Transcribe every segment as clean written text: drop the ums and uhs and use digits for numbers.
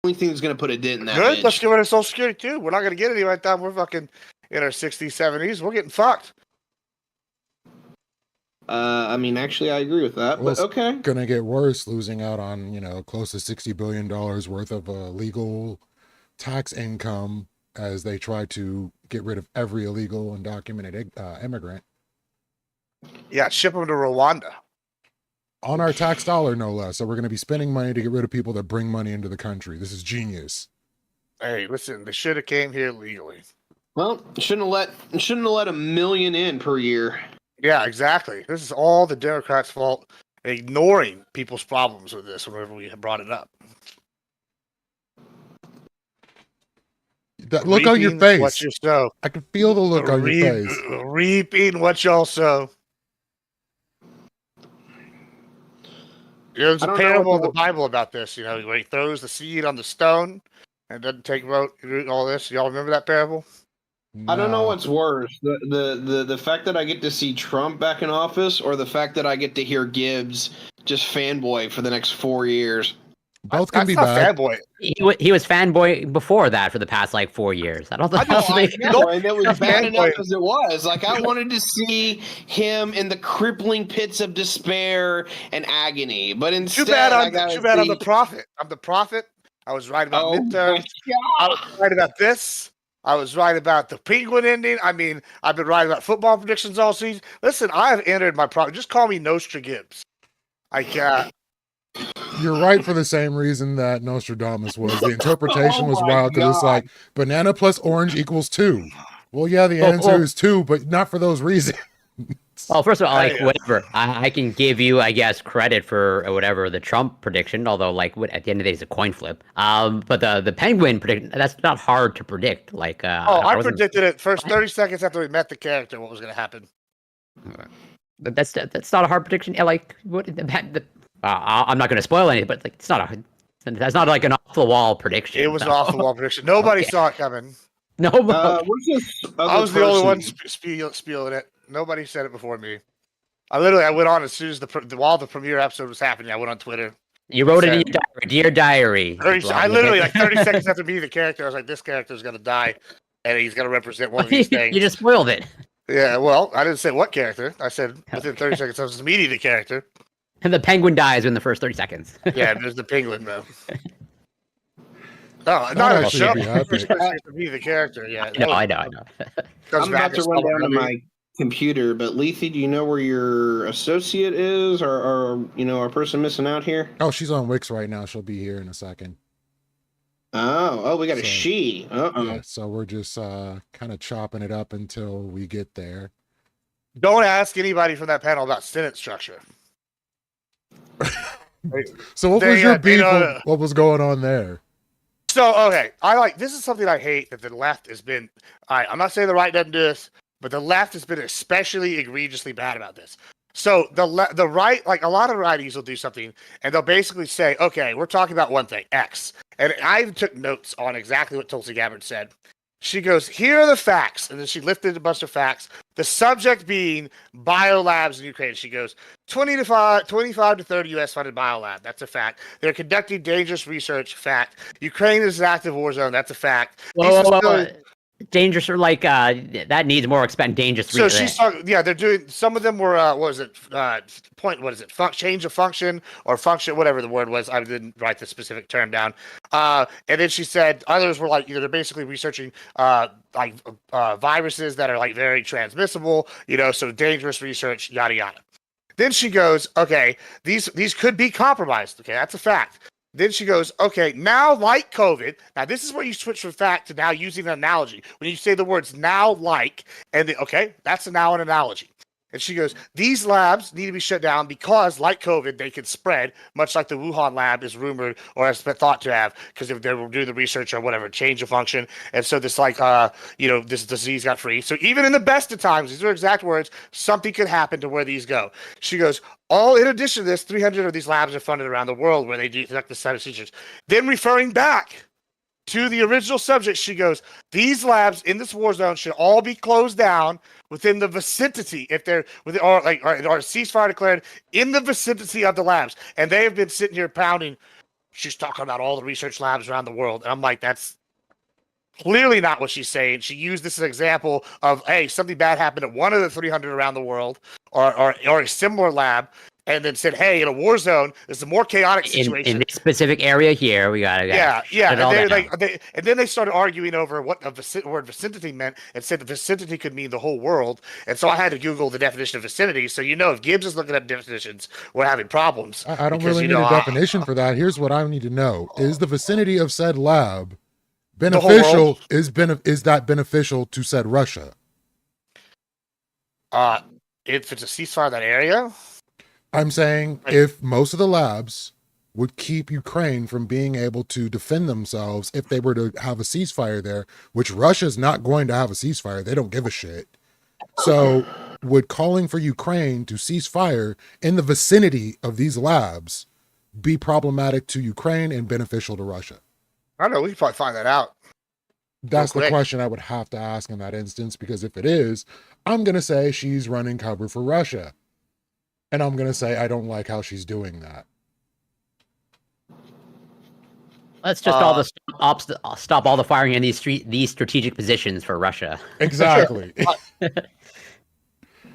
only thing that's going to put a dent in that. Good. Bitch. Let's get rid of Social Security too. We're not going to get any right now. We're fucking in our 60s, 70s. We're getting fucked. I mean, actually, I agree with that. Well, but okay, it's gonna get worse, losing out on close to $60 billion worth of legal tax income as they try to get rid of every illegal undocumented immigrant. Yeah, ship them to Rwanda. On our tax dollar, no less. So we're going to be spending money to get rid of people that bring money into the country. This is genius. Hey, listen, they should have came here legally. well, shouldn't have let 1 million in per year. Yeah, exactly. This is all the Democrats' fault, ignoring people's problems with this whenever we have brought it up. That look on your face. What you sow. I can feel the look on your face. Reaping what y'all sow. There's a parable in the Bible about this, where he throws the seed on the stone and doesn't take root, all this. Y'all remember that parable? No. I don't know what's worse, the fact that I get to see Trump back in office, or the fact that I get to hear Gibbs just fanboy for the next 4 years. Both can be bad. Fanboy. He was fanboy before that for the past 4 years. I don't think and it was bad enough as it was. I wanted to see him in the crippling pits of despair and agony, but instead, too bad I'm the prophet. I'm the prophet. I was right about midterms. I was right about this. I was right about the Penguin ending. I mean, I've been right about football predictions all season. Listen, I have entered my prophet. Just call me Nostra Gibbs. I can't. You're right for the same reason that Nostradamus was. The interpretation was wild because it's like banana plus orange equals 2. Well, yeah, the answer is 2, but not for those reasons. Well, first of all, whatever. I can give you, I guess, credit for whatever the Trump prediction, although, at the end of the day, it's a coin flip. But the Penguin prediction, that's not hard to predict. I predicted it first 30 seconds after we met the character what was going to happen. That's not a hard prediction. I'm not going to spoil anything, but that's not an off the wall prediction. It was an off the wall prediction. Nobody saw it coming. No, I was the only one spieling it. Nobody said it before me. I went on as soon as while the premiere episode was happening. I went on Twitter. You wrote it in your diary, dear diary. I literally 30 seconds after being the character, I was like, "This character is going to die, and he's going to represent one of these things." You just spoiled it. Yeah, well, I didn't say what character. I said within 30 seconds I was meeting the character. And the Penguin dies in the first 30 seconds. Yeah, there's the Penguin though. No, not a show. To be the character, yeah. I know. I'm about to run down to my computer, but Lethe, do you know where your associate is, or our person missing out here? Oh, she's on Wix right now. She'll be here in a second. Oh, we got a she. Yeah, so we're just kind of chopping it up until we get there. Don't ask anybody from that panel about Senate structure. So what was your beef? What was going on there? So, okay, this is something I hate that the left has been, I'm not saying the right doesn't do this, but the left has been especially egregiously bad about this. So the right, a lot of righties will do something, and they'll basically say, okay, we're talking about one thing, X. And I even took notes on exactly what Tulsi Gabbard said. She goes, here are the facts. And then she lifted a bunch of facts. The subject being biolabs in Ukraine. She goes, 25 to 30 U.S. funded biolab. That's a fact. They're conducting dangerous research. Fact. Ukraine is an active war zone. That's a fact. Dangerous or that needs more dangerous. So she's talking. Yeah, they're doing. Some of them were. What is it? Change of function or function, whatever the word was. I didn't write the specific term down. And then she said others were they're basically researching viruses that are very transmissible. So dangerous research, yada yada. Then she goes, okay, these could be compromised. Okay, that's a fact. Then she goes, okay, now like COVID, now this is where you switch from fact to now using an analogy. When you say the words now okay, that's now an analogy. And she goes, these labs need to be shut down because, like COVID, they can spread, much like the Wuhan lab is rumored or has been thought to have, because if they were doing the research or whatever, change of function. And so this, this disease got free. So even in the best of times, these are exact words, something could happen to where these go. She goes, in addition to this, 300 of these labs are funded around the world where they do conduct the set of research. Then referring back to the original subject, she goes, these labs in this war zone should all be closed down within the vicinity, if they're within, or ceasefire declared in the vicinity of the labs. And they have been sitting here pounding, she's talking about all the research labs around the world. And I'm like, that's clearly not what she's saying. She used this as an example of, hey, something bad happened at one of the 300 around the world or a similar lab, and then said, hey, in a war zone, it's a more chaotic situation. In this specific area here, we gotta yeah. shut it all And down. and then they started arguing over what the word vicinity meant, and said the vicinity could mean the whole world. And so I had to Google the definition of vicinity. So if Gibbs is looking up definitions, we're having problems. I don't because, really need a definition for that. Here's what I need to know: is the vicinity of said lab beneficial? Is that beneficial to said Russia? If it's a ceasefire in that area. I'm saying if most of the labs would keep Ukraine from being able to defend themselves if they were to have a ceasefire there, which Russia's not going to have a ceasefire. They don't give a shit. So would calling for Ukraine to cease fire in the vicinity of these labs be problematic to Ukraine and beneficial to Russia? I don't know. We can probably find that out. That's the question I would have to ask in that instance, because if it is, I'm going to say she's running cover for Russia. And I'm going to say I don't like how she's doing that. Let's just all stop all the firing in these strategic positions for Russia. Exactly.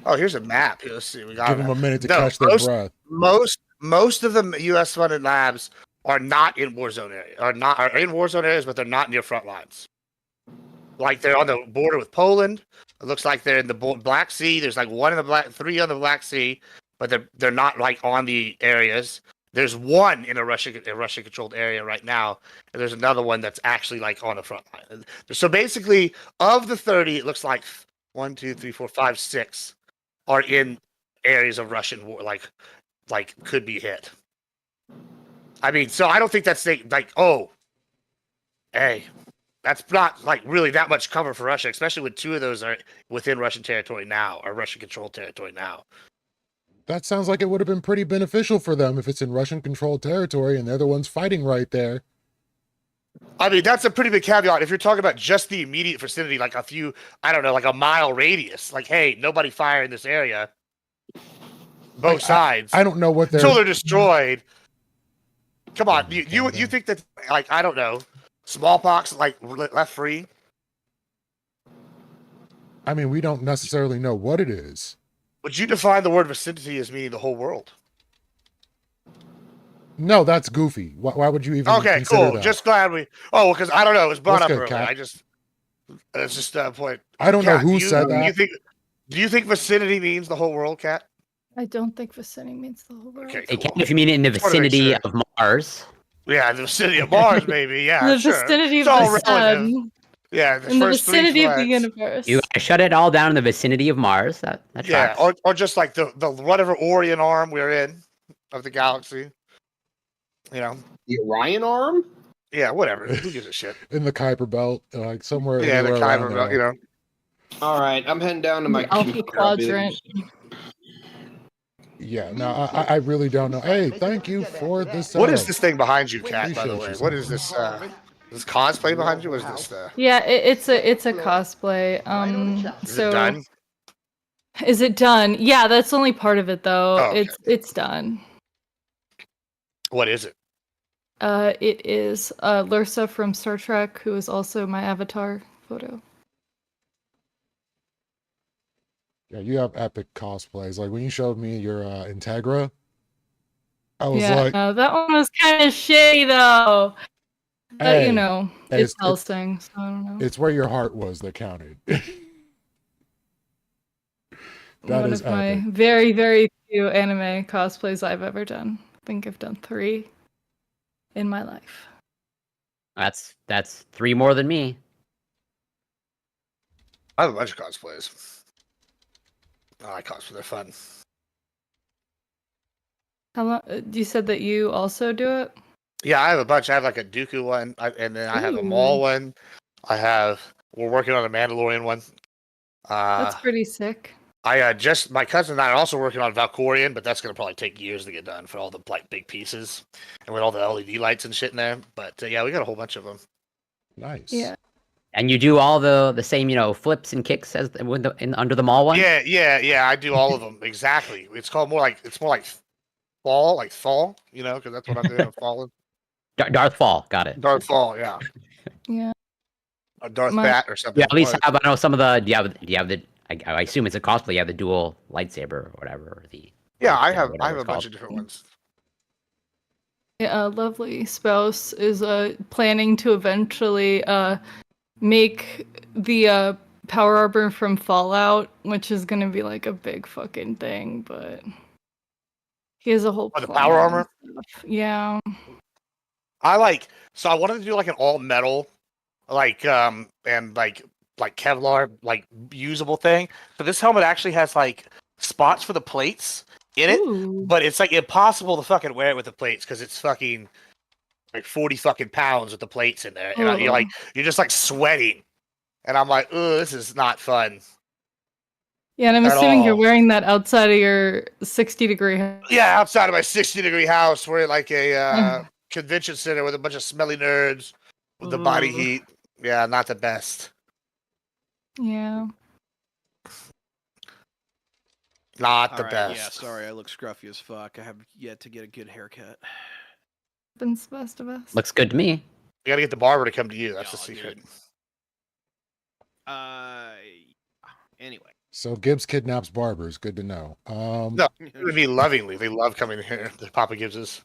Oh, here's a map. Let's see. We got Give them a minute to catch their breath. Most of the U.S. funded labs are not in war zone areas. Are in war zone areas, but they're not near front lines. Like they're on the border with Poland. It looks like they're in the Black Sea. There's like three on the Black Sea, but they're not like on the areas. There's one in a Russia-controlled area right now, and there's another one that's actually like on the front line. So basically, of the 30, it looks like 1, 2, 3, 4, 5, 6 are in areas of Russian war, like could be hit. I mean, so I don't think that's like, oh, hey, that's not like really that much cover for Russia, especially when 2 of those are within Russian territory now, or Russian-controlled territory now. That sounds like it would have been pretty beneficial for them if it's in Russian-controlled territory and they're the ones fighting right there. I mean, that's a pretty big caveat. If you're talking about just the immediate vicinity, like a few, I don't know, like a mile radius, like, hey, nobody fire in this area. Both sides. I don't know what they're... Until they're destroyed. Come on, you think that, like, I don't know, smallpox, like, left free? I mean, we don't necessarily know what it is. Would you define the word vicinity as meaning the whole world? No, that's goofy. Why would you even consider cool. that? Just glad we... Oh, because I don't know. It was brought up earlier. Kat? That's just a point. I don't know who said that. Do you think vicinity means the whole world, Kat? I don't think vicinity means the whole world. Okay, It can if you mean it in the vicinity of Mars. Yeah, the vicinity of Mars, maybe. Yeah, the vicinity of the sun. Yeah, in the vicinity of the universe. You shut it all down in the vicinity of Mars. That yeah, or just like the whatever Orion arm we're in of the galaxy. You know, the Orion arm. Yeah, whatever. Who gives a shit? In the Kuiper Belt, like somewhere. Yeah, the Kuiper Belt. You know. All right, I'm heading down to my Alpha Quadrant. Yeah, no, I really don't know. Hey, thank you for this. What is this thing behind you, Kat? By the way, what is this? This cosplay behind you? What is this? Yeah, it's a cosplay. Is it done? Is it done? Yeah, that's only part of it though. Oh, okay. It's done. What is it? It is Lursa from Star Trek, who is also my avatar photo. Yeah, you have epic cosplays. Like when you showed me your Integra, I was like, no, that one was kind of shitty though. But hey, you know, it's Hellsing, so I don't know. It's where your heart was that counted. One of my very, very few anime cosplays I've ever done. I think I've done 3 in my life. That's 3 more than me. I have a bunch of cosplays. I like cosplay; they're fun. How long? You said that you also do it? Yeah, I have a bunch. I have like a Dooku one, and then I have a Maul one. We're working on a Mandalorian one. That's pretty sick. My cousin and I are also working on Valkorian, but that's gonna probably take years to get done for all the like big pieces and with all the LED lights and shit in there. But yeah, we got a whole bunch of them. Nice. Yeah. And you do all the same, flips and kicks as under the Maul one. Yeah. I do all of them exactly. It's more like fall, because that's what I'm doing. I'm falling. Darth Fall, got it. Darth Fall, yeah. Yeah. Or Darth My- Bat or something. Yeah, at least One of have, the I know some of the. Do you have the? I assume it's a cosplay. You have the dual lightsaber or whatever. Or the two. Yeah, I lightsaber, have whatever it's a bunch called. of different ones. A lovely spouse is planning to eventually make the power armor from Fallout, which is gonna be like a big fucking thing, but he has a whole Oh, the plan power and armor? stuff. Yeah. I wanted to do like an all metal, and like Kevlar, like usable thing. So this helmet actually has like spots for the plates in it, Ooh. but it's like impossible to fucking wear it with the plates because it's fucking like 40 fucking pounds with the plates in there, and Ugh. you're just like sweating, and I'm like, oh, this is not fun. Yeah, and I'm At assuming you're all. wearing that outside of your 60-degree house. Yeah, outside of my 60-degree house, we're at like a convention center with a bunch of smelly nerds with the body Ugh. heat. Yeah, not the best. Yeah. Not the All right, best. yeah, sorry, I look scruffy as fuck. I have yet to get a good haircut. Happens to the best of us. Looks good to me. You gotta get the barber to come to you. That's the Y'all, secret. dude. Anyway. So Gibbs kidnaps barbers. Good to know. No, it would be lovingly. They love coming here. The Papa gives us.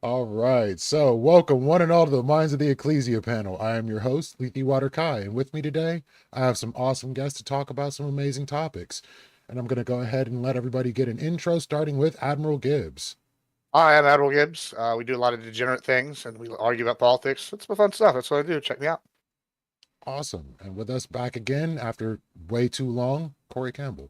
All right. So welcome one and all to the Minds of the Ecclesia panel. I am your host, Lethe Water Kai, and with me today, I have some awesome guests to talk about some amazing topics. And I'm going to go ahead and let everybody get an intro, starting with Admiral Gibbs. Hi, I'm Admiral Gibbs. We do a lot of degenerate things, and we argue about politics. It's some fun stuff. That's what I do. Check me out. Awesome. And with us back again after way too long, Corey Campbell.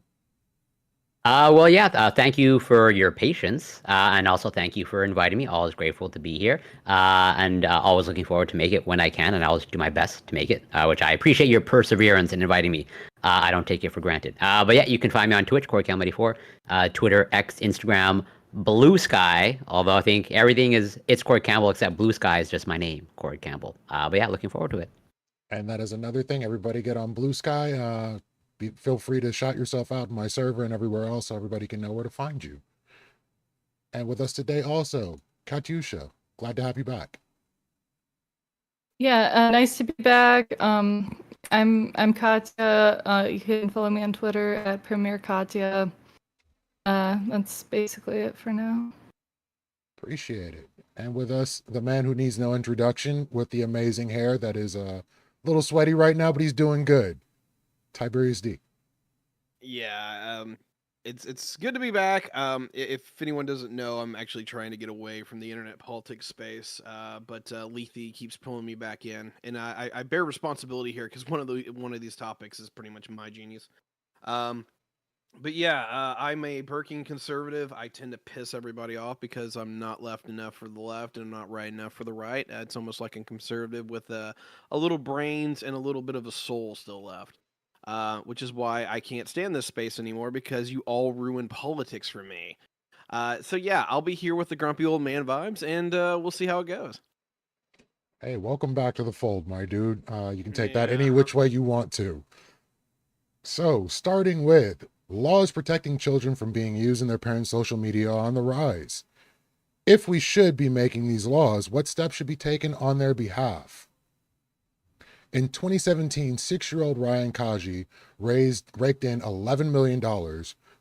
Well, yeah. Thank you for your patience, and also thank you for inviting me. Always grateful to be here, and always looking forward to make it when I can, and I always do my best to make it. Which I appreciate your perseverance in inviting me. I don't take it for granted. But yeah, you can find me on Twitch, CoreyCam84, Twitter, X, Instagram, Blue Sky. Although I think it's Corey Campbell except Blue Sky is just my name, Corey Campbell. But yeah, looking forward to it. And that is another thing. Everybody get on Blue Sky. Feel free to shout yourself out in my server and everywhere else so everybody can know where to find you. And with us today also, Katyusha. Glad to have you back. Yeah, nice to be back. I'm Katya. You can follow me on Twitter at Premier Katya. That's basically it for now. Appreciate it. And with us, the man who needs no introduction with the amazing hair that is a little sweaty right now, but he's doing good. Tiberius D. Yeah, it's good to be back. If anyone doesn't know, I'm actually trying to get away from the internet politics space. But Lethe keeps pulling me back in, and I bear responsibility here because one of these topics is pretty much my genius. But yeah, I'm a Birking conservative. I tend to piss everybody off because I'm not left enough for the left and I'm not right enough for the right. It's almost like a conservative with a little brains and a little bit of a soul still left. Which is why I can't stand this space anymore because you all ruin politics for me. So yeah, I'll be here with the grumpy old man vibes, and we'll see how it goes. Hey, welcome back to the fold, my dude. You can take that Yeah. any which way you want to. So, starting with laws protecting children from being used in their parents' social media on the rise. If we should be making these laws, what steps should be taken on their behalf? In 2017, 6-year-old Ryan Kaji raked in $11 million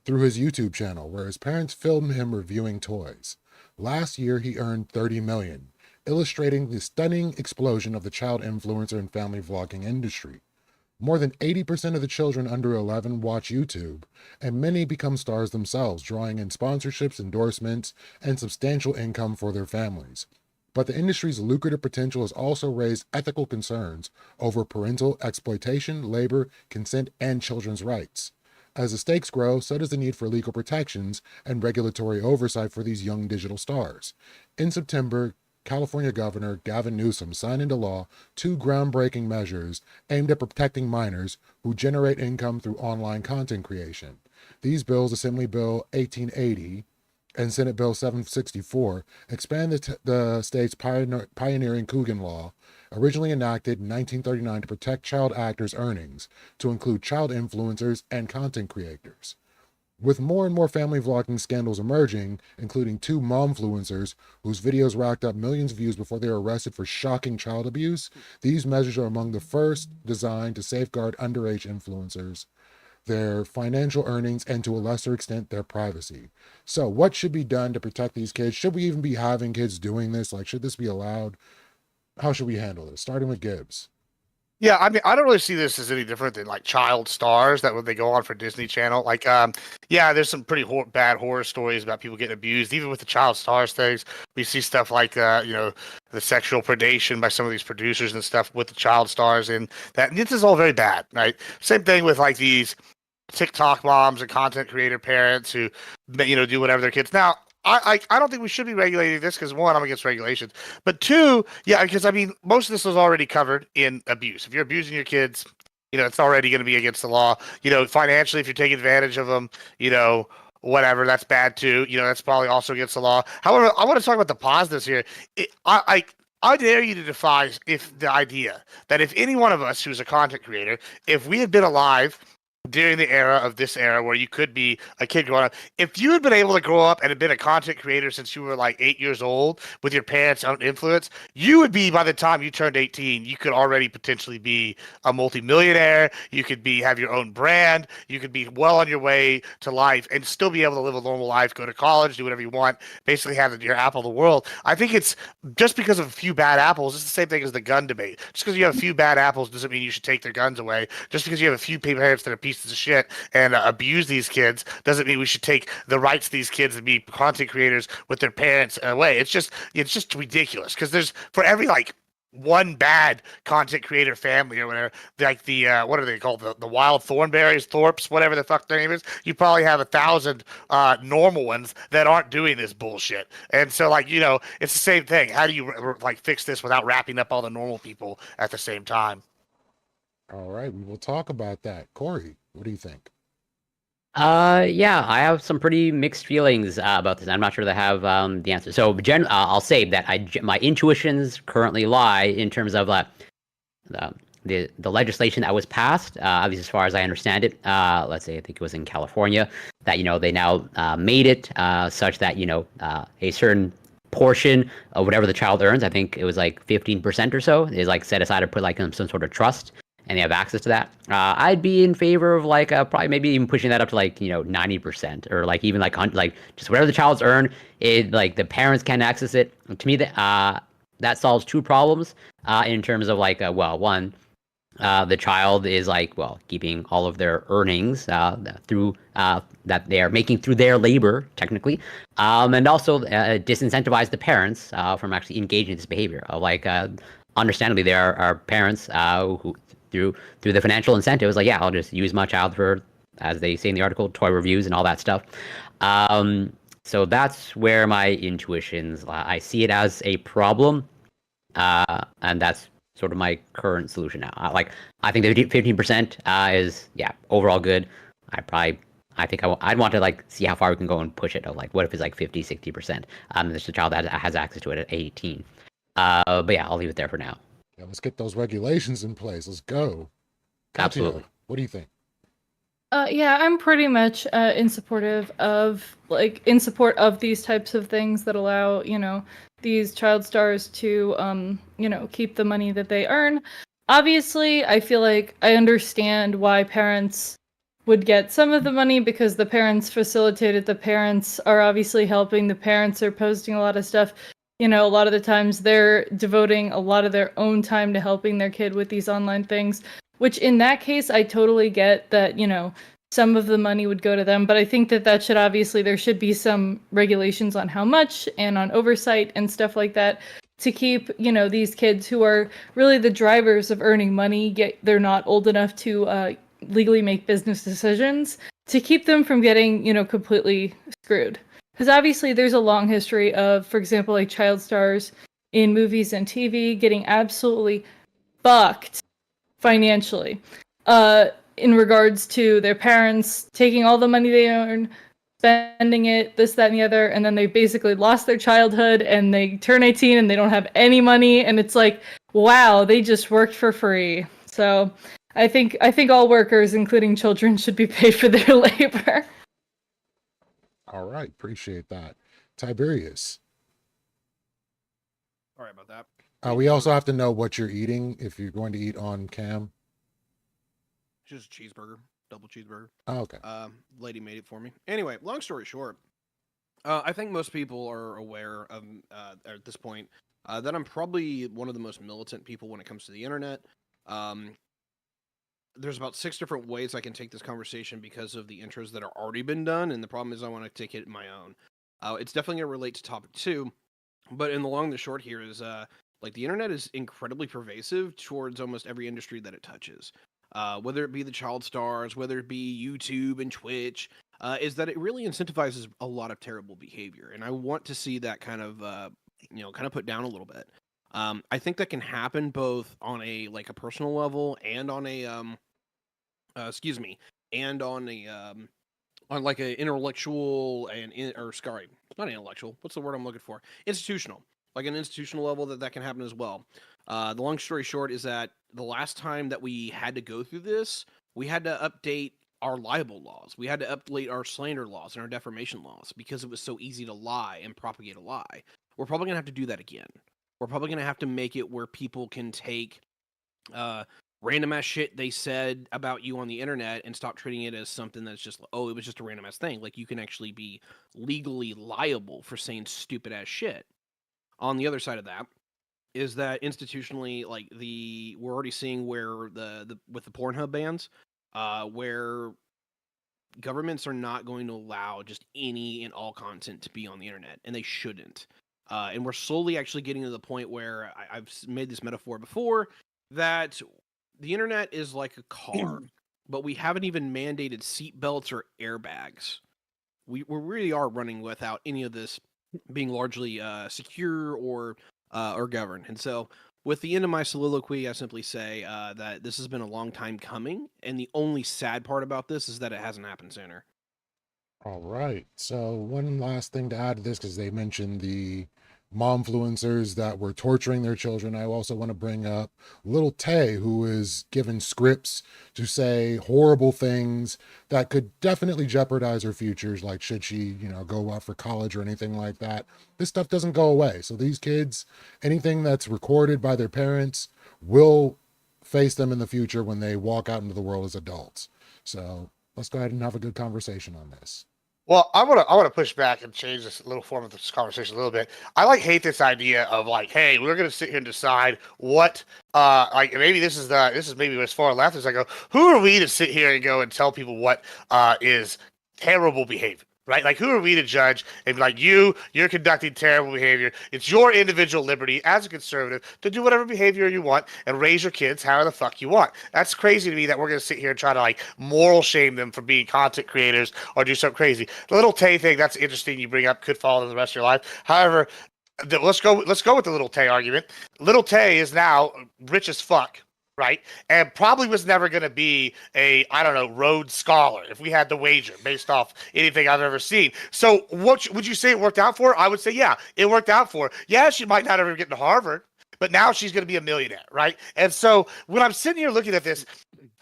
through his YouTube channel, where his parents filmed him reviewing toys. Last year, he earned $30 million, illustrating the stunning explosion of the child influencer and family vlogging industry. More than 80% of the children under 11 watch YouTube, and many become stars themselves, drawing in sponsorships, endorsements, and substantial income for their families. But the industry's lucrative potential has also raised ethical concerns over parental exploitation, labor, consent, and children's rights. As the stakes grow, so does the need for legal protections and regulatory oversight for these young digital stars. In September, California Governor Gavin Newsom signed into law 2 groundbreaking measures aimed at protecting minors who generate income through online content creation. These bills, Assembly Bill 1880 and Senate Bill 764, expand the state's pioneering Coogan Law, originally enacted in 1939 to protect child actors' earnings, to include child influencers and content creators. With more and more family vlogging scandals emerging, including 2 momfluencers whose videos racked up millions of views before they were arrested for shocking child abuse, these measures are among the first designed to safeguard underage influencers, their financial earnings, and to a lesser extent, their privacy. So, what should be done to protect these kids? Should we even be having kids doing this? Like, should this be allowed? How should we handle this? Starting with Gibbs. Yeah, I mean, I don't really see this as any different than like child stars that when they go on for Disney Channel. Like, yeah, there's some pretty bad horror stories about people getting abused. Even with the child stars things, we see stuff like, the sexual predation by some of these producers and stuff with the child stars, and that this is all very bad, right? Same thing with like these TikTok moms and content creator parents who, do whatever their kids. Now, I don't think we should be regulating this because one, I'm against regulations, but two, yeah, because I mean, most of this was already covered in abuse. If you're abusing your kids, it's already going to be against the law. Financially, if you're taking advantage of them, whatever, that's bad too. That's probably also against the law. However, I want to talk about the positives here. I dare you to defy if the idea that if any one of us who's a content creator, if we had been alive during the era of this era where you could be a kid growing up, if you had been able to grow up and have been a content creator since you were like 8 years old with your parents' own influence, you would be, by the time you turned 18, you could already potentially be a multimillionaire. You could have your own brand. You could be well on your way to life and still be able to live a normal life, go to college, do whatever you want, basically have your apple of the world. I think it's just because of a few bad apples. It's the same thing as the gun debate. Just because you have a few bad apples doesn't mean you should take their guns away. Just because you have a few parents that are pieces of shit and abuse these kids doesn't mean we should take the rights to these kids to be content creators with their parents away. It's just ridiculous because there's for every like one bad content creator family or whatever, like the what are they called, the wild thornberries, Thorpes, whatever the fuck their name is, you probably have 1,000 normal ones that aren't doing this bullshit. And so like it's the same thing. How do you like fix this without wrapping up all the normal people at the same time? All right, we will talk about that. Corey, what do you think? Yeah, I have some pretty mixed feelings about this. I'm not sure that I have the answer. So, I'll say that my intuitions currently lie in terms of the legislation that was passed. At least as far as I understand it, let's say I think it was in California, that they now made it such that a certain portion of whatever the child earns, I think it was like 15% or so, is like set aside to put like in some sort of trust, and they have access to that. I'd be in favor of like probably maybe even pushing that up to like 90%, or like even like just whatever the child's earn, it like the parents can access it. To me, that solves two problems in terms of like one, the child is like keeping all of their earnings through that they are making through their labor technically, and also disincentivize the parents from actually engaging in this behavior. Understandably, there are parents who through the financial incentives, like, yeah, I'll just use my child for, as they say in the article, toy reviews and all that stuff. So that's where my intuitions, I see it as a problem, and that's sort of my current solution now. I think the 15% is overall good. I think I'd want to like see how far we can go and push it. Of like, what if it's like 50-60%? There's a child that has access to it at 18. But yeah, I'll leave it there for now. Yeah, let's get those regulations in place. Let's go. Katya, Absolutely. what do you think? Yeah, I'm pretty much in support of these types of things that allow, these child stars to, keep the money that they earn. Obviously, I feel like I understand why parents would get some of the money because the parents facilitated. The parents are obviously helping. The parents are posting a lot of stuff. A lot of the times they're devoting a lot of their own time to helping their kid with these online things, which in that case, I totally get that, some of the money would go to them. But I think that should obviously, there should be some regulations on how much and on oversight and stuff like that to keep, these kids who are really the drivers of earning money, yet they're not old enough to legally make business decisions, to keep them from getting, completely screwed. Because obviously there's a long history of, for example, like child stars in movies and TV getting absolutely fucked financially in regards to their parents taking all the money they earn, spending it, this, that, and the other, and then they basically lost their childhood and they turn 18 and they don't have any money, and it's like, wow, they just worked for free. So I think all workers, including children, should be paid for their labor. All right, appreciate that. Tiberius. Sorry about that. We also have to know what you're eating if you're going to eat on cam. Just a cheeseburger, double cheeseburger. Oh, okay. Lady made it for me. Anyway, long story short, I think most people are aware of at this point that I'm probably one of the most militant people when it comes to the internet. There's about 6 different ways I can take this conversation because of the intros that are already been done, and the problem is I want to take it my own. It's definitely going to relate to topic 2, but in the long and the short here is like the internet is incredibly pervasive towards almost every industry that it touches. Whether it be the child stars, whether it be YouTube and Twitch, is that it really incentivizes a lot of terrible behavior, and I want to see that kind of kind of put down a little bit. I think that can happen both on a personal level and on a excuse me, and on like a intellectual or sorry, not intellectual. What's the word I'm looking for? Institutional, like an institutional level that can happen as well. The long story short is that the last time that we had to go through this, we had to update our libel laws. We had to update our slander laws and our defamation laws because it was so easy to lie and propagate a lie. We're probably gonna have to do that again. We're probably gonna have to make it where people can take random ass shit they said about you on the internet and stop treating it as something that's just, oh, it was just a random ass thing. Like, you can actually be legally liable for saying stupid ass shit. On the other side of that is that institutionally, like, we're already seeing where the with the Pornhub bans, where governments are not going to allow just any and all content to be on the internet, and they shouldn't. And we're slowly actually getting to the point where I've made this metaphor before, that the internet is like a car, but we haven't even mandated seat belts or airbags. We really are running without any of this being largely secure or governed. And so, with the end of my soliloquy, I simply say that this has been a long time coming, and the only sad part about this is that it hasn't happened sooner. All right. So one last thing to add to this, because they mentioned the momfluencers that were torturing their children. I also want to bring up little Tay, who is given scripts to say horrible things that could definitely jeopardize her futures. Like, should she, go out for college or anything like that? This stuff doesn't go away. So these kids, anything that's recorded by their parents will face them in the future when they walk out into the world as adults. So let's go ahead and have a good conversation on this. Well, I want to push back and change this little form of this conversation a little bit. I hate this idea of like, hey, we're going to sit here and decide what like maybe this is maybe as far left as I go. Who are we to sit here and go and tell people what is terrible behavior? Right? Like, who are we to judge and be like, you're conducting terrible behavior? It's your individual liberty as a conservative to do whatever behavior you want and raise your kids however the fuck you want. That's crazy to me that we're going to sit here and try to moral shame them for being content creators or do something crazy. The little Tay thing, that's interesting you bring up, could follow them the rest of your life. However, let's go with the little Tay argument. Little Tay is now rich as fuck. Right, and probably was never going to be a, I don't know, Rhodes Scholar if we had to wager based off anything I've ever seen. So what would you say it worked out for? I would say, yeah, it worked out for her. Yeah, she might not ever get into Harvard, but now she's going to be a millionaire, right? And so when I'm sitting here looking at this,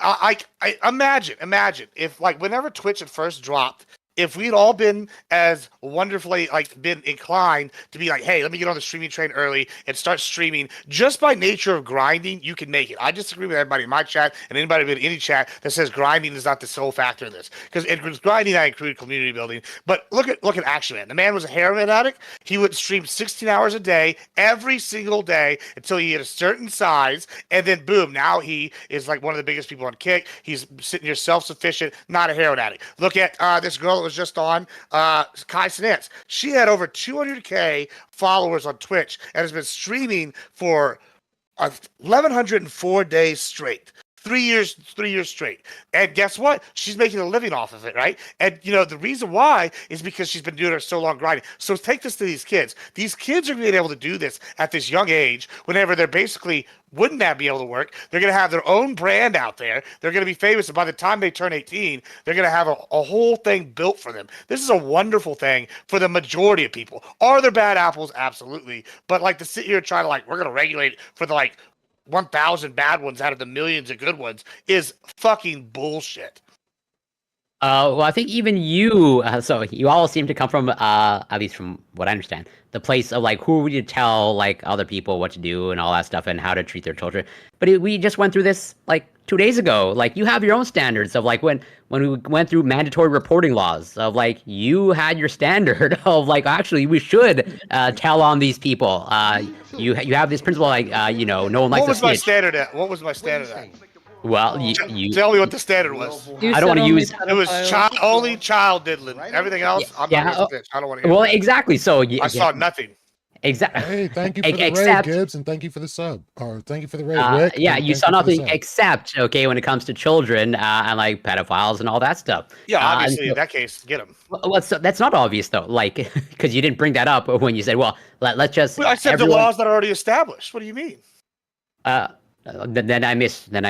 I imagine if whenever Twitch had first dropped, if we'd all been as wonderfully been inclined to be like, hey, let me get on the streaming train early and start streaming, just by nature of grinding, you can make it. I disagree with everybody in my chat and anybody in any chat that says grinding is not the sole factor in this. Because it was grinding that included community building. But look at Action Man. The man was a heroin addict. He would stream 16 hours a day, every single day, until he hit a certain size, and then boom, now he is one of the biggest people on Kick. He's sitting here self-sufficient, not a heroin addict. Look at this girl was just on Kai Cenat. She had over 200K followers on Twitch and has been streaming for 1,104 days straight. 3 years straight. And guess what? She's making a living off of it, right? And, the reason why is because she's been doing it so long grinding. So take this to these kids. These kids are going to be able to do this at this young age whenever they're basically wouldn't that be able to work. They're going to have their own brand out there. They're going to be famous. And by the time they turn 18, they're going to have a whole thing built for them. This is a wonderful thing for the majority of people. Are there bad apples? Absolutely. But to sit here and try to we're going to regulate it for the 1,000 bad ones out of the millions of good ones is fucking bullshit. Well, I think even you, so you all seem to come from, at least from what I understand, the place of like who would you tell like other people what to do and all that stuff and how to treat their children. But we just went through this like 2 days ago. Like you have your own standards of like when we went through mandatory reporting laws of like you had your standard of like actually we should tell on these people. You have this principle like no one likes What a was my snitch. standard at? What was my standard at? Well, you Tell me what the standard was. You I don't said wanna only use- It was pedophiles. only child diddling. Everything else, I'm Yeah, not gonna snitch. I don't want to hear. well, that. exactly. So I saw nothing. exactly. Hey, thank you for the Except- raid, Gibbs, and thank you for the sub. Or thank you for the raid, Rick. Yeah, and you thank saw for the nothing sub. except okay when it comes to children and like pedophiles and all that stuff. Yeah, and obviously so- in that case, get him. Well, that's not obvious though, like because you didn't bring that up when you said, "Well, let's just." Well, I said everyone, the laws that are already established. What do you mean? Then I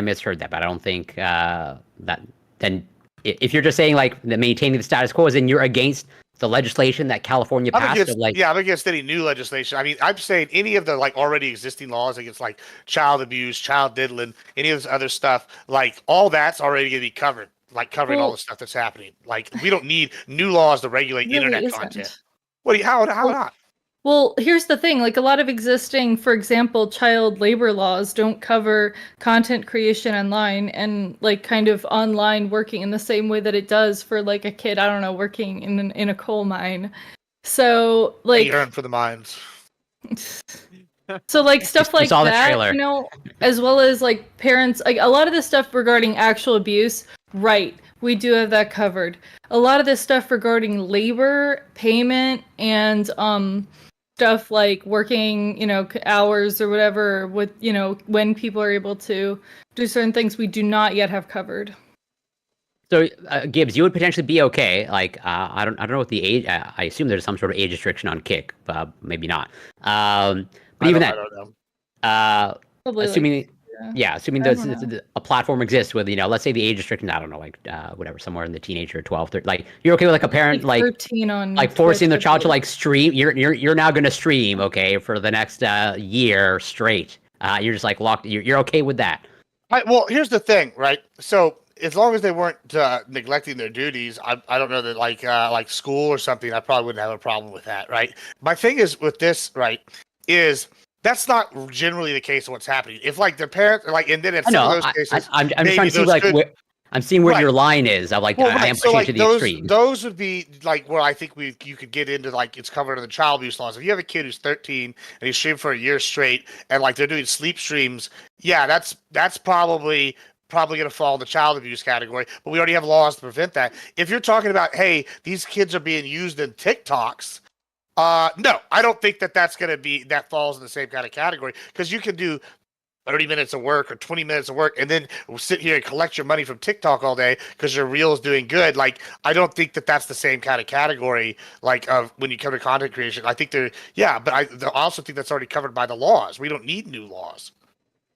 misheard that, but I don't think that. Then if you're just saying like maintaining the status quo, then you're against the legislation that California I'm passed. against, Of, like, yeah, I'm against any new legislation. I mean, I'm saying any of the like already existing laws against like child abuse, child diddling, any of this other stuff, like all that's already gonna be covered, like covering all Well- the stuff that's happening. Like we don't need new laws to regulate Really internet isn't. content. What do you, how Well, not? Well, here's the thing, like a lot of existing, for example, child labor laws don't cover content creation online and like kind of online working in the same way that it does for like a kid, I don't know, working in a coal mine. So like You earn for the mines. so like stuff We like saw the that, trailer. as well as like parents, like a lot of the stuff regarding actual abuse, right? We do have that covered. A lot of this stuff regarding labor, payment, and stuff like working, hours or whatever with, when people are able to do certain things, we do not yet have covered. So Gibbs, you would potentially be okay. Like I don't know what the age. I assume there's some sort of age restriction on Kick, maybe not. But even I that, don't know. Probably assuming yeah. assuming I don't know. a platform exists with let's say the age restriction. I don't know, like whatever, somewhere in the teenager 12, 13, like you're okay with like a parent like 13 on like forcing the Twitch, child to I like stream. You're now gonna stream, okay, for the next year straight. You're just like locked. You're okay with that. Well, here's the thing, right? So as long as they weren't neglecting their duties, I don't know that like school or something, I probably wouldn't have a problem with that, right? My thing is with this, right, is that's not generally the case of what's happening. If like their parents, like, and then in I some of know. those cases, I'm just maybe trying to see those like could- I'm seeing where Right. your line is. I'm like well, I right. am So pushing like to the those, extreme. those would be like where I think you could get into like it's covered in the child abuse laws. If you have a kid who's 13 and he's streamed for a year straight and like they're doing sleep streams, yeah, that's probably going to fall in the child abuse category, but we already have laws to prevent that. If you're talking about, hey, these kids are being used in TikToks, no, I don't think that falls in the same kind of category because you can do 30 minutes of work or 20 minutes of work and then sit here and collect your money from TikTok all day because your reel is doing good. Like, I don't think that's the same kind of category, like, of when you come to content creation. I think but I also think that's already covered by the laws. We don't need new laws.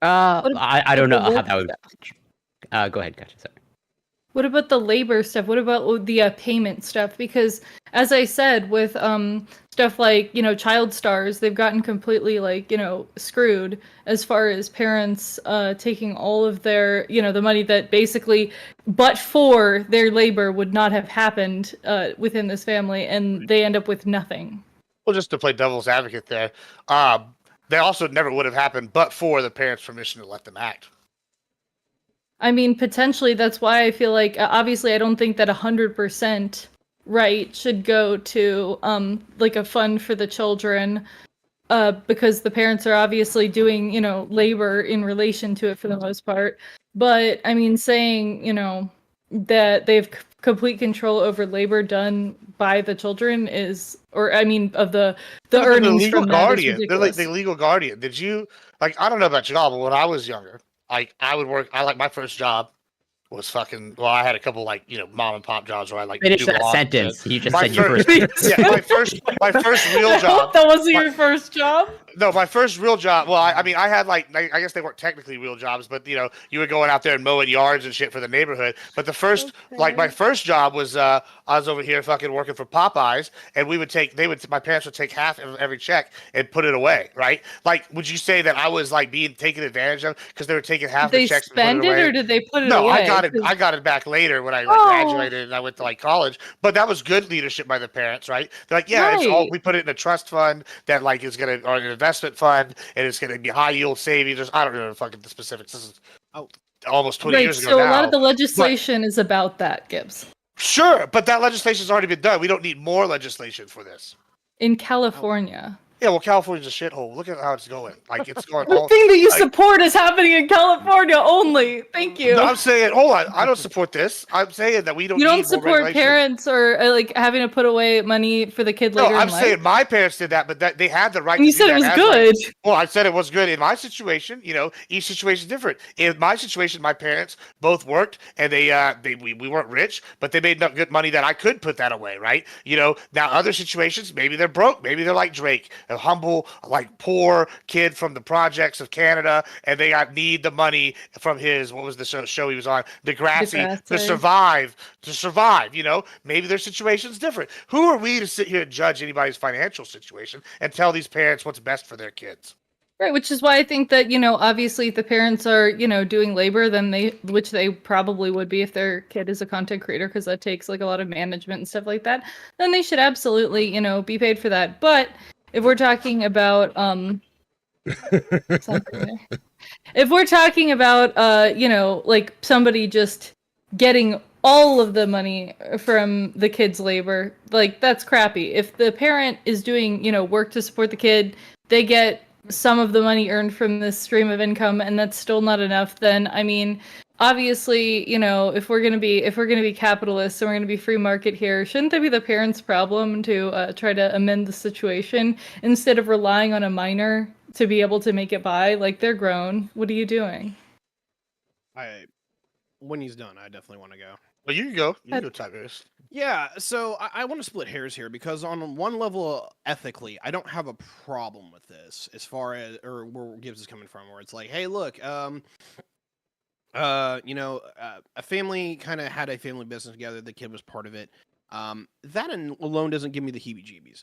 I don't know what how that would. Go ahead, gotcha. Sorry. What about the labor stuff? What about the payment stuff? Because as I said, with stuff like child stars, they've gotten completely screwed as far as parents taking all of their the money that basically, but for their labor, would not have happened within this family, and they end up with nothing. Well, just to play devil's advocate there, they also never would have happened but for the parents' permission to let them act. I mean, potentially that's why I feel like obviously I don't think that 100% right should go to like a fund for the children because the parents are obviously doing labor in relation to it for the most part. But I mean, saying that they have complete control over labor done by the children is, or I mean, of the earnings legal from that is guardian. They're like ridiculous. the legal guardian. Did you I don't know about y'all, but when I was younger, like I would work. My first job was fucking. Well, I had a couple mom and pop jobs where I Finish do that lawn, sentence. You just my said your first- first. yeah, my first real I job. hope that wasn't your first job. No, my first real job. Well, I mean, I had like, I guess they weren't technically real jobs, but you were going out there and mowing yards and shit for the neighborhood. But the first, like, my first job was, I was over here fucking working for Popeyes, and my parents would take half of every check and put it away, right? Like, would you say that I was like being taken advantage of because they were taking half Did the they checks and put it spend it away? or did they put it No, away? I got it back later when I like, Oh. graduated and I went to like college. But that was good leadership by the parents, right? They're like, yeah, it's all Right. we put it in a trust fund that like is gonna or an investment fund and it's gonna be high yield savings. I don't know the fucking the specifics. This is almost 20 Right. years ago So now. a lot of the But legislation is about that, Gibbs. sure, but that legislation's already been done. We don't need more legislation for this. In California. Yeah, well, California's a shithole. Look at how it's going. Like it's going The all. thing that you like, support is happening in California only. Thank you. I'm saying, hold on. I don't support this. I'm saying that we don't. You don't need more support regulation. parents or like having to put away money for the kid No, later I'm in life. saying my parents did that, but that they had the right And to you do said that. it was as, good. like- well, I said it was good in my situation. Each situation is different. In my situation, my parents both worked, and we weren't rich, but they made enough good money that I could put that away, right? Now other situations, maybe they're broke, maybe they're like Drake, a humble, like poor kid from the projects of Canada, and they need the money from his what was the show he was on, Degrassi, to survive. Maybe their situation's different. Who are we to sit here and judge anybody's financial situation and tell these parents what's best for their kids? Right, which is why I think that, obviously if the parents are, doing labor, which they probably would be if their kid is a content creator, because that takes like a lot of management and stuff like that, then they should absolutely, be paid for that. But if we're talking about if we're talking about like somebody just getting all of the money from the kid's labor, like that's crappy. If the parent is doing, work to support the kid, they get some of the money earned from this stream of income and that's still not enough, then I mean, obviously, if we're gonna be capitalists and we're gonna be free market here, shouldn't that be the parents' problem to try to amend the situation instead of relying on a minor to be able to make it by? Like, they're grown. What are you doing? When he's done, I definitely want to go. Well, you can go. You can go, Tiberius. Yeah, so I want to split hairs here because on one level, ethically, I don't have a problem with this as far as or where Gibbs is coming from, where it's like, hey, look, a family kind of had a family business together. The kid was part of it. That alone doesn't give me the heebie-jeebies.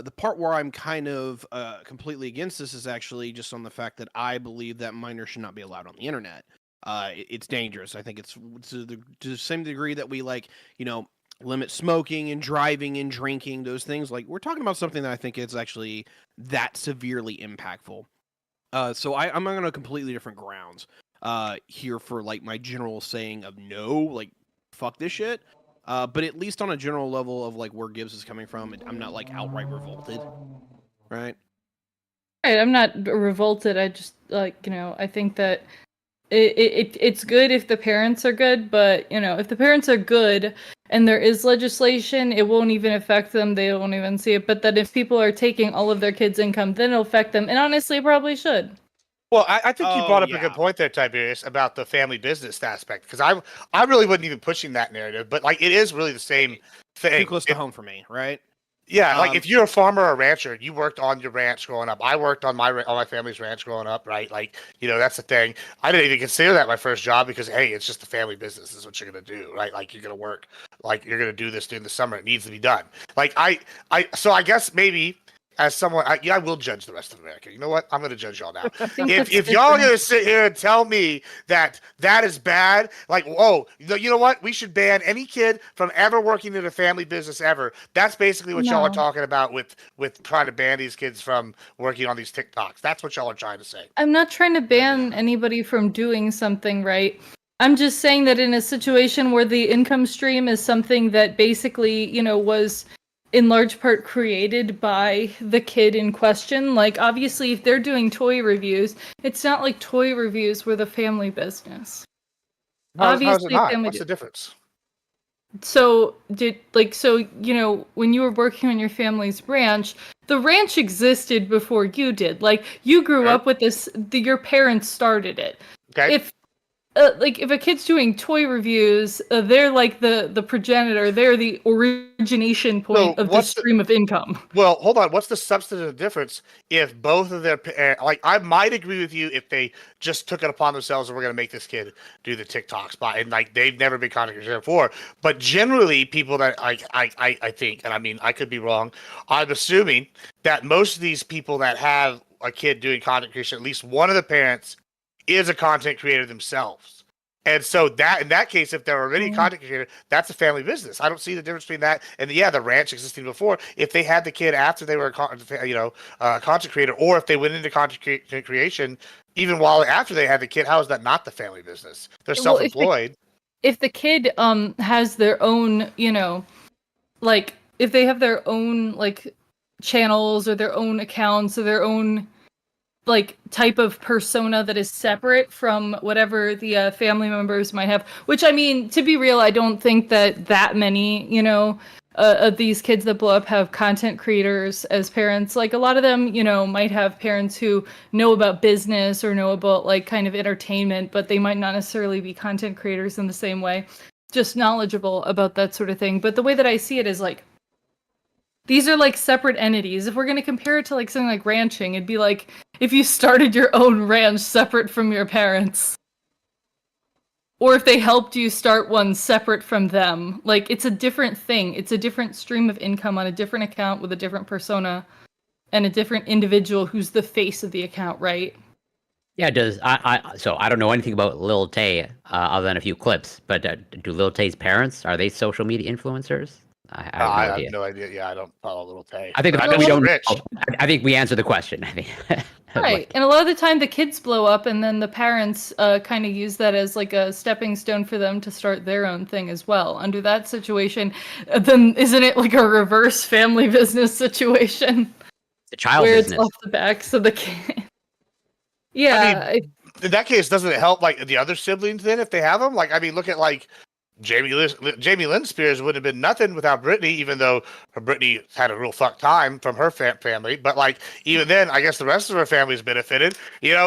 The part where I'm kind of completely against this is actually just on the fact that I believe that minors should not be allowed on the internet. It's dangerous. I think it's to the same degree that we limit smoking and driving and drinking, those things. Like, we're talking about something that I think is actually that severely impactful. So I'm on a completely different grounds here for like my general saying of no, like fuck this shit. But at least on a general level of like where Gibbs is coming from, I'm not like outright revolted, right? Right, I'm not revolted. I just I think that it's good if the parents are good, but if the parents are good and there is legislation, it won't even affect them. They won't even see it. But that if people are taking all of their kids' income, then it'll affect them. And honestly, it probably should. Well, I think you brought up a good point there, Tiberius, about the family business aspect, because I really wasn't even pushing that narrative, but like it is really the same thing. Too close to home for me, right? Yeah, like if you're a farmer or a rancher, you worked on your ranch growing up. I worked on my family's ranch growing up, right? Like, that's the thing. I didn't even consider that my first job because, hey, it's just a family business. This is what you're gonna do, right? Like you're gonna work, like you're gonna do this during the summer. It needs to be done. Like so I guess maybe as someone, I will judge the rest of America. You know what? I'm going to judge y'all now. If y'all are going to sit here and tell me that is bad, like, whoa, you know what? We should ban any kid from ever working in a family business ever. That's basically what y'all are talking about with trying to ban these kids from working on these TikToks. That's what y'all are trying to say. I'm not trying to ban anybody from doing something, right? I'm just saying that in a situation where the income stream is something that basically, was in large part created by the kid in question. Like, obviously, if they're doing toy reviews, it's not like toy reviews were the family business. How's it not? What's the difference? So, when you were working on your family's ranch, the ranch existed before you did. Like, you grew up with this, your parents started it. Okay. like if a kid's doing toy reviews, they're like the progenitor. They're the origination point So of this stream of income. Well, hold on. What's the substantive difference if both of their like? I might agree with you if they just took it upon themselves and we're going to make this kid do the TikToks, but and like they've never been content creators before. But generally, people that I think, and I mean I could be wrong. I'm assuming that most of these people that have a kid doing content creation, at least one of the parents is a content creator themselves. And so that in that case, if they're already a content creator, that's a family business. I don't see the difference between that and the ranch existing before. If they had the kid after they were a content creator, or if they went into content creation even while after they had the kid, how is that not the family business? They're self-employed. If the kid has their own, like if they have their own like channels or their own accounts or their own like type of persona that is separate from whatever the family members might have, which I mean, to be real, I don't think that many, of these kids that blow up have content creators as parents. Like a lot of them, might have parents who know about business or know about like kind of entertainment, but they might not necessarily be content creators in the same way, just knowledgeable about that sort of thing. But the way that I see it is like, these are like separate entities. If we're going to compare it to like something like ranching, it'd be like if you started your own ranch separate from your parents. Or if they helped you start one separate from them. Like it's a different thing. It's a different stream of income on a different account with a different persona and a different individual who's the face of the account, right? Yeah, so I don't know anything about Lil Tay other than a few clips, but do Lil Tay's parents, are they social media influencers? I have no idea. Yeah, I don't follow Little Tay. I think we don't rich. I think we answered the question. I think. Right. And a lot of the time the kids blow up and then the parents kind of use that as like a stepping stone for them to start their own thing as well. Under that situation, then isn't it like a reverse family business situation? The child where business. It's off the backs of the kid. Yeah. I mean, in that case, doesn't it help like the other siblings then if they have them? Like, I mean, look at like Jamie Lynn Spears would have been nothing without Britney, even though Britney had a real fuck time from her family. But like even then, I guess the rest of her family's benefited.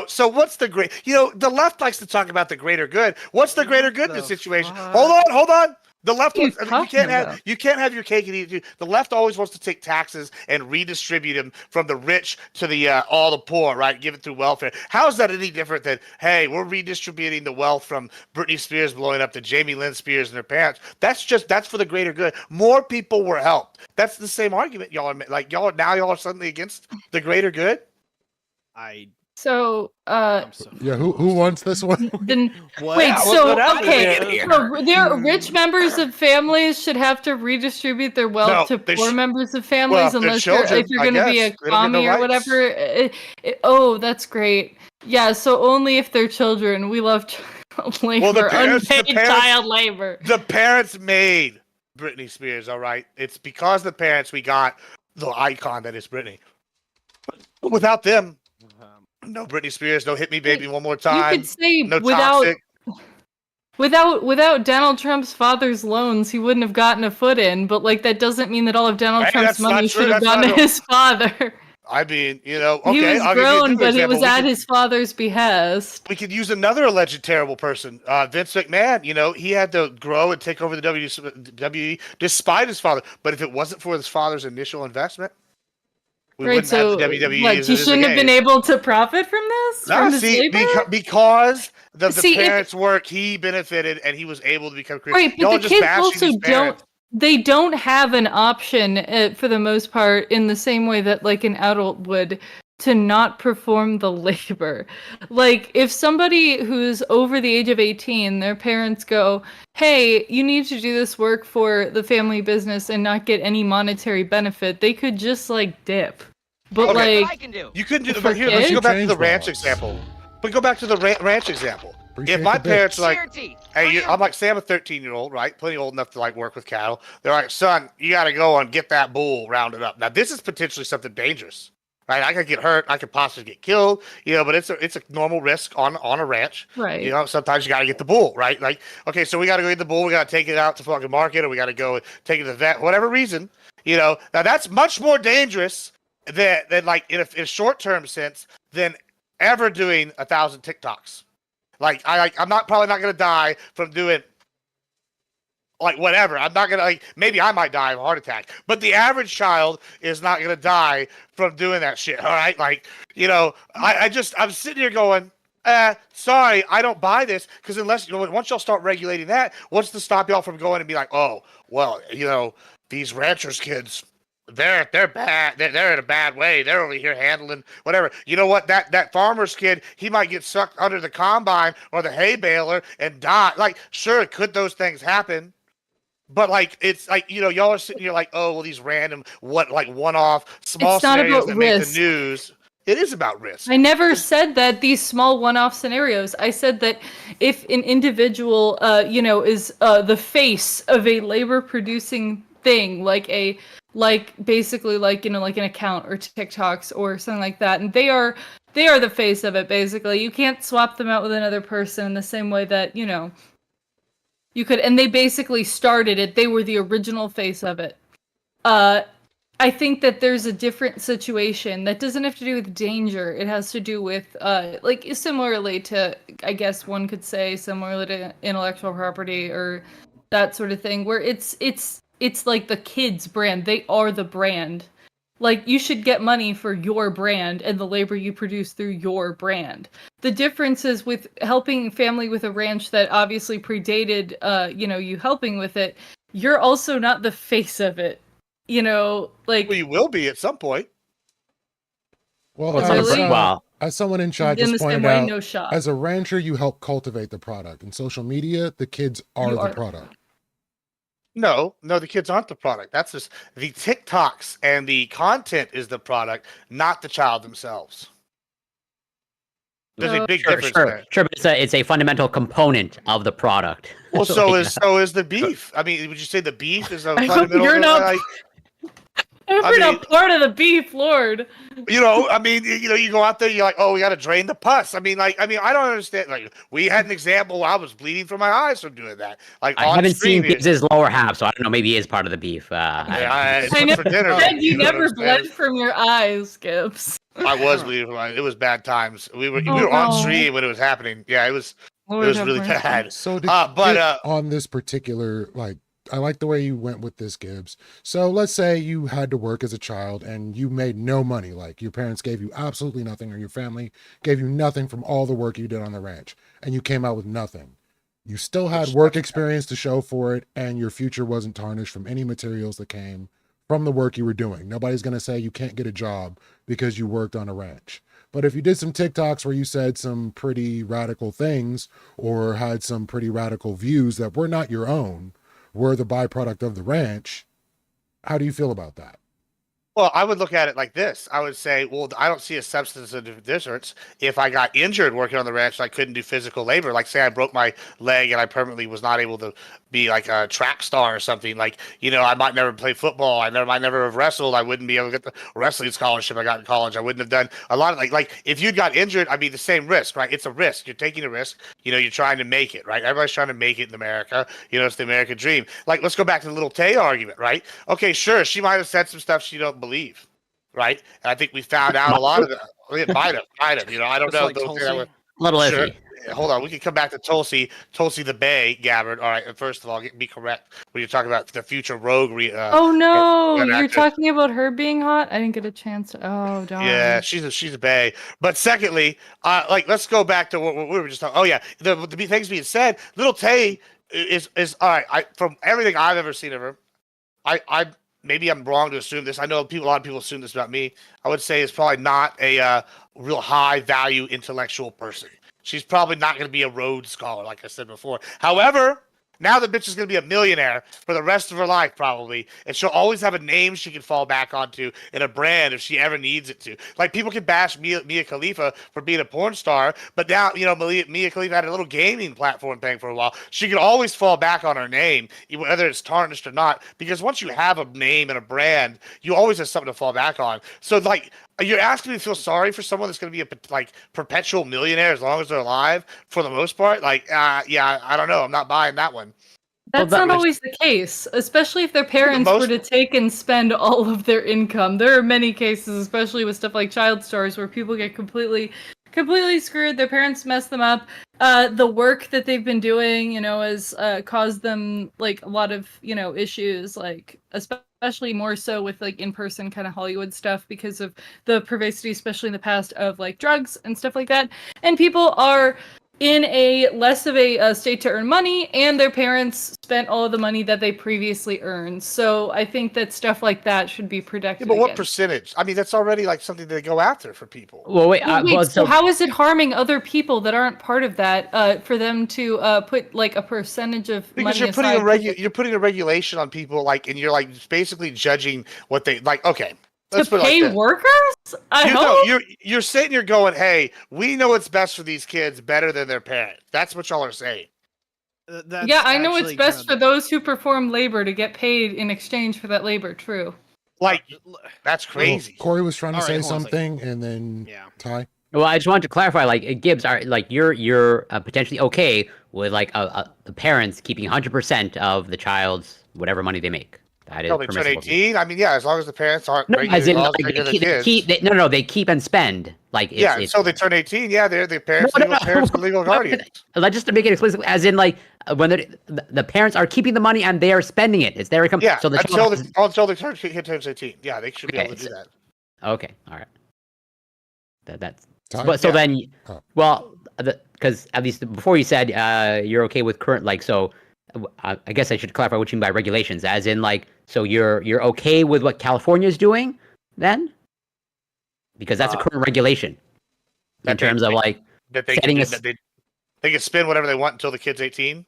So what's the great? The left likes to talk about the greater good. What's the greater good in this situation? Hold on. The left wants, you can't have your cake and eat it. The left always wants to take taxes and redistribute them from the rich to the all the poor, right? Give it through welfare. How is that any different than, hey, we're redistributing the wealth from Britney Spears blowing up to Jamie Lynn Spears and her parents? That's for the greater good. More people were helped. That's the same argument y'all are like. Y'all are suddenly against the greater good. So, yeah, who wants this one? Then wait, so their rich members of families should have to redistribute their wealth to poor members of families unless if you're going to be a commie or whatever. That's great. Yeah, so only if they're children. We love child labor, unpaid child labor. The parents made Britney Spears, all right? It's because the parents we got the icon that is Britney. But without them, no Britney Spears, no Hit Me Baby One More Time. You could say no without Donald Trump's father's loans, he wouldn't have gotten a foot in. But like that doesn't mean that all of Donald Trump's money should have gone to his father. I mean, okay, he was grown, but it was at his father's behest. We could use another alleged terrible person, Vince McMahon. He had to grow and take over the WWE despite his father. But if it wasn't for his father's initial investment, we wouldn't have the WWE. He shouldn't have been able to profit from this? Because the parents' work, he benefited and he was able to become Christian. Right, but the kids also don't have an option for the most part in the same way that like an adult would to not perform the labor. Like if somebody who's over the age of 18, their parents go, hey, you need to do this work for the family business and not get any monetary benefit, they could just like dip. But you couldn't do the here. Let's go back to the ranch example. But go back to the ranch example. If my parents are like, hey, I'm like, say I'm a 13-year-old, right? Plenty old enough to like work with cattle. They're like, son, you got to go and get that bull rounded up. Now this is potentially something dangerous, right? I could get hurt. I could possibly get killed, but it's a normal risk on a ranch. Right. Sometimes you got to get the bull, right? Like, okay, so we got to go get the bull. We got to take it out to fucking market, or we got to go take it to the vet, whatever reason, Now that's much more dangerous than like in a short-term sense than ever doing 1,000 TikToks. Like I'm probably not gonna die from doing like whatever. I'm not gonna like maybe I might die of a heart attack, but the average child is not gonna die from doing that shit. All right, like I'm sitting here going, sorry, I don't buy this because unless once y'all start regulating that, what's to stop y'all from going and be like, oh well, these ranchers kids. They're bad. They're in a bad way. They're over here handling whatever. You know what? That farmer's kid, he might get sucked under the combine or the hay baler and die. Like, sure, could those things happen? But like it's like y'all are sitting here like, oh well, these random one-off small It's not scenarios about that make risk. the news. It is about risk. I never said that these small one-off scenarios. I said that if an individual, is the face of a labor-producing thing, basically like an account or TikToks or something like that, and they are the face of it. Basically, you can't swap them out with another person in the same way that you could. And they basically started it. They were the original face of it. I think that there's a different situation that doesn't have to do with danger. It has to do with, similarly to, I guess one could say, similarly to intellectual property or that sort of thing, where it's like the kids' brand. They are the brand. Like, you should get money for your brand and the labor you produce through your brand. The difference is with helping family with a ranch that obviously predated, you helping with it. You're also not the face of it. Well, you will be at some point. Well, Really? as someone in chat In just the same pointed way, out, no shot. as a rancher, you help cultivate the product. In social media, the kids are the product. No, the kids aren't the product. That's just the TikToks and the content is the product, not the child themselves. There's a big difference there. Sure, but it's a fundamental component of the product. Well, so is the beef. I mean, would you say the beef is a I hope fundamental? you're not. We're not part of the beef, Lord. You go out there, you're like, oh, we got to drain the pus. I don't understand. Like, we had an example where I was bleeding from my eyes from doing that. Like, I haven't seen his lower half, so I don't know. Maybe he is part of the beef. I never said you never bled from your eyes, Gibbs. I was bleeding from my eyes. It was bad times. We were on stream when it was happening. Yeah, it was really bad. So on this particular, I like the way you went with this, Gibbs. So let's say you had to work as a child and you made no money. Like, your parents gave you absolutely nothing, or your family gave you nothing from all the work you did on the ranch, and you came out with nothing. You still had work experience to show for it, and your future wasn't tarnished from any materials that came from the work you were doing. Nobody's going to say you can't get a job because you worked on a ranch. But if you did some TikToks where you said some pretty radical things or had some pretty radical views that were not your own, were the byproduct of the ranch, how do you feel about that? Well, I would look at it like this. I would say, well, I don't see a substantive difference. If I got injured working on the ranch and I couldn't do physical labor, like say I broke my leg and I permanently was not able to be like a track star or something, like, I might never play football. I might never have wrestled. I wouldn't be able to get the wrestling scholarship I got in college. I wouldn't have done a lot of like if you got injured, I'd be the same risk, right? It's a risk. You're taking a risk. You're trying to make it, right? Everybody's trying to make it in America. It's the American dream. Like, let's go back to the little Tay argument, right? Okay, sure. She might have said some stuff she don't believe, right? And I think we found out a lot of it. It might have. I don't know. A little iffy. Hold on, we can come back to Tulsi the Bay, Gabbard. All right, and first of all, be correct when you're talking about the future rogue. Oh no, you're talking about her being hot. I didn't get a chance. Oh darn. Yeah, she's a Bay. But secondly, let's go back to what we were just talking. Oh yeah, the things being said. Little Tay is all right. From everything I've ever seen of her, I maybe I'm wrong to assume this. I know a lot of people assume this about me. I would say it's probably not a real high value intellectual person. She's probably not going to be a Rhodes Scholar, like I said before. However, now the bitch is going to be a millionaire for the rest of her life, probably. And she'll always have a name she can fall back onto and a brand if she ever needs it to. Like, people can bash Mia Khalifa for being a porn star, but now, Mia Khalifa had a little gaming platform thing for a while. She can always fall back on her name, whether it's tarnished or not, because once you have a name and a brand, you always have something to fall back on. So, you're asking me to feel sorry for someone that's going to be a perpetual millionaire as long as they're alive for the most part? Yeah, I don't know. I'm not buying that one. That's not always the case, especially if their parents were to take and spend all of their income. There are many cases, especially with stuff like child stars, where people get completely screwed. Their parents mess them up. the work that they've been doing, has caused them like a lot of, issues, like especially more so with like in-person kind of Hollywood stuff because of the pervasity, especially in the past, of like drugs and stuff like that. And people are in a less of a state to earn money, and their parents spent all of the money that they previously earned. So I think that stuff like that should be Yeah, protected but what against. percentage? I mean, that's already like something they go after for people. Well, wait. Well, wait, Well, so how is it harming other people that aren't part of that for them to put like a percentage of Because money aside? you're putting a regulation on people, like, and you're like basically judging what they like. Okay, to let's put it like pay this. workers? I No, hope. you're sitting here going, hey, we know what's best for these kids better than their parent. That's what y'all are saying. That's Yeah, I know it's actually best kinda for those who perform labor to get paid in exchange for that labor. True. Like, l- that's Well, crazy. Corey was trying to All say right, hold on a second. something, and then Yeah. Ty. Well, I just wanted to clarify, like Gibbs, are like you're potentially okay with like the parents keeping 100% of the child's whatever money they make. That is Until they turn permissible. to you. 18. I mean, yeah, as long as the parents aren't No, breaking as the in laws, like taking the they kids. keep no, they keep and spend. Like Yeah, it's until they turn 18. Yeah, they're the parents, No, no, legal no. parents, and legal guardians. Like, just to make it explicit, as in like when the parents are keeping the money and they are spending it. It's their income. Yeah, So the until child until the kid turns 18. Yeah, they should be Okay, able to do that. Okay, all right. That's Ty? but so Yeah. then, Oh. well, because at least before you said you're okay with current, like, so I guess I should clarify what you mean by regulations, as in like, so you're okay with what California is doing then, because that's a current regulation in that they- terms of like That they setting can, a that they can spend whatever they want until the kid's 18.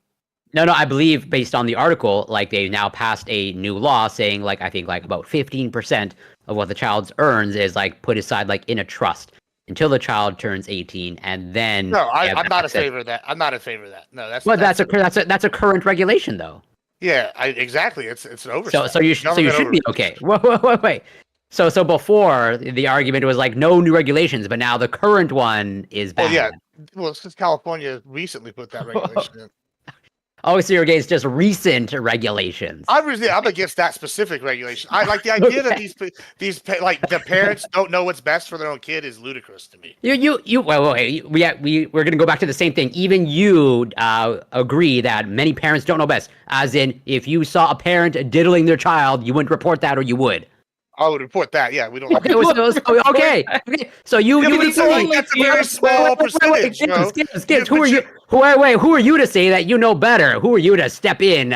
No, I believe based on the article, like they now passed a new law saying like I think like about 15% of what the child earns is like put aside like in a trust until the child turns 18, and then No, they have I'm not in access- favor of that. I'm not in favor of that. No, Well, that's a current regulation though. yeah, exactly. It's an oversight. So you should Government be okay. Wait. So before the argument was like no new regulations, but now the current one is bad. Well, yeah. Well, it's because California recently put that regulation in. Oh, so you're against just recent regulations. I'm against that specific regulation. I like the idea that Okay. like the parents don't know what's best for their own kid is ludicrous to me. Wait. We're gonna go back to the same thing. Even you agree that many parents don't know best. As in, if you saw a parent diddling their child, you wouldn't report that, or you would. I would report that. Yeah, we don't. Okay, okay. So you Yeah, but would it's say only- that's a very small percentage, Joe. Gibbs, who are you? Who are you to say that you know better? Who are you to step in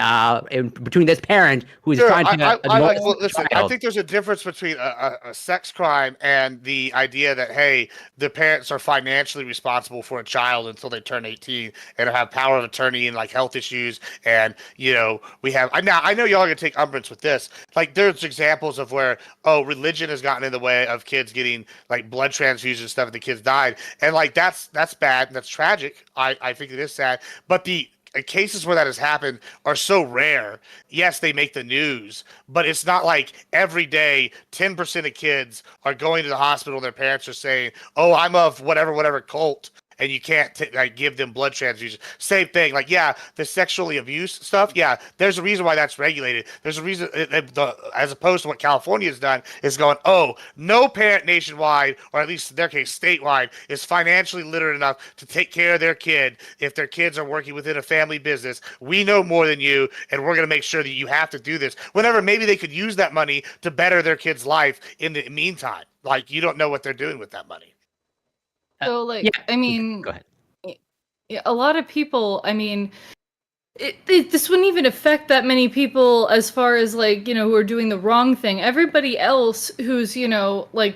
between this parent who is Sure, trying to listen, I think there's a difference between a sex crime and the idea that, hey, the parents are financially responsible for a child until they turn 18 and have power of attorney and like health issues. And, we have, I know y'all are going to take umbrance with this. Like there's examples of where, religion has gotten in the way of kids getting like blood transfusions and stuff and the kids died. And like, that's bad. And that's tragic. I think it is sad, but the cases where that has happened are so rare. Yes, they make the news, but it's not like every day 10% of kids are going to the hospital. Their parents are saying, "Oh, I'm of whatever cult." And you can't give them blood transfusions. Same thing. Like, yeah, the sexually abuse stuff. Yeah, there's a reason why that's regulated. There's a reason, as opposed to what California has done, is going, oh, no parent nationwide, or at least in their case statewide, is financially literate enough to take care of their kid if their kids are working within a family business. We know more than you, and we're going to make sure that you have to do this. Whenever maybe they could use that money to better their kid's life in the meantime. Like, you don't know what they're doing with that money. So, like, yeah. I mean, Go ahead. yeah, a lot of people, I mean, this wouldn't even affect that many people as far as, like, who are doing the wrong thing. Everybody else who's, like,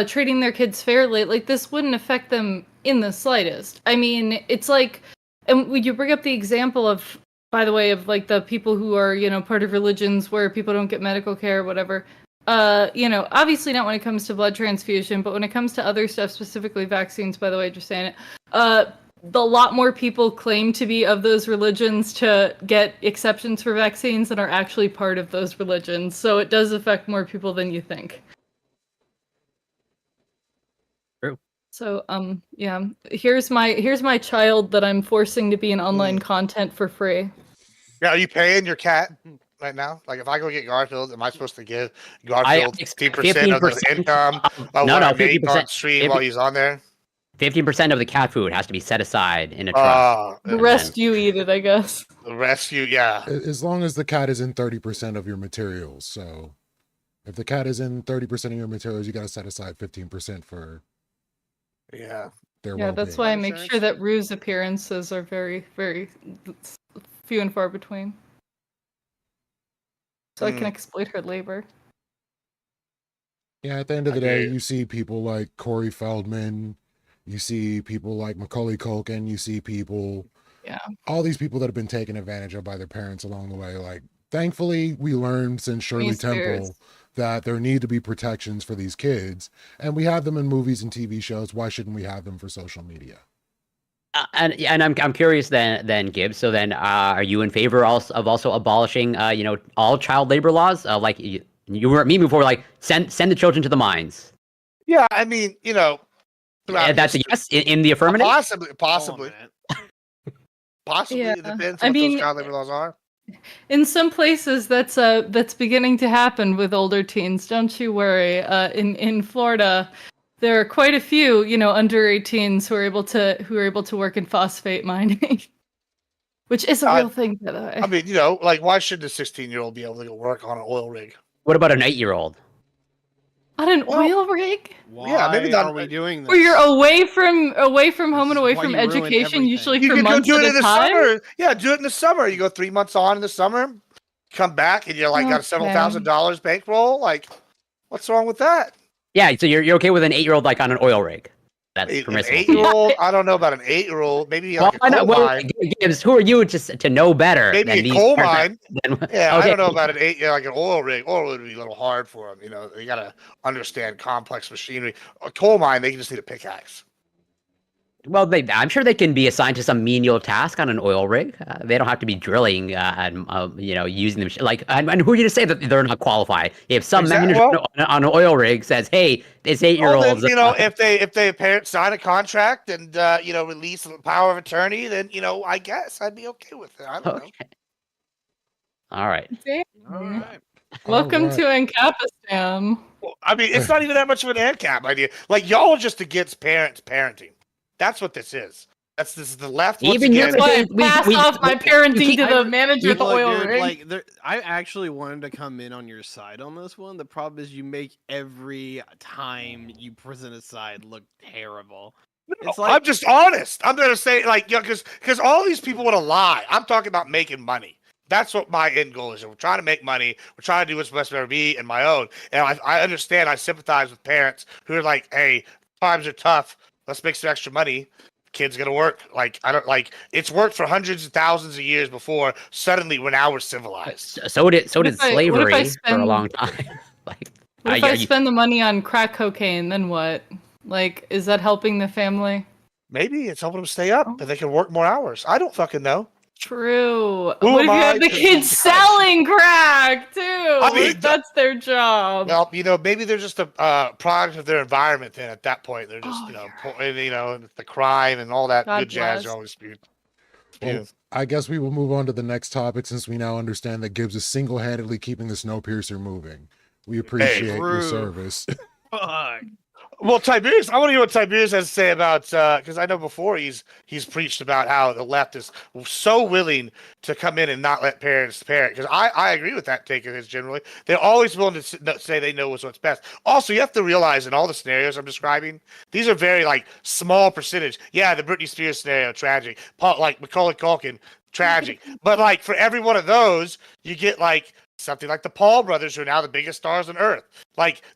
treating their kids fairly, like, this wouldn't affect them in the slightest. I mean, it's like, and would you bring up the example of, by the way, of, like, the people who are, part of religions where people don't get medical care or whatever. Obviously not when it comes to blood transfusion, but when it comes to other stuff, specifically vaccines, by the way, just saying it, a lot more people claim to be of those religions to get exceptions for vaccines than are actually part of those religions. So it does affect more people than you think. True. So, yeah, here's my child that I'm forcing to be in online content for free. Yeah, are you paying your cat right now? Like, if I go get Garfield, am I supposed to give Garfield 15% of the income of what I make on stream while he's on there? 15% of the cat food has to be set aside in a trust. The rest you eat it, I guess. The rescue, yeah. As long as the cat is in 30% of your materials. So if the cat is in 30% of your materials, you got to set aside 15% for Yeah. their Yeah, well-being. that's why I make Insurance? sure that Rue's appearances are very, very few and far between. So I can exploit her labor. Yeah, at the end of I the day, hear you. you see people like Corey Feldman, you see people like Macaulay Culkin, you see people, Yeah. all these people that have been taken advantage of by their parents along the way. Like, thankfully, we learned since Shirley Temple that there need to be protections for these kids, and we have them in movies and TV shows. Why shouldn't we have them for social media? And I'm curious then Gibbs. So then, are you in favor of also abolishing all child labor laws? Like you were at me before, like send the children to the mines. Yeah, I mean, throughout That's a history- yes in the affirmative. Possibly. Yeah, It depends I what mean, those child labor laws are. in some places that's beginning to happen with older teens. Don't you worry. In Florida, there are quite a few, under 18s who are able to work in phosphate mining, which is a real thing, by the way. I mean, like why should the 16-year-old be able to go work on an oil rig? What about an 8-year-old? On an oil rig? Why maybe not- are we doing this? Where you're away from home and is away why from you ruin education, everything. usually You for could go months do it at in a the time. summer. Yeah, do it in the summer. You go 3 months on in the summer, come back, and you're like got several Okay. $1,000s bankroll. Like, what's wrong with that? Yeah, so you're okay with an 8-year-old like on an oil rig? That's An permissible. 8-year-old? I don't know about an 8-year-old. Maybe Well, like a coal mine. Gibbs, who are you to know better? Maybe than a these coal parents mine. that- Yeah, I okay. don't know about an like an oil rig. Oil would be a little hard for them. You got to understand complex machinery. A coal mine, they can just need a pickaxe. Well, I'm sure they can be assigned to some menial task on an oil rig. They don't have to be drilling and using them. Like, and who are you to say that they're not qualified? If some manager on an oil rig says, "Hey, this 8-year-old," if they parents sign a contract and release the power of attorney, then I guess I'd be okay with it. I don't know. All right. All right. Welcome Alright. to Ancapistan. Well, I mean, it's not even that much of an ANCAP idea. Like y'all are just against parents parenting. That's what this is. This is the left. Once Even again. That's why I passed off my parenting to the manager of the Look, oil dude, rig. like, I actually wanted to come in on your side on this one. The problem is you make every time you present a side look terrible. It's like, I'm just honest. I'm gonna say because all these people want to lie. I'm talking about making money. That's what my end goal is. We're trying to make money. We're trying to do what's best for me and my own. And I understand. I sympathize with parents who are like, "Hey, times are tough. Let's make some extra money. Kids gonna work." Like it's worked for hundreds of thousands of years before. Suddenly, now we're civilized. So did What if I slavery for a spend- long time. Like, What if I spend the money on crack cocaine? Then what? Like, is that helping the family? Maybe it's helping them stay up, and they can work more hours. I don't fucking know. True. Who What if am you I have the to kids judge? selling crack too? I mean, That's their job. Well, maybe they're just a product of their environment. Then at that point, they're just the crime and all that God good jazz bless. are always spewed. Well, I guess we will move on to the next topic since we now understand that Gibbs is single-handedly keeping the Snowpiercer moving. We appreciate your true. service. fuck. Well, Tiberius, I want to hear what Tiberius has to say about because I know before he's preached about how the left is so willing to come in and not let parents parent. Because I agree with that take of his generally. They're always willing to say they know what's best. Also, you have to realize in all the scenarios I'm describing, these are very small percentage. Yeah, the Britney Spears scenario, tragic. Like Macaulay Culkin, tragic. But for every one of those, you get something like the Paul brothers, who are now the biggest stars on earth.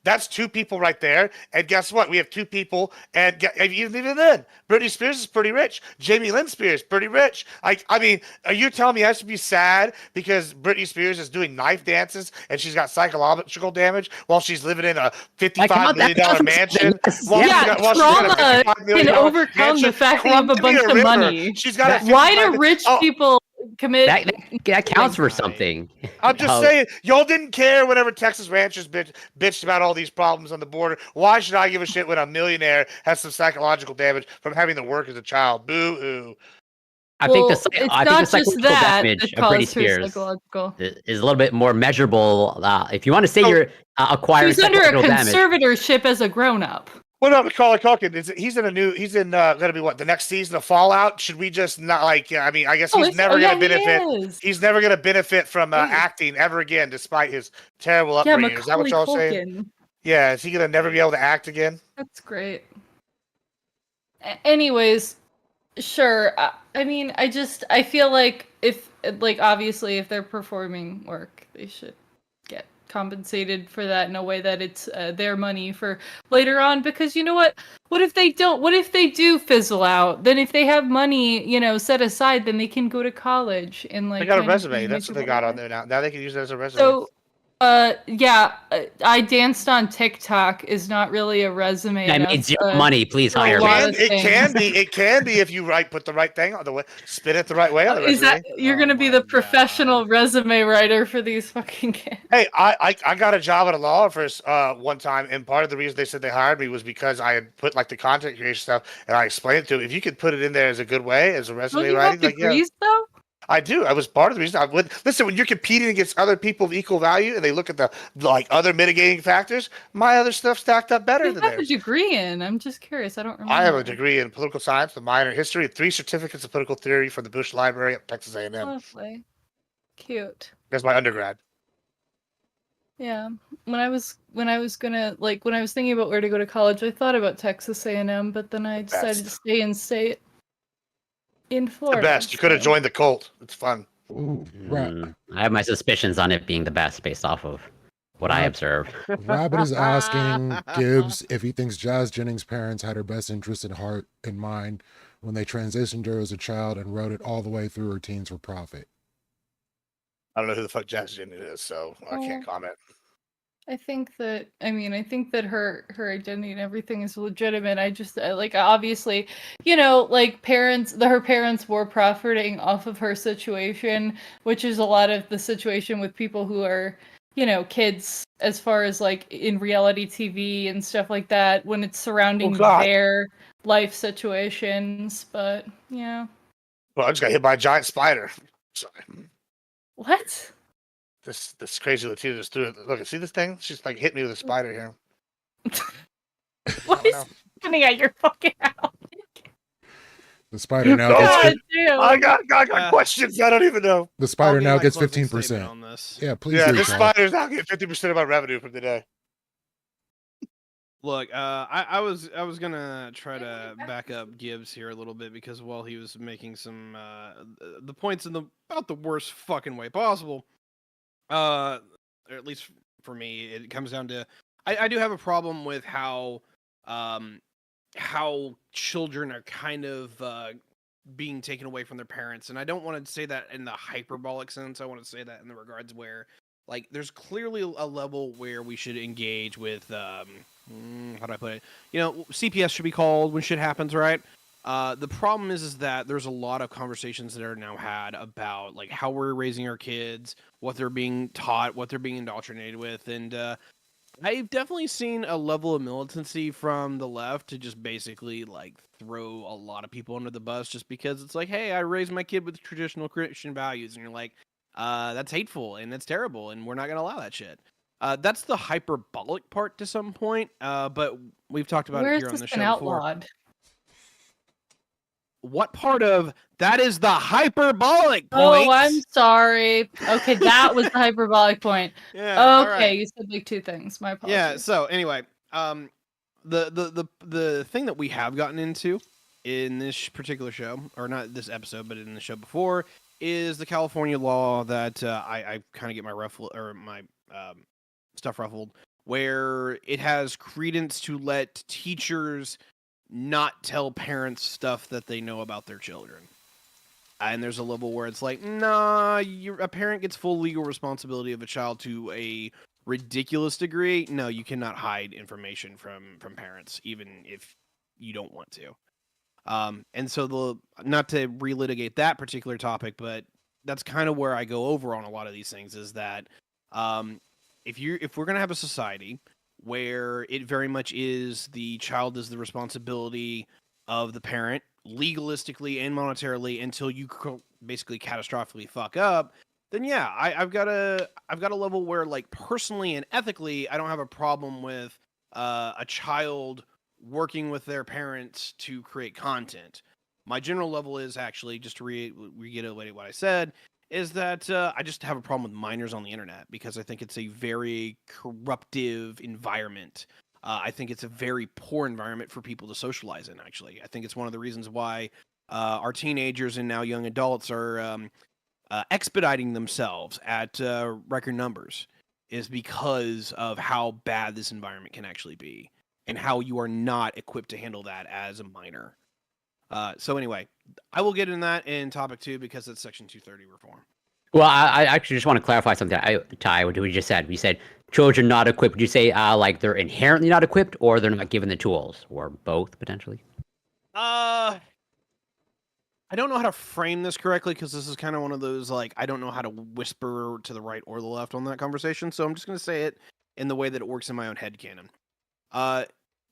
That's two people right there. And guess what? We have two people. And even then, Britney Spears is pretty rich. Jamie Lynn Spears, pretty rich. I mean, are you telling me I should be sad because Britney Spears is doing knife dances and she's got psychological damage while she's living in a $55 million mansion? Trauma can overcome the fact that you have a bunch of money. She's got Why do rich people commit? That counts for something. I'm just saying, y'all didn't care whenever Texas ranchers bitched about all these problems on the border. Why should I give a shit when a millionaire has some psychological damage from having to work as a child? Boo-hoo. I think the it's I not think the just that damage that of Britney caused her Spears psychological. is a little bit more measurable. If you want to say you're acquiring She's under a psychological damage, conservatorship as a grown-up. What about Macaulay Culkin? He's in gonna be what, the next season of Fallout? Should we just not like? Yeah, I mean, I guess Oh, he's never yeah, gonna benefit. he is. He's never gonna benefit from Wait. acting ever again, despite his terrible Yeah, upbringing. Is that what Macaulay y'all saying? Culkin. Yeah, is he gonna never be able to act again? That's great. Anyways, sure. I mean, I feel like if, like, obviously, if they're performing work, they should get compensated for that in a way that it's their money for later on. Because you know what? What if they don't? What if they do fizzle out? Then if they have money, set aside, then they can go to college and like. They got a kind of resume. be That's what they miserable got on there. there now. Now they can use it as a resume. So, I danced on TikTok is not really a resume. I enough, made zero money. Please for a hire lot me. of It can things. be. It can be if you put the right thing on the way, spin it the right way on the Is resume. that you're Oh gonna be my the professional God. resume writer for these fucking kids? Hey, I got a job at a law office one time, and part of the reason they said they hired me was because I had put like the content creation stuff, and I explained it to them. If you could put it in there as a good way, as a Don't resume you have writing, like yeah, degrees though? I do. I was part of the reason I would listen when you're competing against other people of equal value, and they look at the like other mitigating factors. My other stuff stacked up better You than have a theirs. degree in. I'm just curious. I don't remember. I have a degree in political science, a minor in history, and 3 certificates of political theory from the Bush Library at Texas A&M. Lovely, cute. That's my undergrad. Yeah. When I was gonna when I was thinking about where to go to college, I thought about Texas A&M, but then I decided to stay in state in The Florida. best. You could have so- joined the cult. It's fun. Ooh, right. I have my suspicions on it being the best based off of what I Right. observed. Rabbit is asking Gibbs if he thinks Jazz Jennings' parents had her best interest in heart in mind when they transitioned her as a child and wrote it all the way through her teens for profit. I don't know who the fuck Jazz Jennings is, so I can't comment. I think that her identity and everything is legitimate. I just obviously, her parents were profiting off of her situation, which is a lot of the situation with people who are, kids as far as like in reality TV and stuff like that when it's surrounding their life situations. But yeah. Well, I just got hit by a giant spider. Sorry. What? This crazy Latina just threw it. Look, see this thing? She's like hit me with a spider here. What is happening at your fucking house? The spider now God gets damn. I got questions. I don't even know. the spider I'll now give my gets closing statement 15%. on this. Yeah, please Yeah, do. this Charles. spider's now getting 50% of my revenue from today. Look, I was gonna try to back up Gibbs here a little bit because while he was making some the points in about the worst fucking way possible, or at least for me, it comes down to I do have a problem with how children are kind of being taken away from their parents, and I don't want to say that in the hyperbolic sense. I want to say that in the regards where like there's clearly a level where we should engage with how do I put it? CPS should be called when shit happens, right? The problem is that there's a lot of conversations that are now had about like how we're raising our kids, what they're being taught, what they're being indoctrinated with, and I've definitely seen a level of militancy from the left to just basically like throw a lot of people under the bus just because it's like, hey, I raised my kid with traditional Christian values, and you're like, that's hateful and that's terrible, and we're not gonna allow that shit. That's the hyperbolic part to some point, but we've talked about it here on the show before. Outlawed? What part of that is the hyperbolic point? Oh, I'm sorry. Okay, that was the hyperbolic point. Yeah. all right. Okay, you said like two things. My apologies. Yeah. So anyway, the thing that we have gotten into in this particular show, or not this episode, but in the show before, is the California law that I kind of get my stuff ruffled, where it has credence to let teachers not tell parents stuff that they know about their children. And there's a level where it's like, nah, a parent gets full legal responsibility of a child to a ridiculous degree. No, you cannot hide information from parents, even if you don't want to. And so not to relitigate that particular topic, but that's kind of where I go over on a lot of these things is that if we're going to have a society where it very much is the child is the responsibility of the parent legalistically and monetarily until you basically catastrophically fuck up, then yeah, I've got a level where like personally and ethically I don't have a problem with a child working with their parents to create content. My general level is actually, just to reiterate what I said, is that I just have a problem with minors on the internet because I think it's a very corruptive environment. I think it's a very poor environment for people to socialize in, actually. I think it's one of the reasons why our teenagers and now young adults are expediting themselves at record numbers, is because of how bad this environment can actually be and how you are not equipped to handle that as a minor. So anyway, I will get in that in topic 2 because it's Section 230 reform. Well, I actually just want to clarify something. Ty, what we just said. We said children not equipped. Would you say like they're inherently not equipped, or they're not given the tools, or both potentially? I don't know how to frame this correctly because this is kind of one of those, like, I don't know how to whisper to the right or the left on that conversation. So I'm just going to say it in the way that it works in my own headcanon.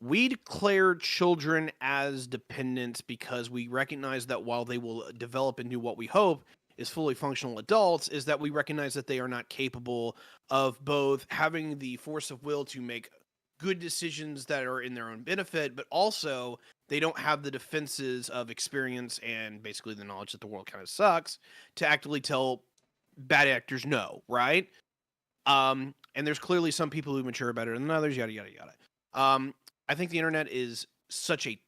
We declare children as dependents because we recognize that while they will develop into what we hope is fully functional adults, is that we recognize that they are not capable of both having the force of will to make good decisions that are in their own benefit, but also they don't have the defenses of experience and basically the knowledge that the world kind of sucks to actively tell bad actors no, right? And there's clearly some people who mature better than others, yada, yada, yada. I think the internet is such a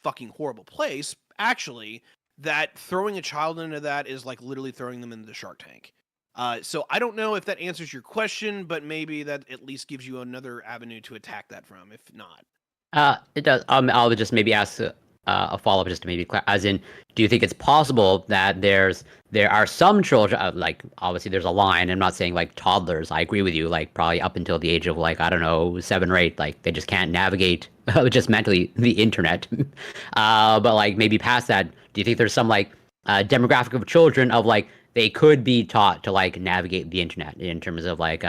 fucking horrible place, actually, that throwing a child into that is like literally throwing them into the Shark Tank. So I don't know if that answers your question, but maybe that at least gives you another avenue to attack that from, if not. It does. I'll just maybe ask a follow-up just to maybe as in, do you think it's possible that there are some children, like obviously there's a line, I'm not saying like toddlers, I agree with you, like probably up until the age of like, I don't know, 7 or 8, like they just can't navigate just mentally the internet. But like maybe past that, do you think there's some like demographic of children of like they could be taught to like navigate the internet in terms of like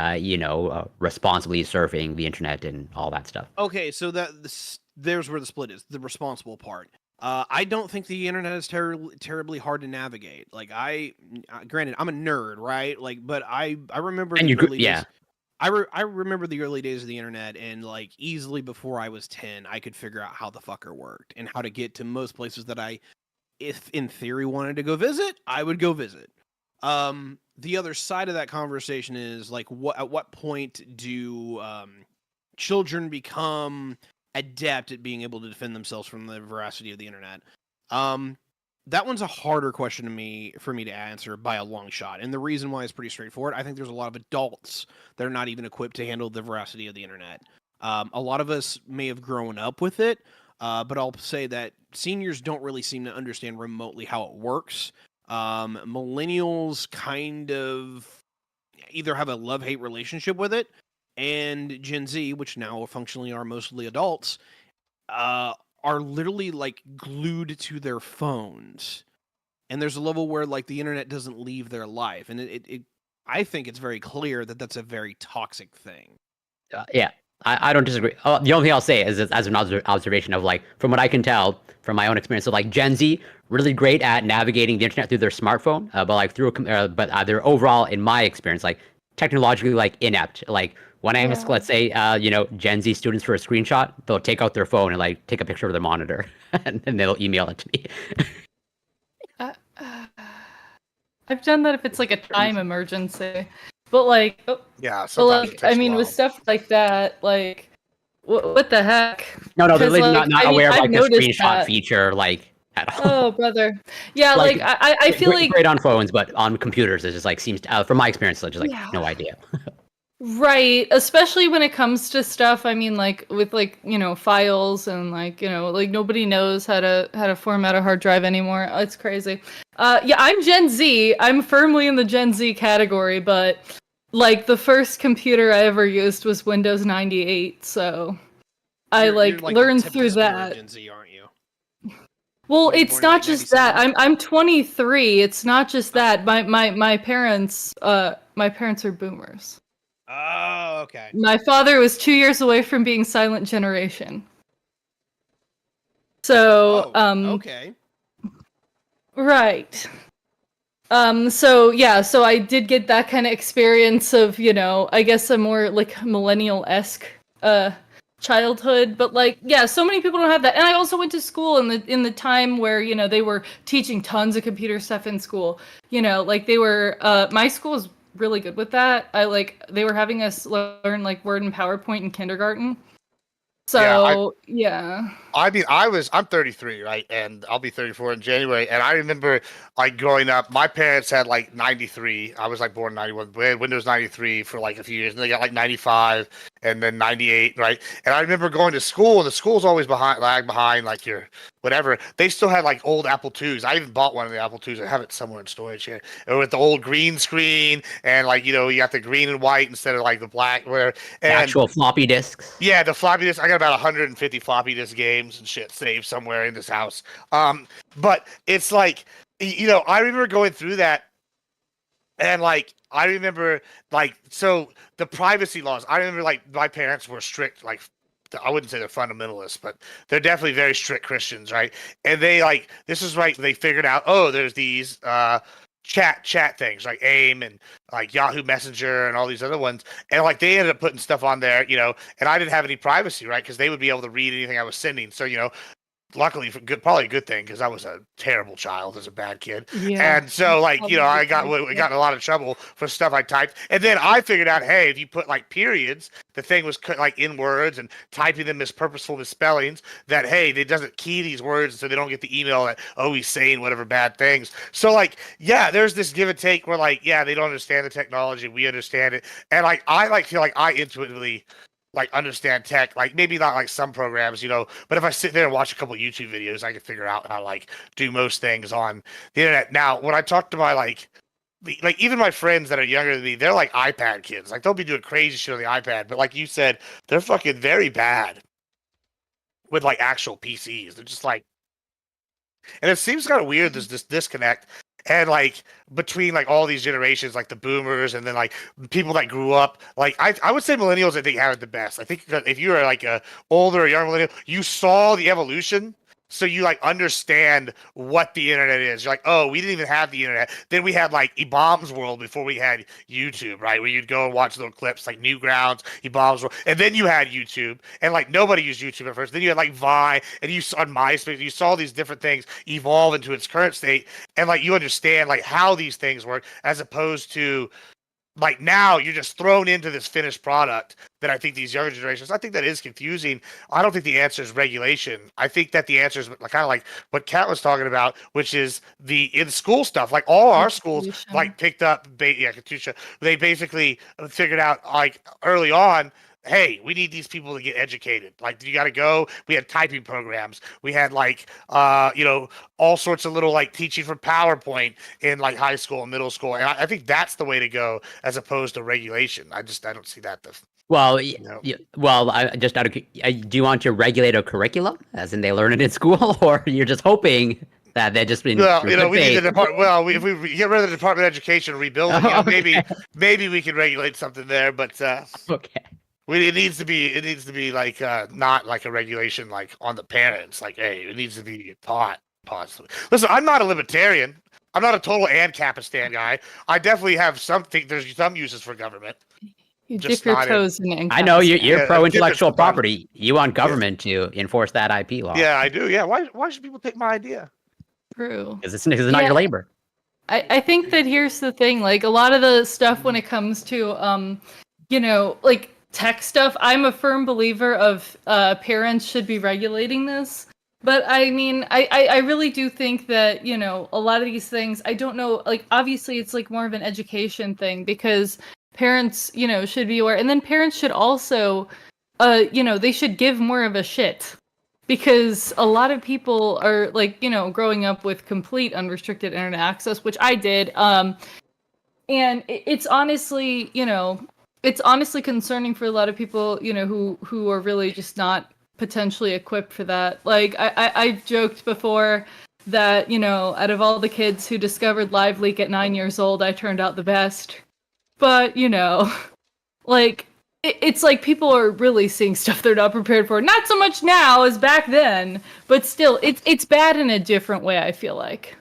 responsibly surfing the internet and all that stuff? Okay, so there's where the split is, the responsible part. I don't think the internet is terribly hard to navigate. Like granted, I'm a nerd, right? Like, but I remember And the you early yeah. days. I remember the early days of the internet, and like easily before I was 10, I could figure out how the fucker worked and how to get to most places that I, if in theory wanted to go visit, I would go visit. The other side of that conversation is like, at what point do children become adept at being able to defend themselves from the veracity of the internet? That one's a harder question for me to answer by a long shot. And the reason why is pretty straightforward. I think there's a lot of adults that are not even equipped to handle the veracity of the internet. A lot of us may have grown up with it, but I'll say that seniors don't really seem to understand remotely how it works. Millennials kind of either have a love-hate relationship with it, and Gen Z, which now functionally are mostly adults, are literally like glued to their phones. And there's a level where like the internet doesn't leave their life, and I think it's very clear that that's a very toxic thing. Yeah, I don't disagree. The only thing I'll say is as an observation of like, from what I can tell from my own experience, of like Gen Z, really great at navigating the internet through their smartphone, but like they're overall, in my experience, like technologically like inept. Like when I ask, let's say, Gen Z students for a screenshot, they'll take out their phone and like take a picture of their monitor, and they'll email it to me. I've done that if it's like a time emergency, but like, Yeah, but sometimes it like, takes I mean, a with while. stuff like that, like, what the heck? No, they're 'Cause, literally like, not I mean, aware of I've like the noticed screenshot that. feature, like at all. Oh, brother. Yeah, Like, like I feel great, like great on phones, but on computers, it just like seems to, from my experience, it's just like Yeah. no idea. right, especially when it comes to stuff. I mean, like with like files and like like nobody knows how to format a hard drive anymore. It's crazy. Yeah, I'm Gen Z. I'm firmly in the Gen Z category, but like the first computer I ever used was Windows 98, so I You're like the learned tip of through the spear of that. Gen Z, aren't you? Well, What are you it's born in, not like, just that. 97? I'm 23. It's not just that. My parents are boomers. Oh, okay. My father was 2 years away from being silent generation. So, okay. right. So yeah, so I did get that kind of experience of, I guess a more like millennial-esque childhood, but like, yeah, so many people don't have that. And I also went to school in the time where, you know, they were teaching tons of computer stuff in school. You know, like they were my school was really good with that. They were having us learn like Word and PowerPoint in kindergarten. Yeah, So, yeah. I mean, I'm 33, right? And I'll be 34 in January. And I remember like growing up, my parents had like 93. I was like born in 91. We had Windows 93 for like a few years. And they got like 95 and then 98, right? And I remember going to school, and the school's always lag behind like your whatever. They still had like old Apple IIs. I even bought one of the Apple IIs. I have it somewhere in storage here. And with the old green screen and like, you know, you got the green and white instead of like the black, where The and actual floppy disks. yeah, the floppy disk. I got about 150 floppy disk games and shit saved somewhere in this house. But it's like, you know, I remember going through that, and like I remember like so the privacy laws. I remember like my parents were strict. Like I wouldn't say they're fundamentalists, but they're definitely very strict Christians, right? And they like this is right. They figured out, oh, there's these chat things like AIM and like Yahoo Messenger and all these other ones, and like they ended up putting stuff on there, you know, and I didn't have any privacy, right? Because they would be able to read anything I was sending. So, you know, luckily for good, probably a good thing, because I was a terrible child as a bad kid. Yeah. And so like, you know, I got in a lot of trouble for stuff I typed. And then I figured out, hey, if you put like periods, the thing was like in words, and typing them as purposeful misspellings, that hey, it doesn't key these words so they don't get the email that, oh, he's saying whatever bad things. So like, yeah, there's this give and take where like, yeah, they don't understand the technology, we understand it. And like I like feel like I intuitively like understand tech, like maybe not like some programs, you know, but if I sit there and watch a couple YouTube videos, I can figure out how to like do most things on the internet. Now, when I talk to my like even my friends that are younger than me, they're like iPad kids. Like they'll be doing crazy shit on the iPad, but like you said, they're fucking very bad with like actual PCs. They're just like, and it seems kind of weird. There's this disconnect, and like between like all these generations, like the boomers, and then like people that grew up. Like I would say millennials, I think have it the best. I think that if you are like a older or young millennial, you saw the evolution. So you like understand what the internet is. You're like, oh, we didn't even have the internet. Then we had like Ebom's World before we had YouTube, right? Where you'd go and watch little clips like Newgrounds, Ebom's World, and then you had YouTube, and like nobody used YouTube at first. Then you had like Vine, and you saw on MySpace, you saw these different things evolve into its current state, and like you understand like how these things work, as opposed to like now you're just thrown into this finished product that I think these younger generations, I think that is confusing. I don't think the answer is regulation. I think that the answer is kind of like what Kat was talking about, which is the in school stuff. Like all our schools like picked up, Katusha, they basically figured out like early on, hey, we need these people to get educated. Like you got to go. We had typing programs. We had like, you know, all sorts of little like teaching for PowerPoint in like high school and middle school. And I think that's the way to go as opposed to regulation. I don't see that. Well, know. well, I just do you want to regulate a curriculum, as in they learn it in school, or you're just hoping that they're just been? Well, you know, we need the department. Well, if we get rid of the Department of Education and rebuild it, you know, Okay. maybe we can regulate something there. But Okay. it needs to be like not like a regulation like on the parents. Like, hey, it needs to be taught possibly. Listen, I'm not a libertarian. I'm not a total Ancapistan guy. I definitely have something. There's some uses for government. You Just dip your not in- toes in I know you're Yeah, pro intellectual different fun. property. You want government to enforce that IP law. Yeah, I do. Yeah, why should people take my idea? True. Because it's not your labor. I think that here's the thing, like a lot of the stuff when it comes to you know, like tech stuff, I'm a firm believer of parents should be regulating this. But I mean, I really do think that, you know, a lot of these things, I don't know, like obviously it's like more of an education thing, because parents, you know, should be aware, and then parents should also you know, they should give more of a shit, because a lot of people are like, you know, growing up with complete unrestricted internet access, which I did, and it's honestly, you know, it's honestly concerning for a lot of people, you know, who are really just not potentially equipped for that. Like I've joked before that, you know, out of all the kids who discovered Live Leak at 9 years old, I turned out the best. But, you know, like it's like people are really seeing stuff they're not prepared for. Not so much now as back then, but still, it's bad in a different way, I feel like.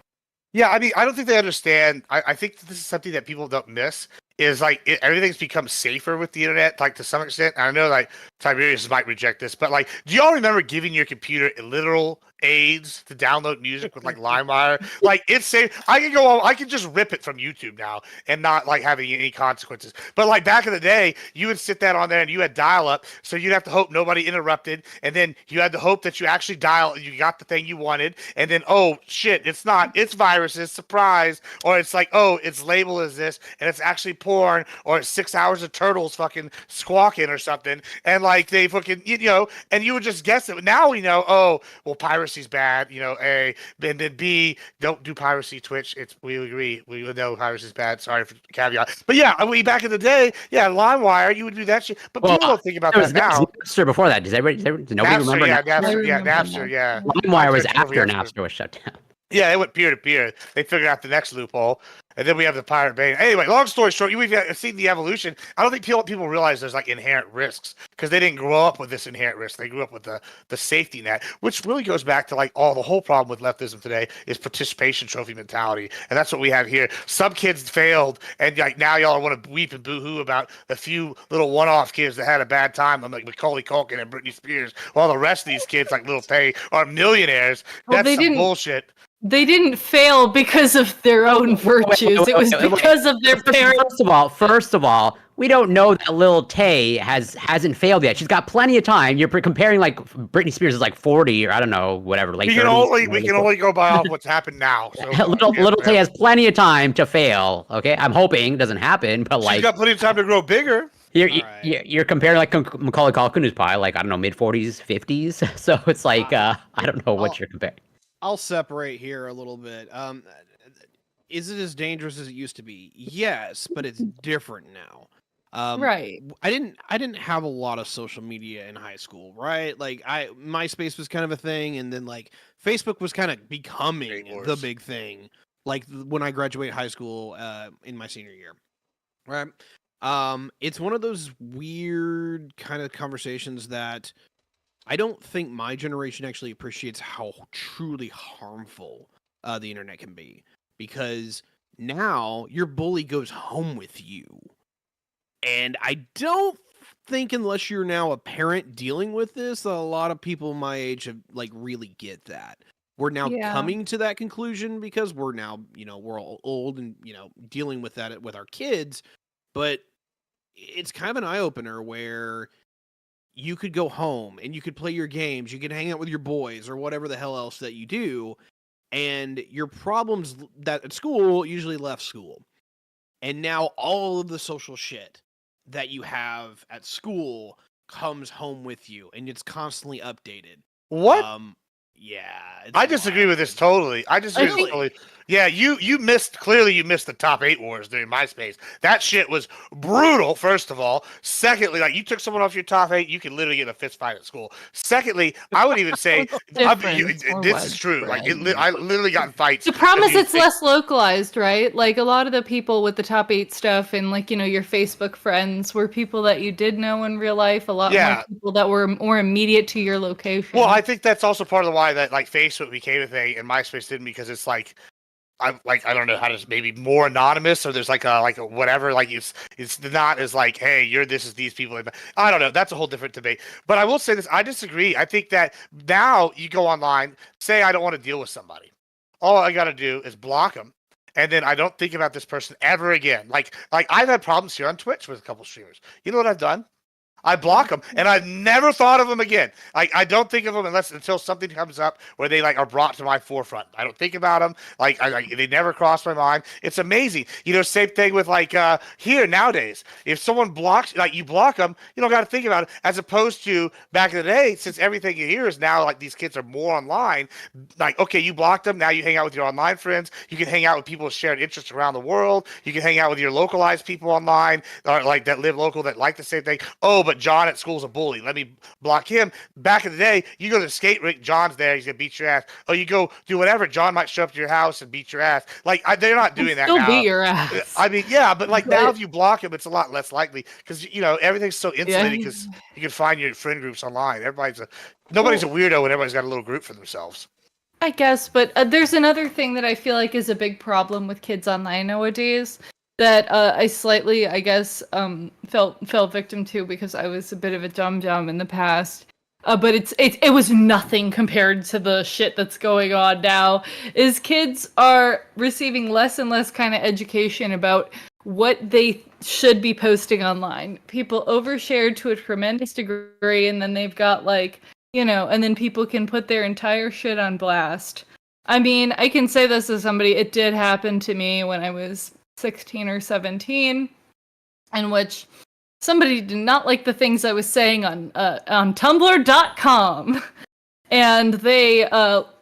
Yeah, I mean, I don't think they understand. I think this is something that people don't miss. Is like everything's become safer with the internet, like to some extent. And I know, like Tiberius might reject this, but like, do y'all remember giving your computer literal aids to download music with like LimeWire? Like, it's safe. I can go on, I can just rip it from YouTube now and not like having any consequences. But like back in the day, you would sit that on there and you had dial up, so you'd have to hope nobody interrupted, and then you had to hope that you actually you got the thing you wanted, and then oh shit, it's not, it's viruses, surprise, or it's like, oh, it's labeled as this and it's actually porn, or it's 6 hours of turtles fucking squawking or something, and like they fucking, you know, and you would just guess it. Now we know, oh, well, piracy's bad, you know, A, and then B, don't do piracy, Twitch. We agree. We know piracy's bad. Sorry for the caveat. But yeah, back in the day, yeah, LimeWire, you would do that shit. But people don't think about that now. Napster before that. Does nobody Napster, remember yeah, Napster? Napster, yeah. LimeWire was after Napster was shut down. Yeah, it went peer to peer. They figured out the next loophole, and then we have the Pirate Bay. Anyway, long story short, we've seen the evolution. I don't think people realize there's like inherent risks because they didn't grow up with this inherent risk. They grew up with the safety net, which really goes back to like the whole problem with leftism today is participation trophy mentality, and that's what we have here. Some kids failed, and like now y'all want to weep and boo-hoo about the few little one-off kids that had a bad time, like Macaulay Culkin and Britney Spears, while the rest of these kids like Lil Tay are millionaires. Well, that's some bullshit. They didn't fail because of their own virtues. It was because of their parents. First of all, we don't know that Lil Tay hasn't failed yet. She's got plenty of time. You're comparing like Britney Spears is like 40 or I don't know, whatever. Like we can only go by off what's happened now. So Little Tay has plenty of time to fail. Okay, I'm hoping it doesn't happen, but like she's got plenty of time to grow bigger. You're comparing like Macaulay Culkin, who's probably like I don't know mid 40s, 50s. So it's like I don't know what you're comparing. I'll separate here a little bit. Is it as dangerous as it used to be? Yes, but it's different now. Right. I didn't have a lot of social media in high school, right? Like MySpace was kind of a thing, and then like Facebook was kind of becoming the big thing. Like when I graduated high school in my senior year, right? It's one of those weird kind of conversations that I don't think my generation actually appreciates how truly harmful the internet can be, because now your bully goes home with you. And I don't think, unless you're now a parent dealing with this, that a lot of people my age have like really get that. We're now coming to that conclusion because we're now, we're all old and, dealing with that with our kids. But it's kind of an eye-opener where you could go home and you could play your games, you could hang out with your boys or whatever the hell else that you do, and your problems that at school usually left school. And now all of the social shit that you have at school comes home with you, and it's constantly updated. What? Yeah. I disagree with this totally. I disagree totally. Yeah, you missed the top 8 wars during MySpace. That shit was brutal, first of all. Secondly, like you took someone off your top 8, you could literally get in a fist fight at school. Secondly, I would even say this is true. Like I literally got in fights. The problem is it's less localized, right? Like a lot of the people with the top 8 stuff and like, your Facebook friends were people that you did know in real life. A lot more people that were more immediate to your location. Well, I think that's also part of the why that like Facebook became a thing and MySpace didn't, because it's like I don't know how to, maybe more anonymous, or there's like a whatever, like it's not as like, hey, this is these people. I don't know. That's a whole different debate. But I will say this, I disagree. I think that now you go online, say I don't want to deal with somebody. All I got to do is block them, and then I don't think about this person ever again. Like I've had problems here on Twitch with a couple streamers. You know what I've done? I block them, and I've never thought of them again. I don't think of them until something comes up where they like are brought to my forefront. I don't think about them. They never cross my mind. It's amazing. Same thing with here nowadays. If someone blocks, you block them, you don't got to think about it. As opposed to back in the day, since everything you hear is now like these kids are more online. Like, okay, you blocked them. Now you hang out with your online friends. You can hang out with people with shared interests around the world. You can hang out with your localized people online, or like that live local that like the same thing. Oh, but John at school's a bully. Let me block him. Back in the day, you go to the skate rink, John's there, he's gonna beat your ass. Oh, you go do whatever, John might show up to your house and beat your ass. They're not doing that now. Still beat your ass. I mean, yeah, but now if you block him, it's a lot less likely because everything's so insulated because you can find your friend groups online. Nobody's a weirdo and everybody's got a little group for themselves. I guess, but there's another thing that I feel like is a big problem with kids online nowadays. that I slightly, I guess, fell victim to because I was a bit of a dum dum in the past. But it was nothing compared to the shit that's going on now. Is kids are receiving less and less kind of education about what they should be posting online. People overshare to a tremendous degree, and then they've got like, and then people can put their entire shit on blast. I mean, I can say this as somebody, it did happen to me when I was 16 or 17, in which somebody did not like the things I was saying on Tumblr.com, and they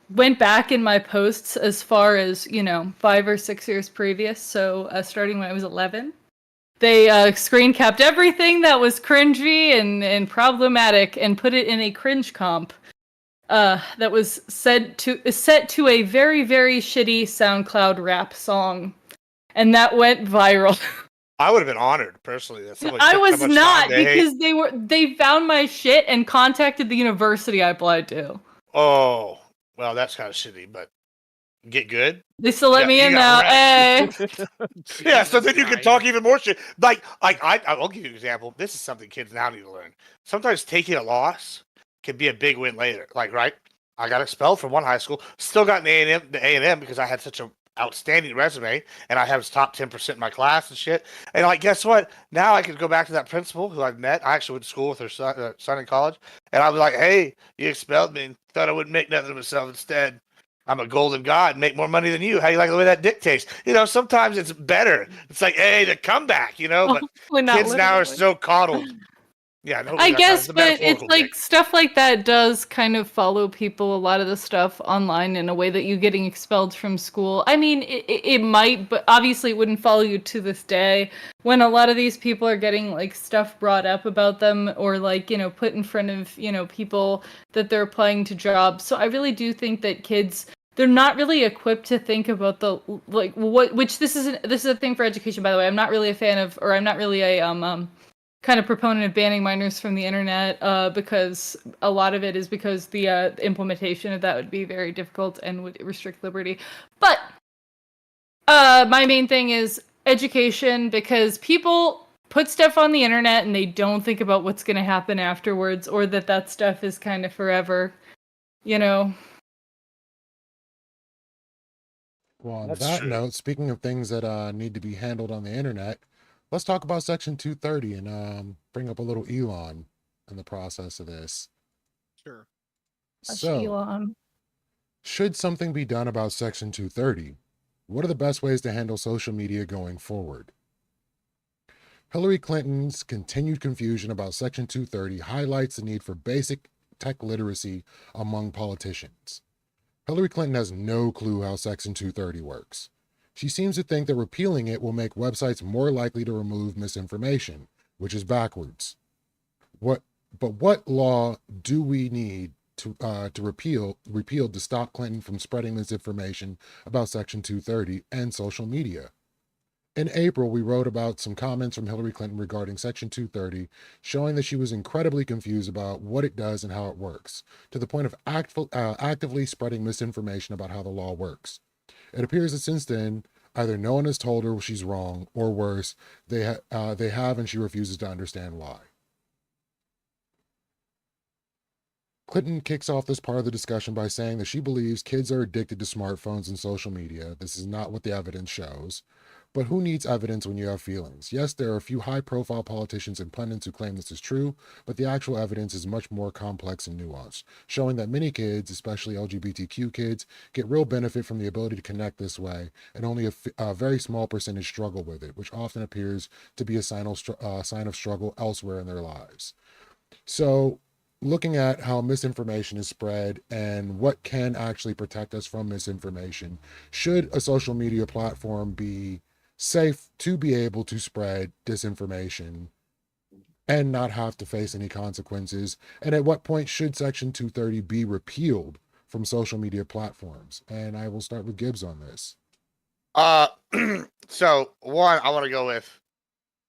went back in my posts as far as 5 or 6 years previous. So starting when I was 11, they screen capped everything that was cringy and problematic and put it in a cringe comp that was set to a very, very shitty SoundCloud rap song, and that went viral. I would have been honored personally. That somebody I took was that much not, time to hate. because they found my shit and contacted the university I applied to. Oh, well, that's kind of shitty, but get good. They still let me you in got now. Hey. Yeah, so then you can talk even more shit. Like I'll give you an example. This is something kids now need to learn. Sometimes taking a loss can be a big win later. Like, right? I got expelled from one high school, still got an A&M because I had such an outstanding resume and I was top 10% in my class and shit. And like, guess what? Now I could go back to that principal who I've met. I actually went to school with her son in college, and I was like, "Hey, you expelled me and thought I wouldn't make nothing of myself. Instead, I'm a golden god and make more money than you. How you like the way that dictates?" Sometimes it's better. It's like, hey, the comeback, but kids now are so coddled. Yeah, no, I guess, the but it's metaphorical like dick. stuff like that does kind of follow people, a lot of the stuff online, in a way that you getting expelled from school. I mean, it might, but obviously it wouldn't follow you to this day, when a lot of these people are getting like stuff brought up about them, or like, put in front of, people that they're applying to jobs. So I really do think that kids, they're not really equipped to think about the which this is a thing for education, by the way. I'm not really a fan of, or I'm not really a kind of proponent of banning minors from the internet, because a lot of it is because the implementation of that would be very difficult and would restrict liberty. But my main thing is education, because people put stuff on the internet and they don't think about what's going to happen afterwards, or that stuff is kind of forever, Well, on That's that true. note, speaking of things that need to be handled on the internet, let's talk about Section 230 and bring up a little Elon in the process of this. Sure. So, Elon. should something be done about Section 230? What are the best ways to handle social media going forward? Hillary Clinton's continued confusion about Section 230 highlights the need for basic tech literacy among politicians. Hillary Clinton has no clue how Section 230 works. She seems to think that repealing it will make websites more likely to remove misinformation, which is backwards. But what law do we need to repeal to stop Clinton from spreading misinformation about Section 230 and social media? In April, we wrote about some comments from Hillary Clinton regarding Section 230, showing that she was incredibly confused about what it does and how it works, to the point of actively spreading misinformation about how the law works. It appears that since then, either no one has told her she's wrong, or worse, they have, and she refuses to understand why. Clinton kicks off this part of the discussion by saying that she believes kids are addicted to smartphones and social media. This is not what the evidence shows. But who needs evidence when you have feelings? Yes, there are a few high-profile politicians and pundits who claim this is true, but the actual evidence is much more complex and nuanced, showing that many kids, especially LGBTQ kids, get real benefit from the ability to connect this way, and only a very small percentage struggle with it, which often appears to be a sign of struggle elsewhere in their lives. So, looking at how misinformation is spread and what can actually protect us from misinformation, should a social media platform be safe to be able to spread disinformation and not have to face any consequences? And at what point should Section 230 be repealed from social media platforms? And I will start with Gibbs on this. So one, I want to go with,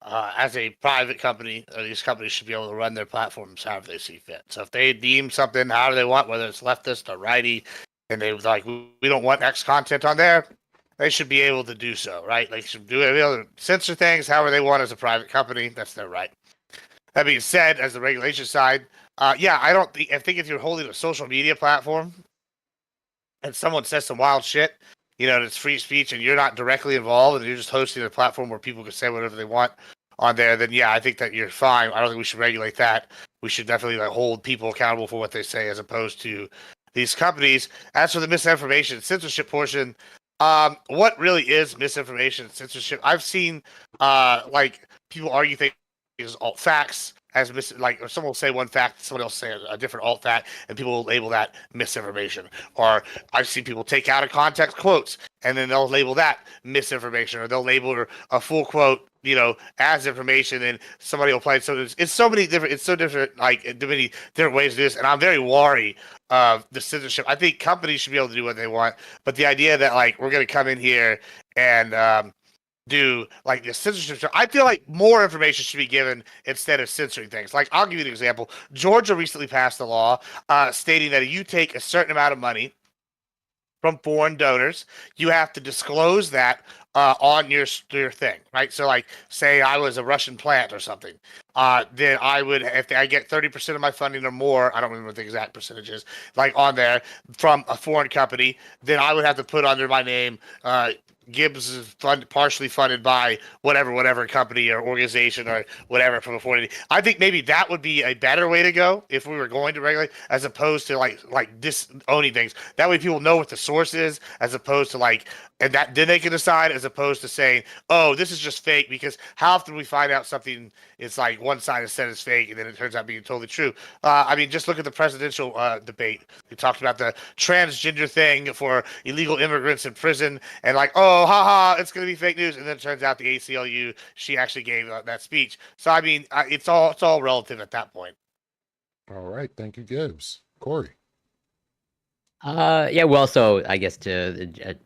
as a private company, these companies should be able to run their platforms however they see fit. So if they deem something however they want, whether it's leftist or righty, and they like, we don't want X content on there, they should be able to do so, right? They should be able to censor things however they want as a private company. That's their right. That being said, as the regulation side, yeah, I think if you're holding a social media platform and someone says some wild shit, it's free speech and you're not directly involved and you're just hosting a platform where people can say whatever they want on there, then yeah, I think that you're fine. I don't think we should regulate that. We should definitely hold people accountable for what they say as opposed to these companies. As for the misinformation censorship portion, what really is misinformation censorship? I've seen people argue things as alt facts as or someone will say one fact, someone else say a different alt fact, and people will label that misinformation. Or I've seen people take out of context quotes and then they'll label that misinformation, or they'll label a full quote, as information, and somebody will play it. So it's so many different, many different ways to do this, and I'm very wary of the censorship. I think companies should be able to do what they want, but the idea that we're going to come in here and do the censorship. I feel like more information should be given instead of censoring things. I'll give you an example. Georgia recently passed a law stating that if you take a certain amount of money from foreign donors, you have to disclose that on your thing, right? So, say I was a Russian plant or something, then I would, if I get 30% of my funding or more, I don't remember what the exact percentage is, on there from a foreign company, then I would have to put under my name, Gibbs is partially funded by whatever company or organization or whatever from a foreign. I think maybe that would be a better way to go if we were going to regulate, as opposed to disowning things. That way people know what the source is, as opposed to and that then they can decide, as opposed to saying, oh, this is just fake. Because how often we find out something, it's one side has said it's fake and then it turns out being totally true. Just look at the presidential debate. We talked about the transgender thing for illegal immigrants in prison, and oh, haha, it's going to be fake news. And then it turns out the ACLU, she actually gave that speech. So, it's all relative at that point. All right. Thank you, Gibbs. Corey. Yeah, well, so I guess to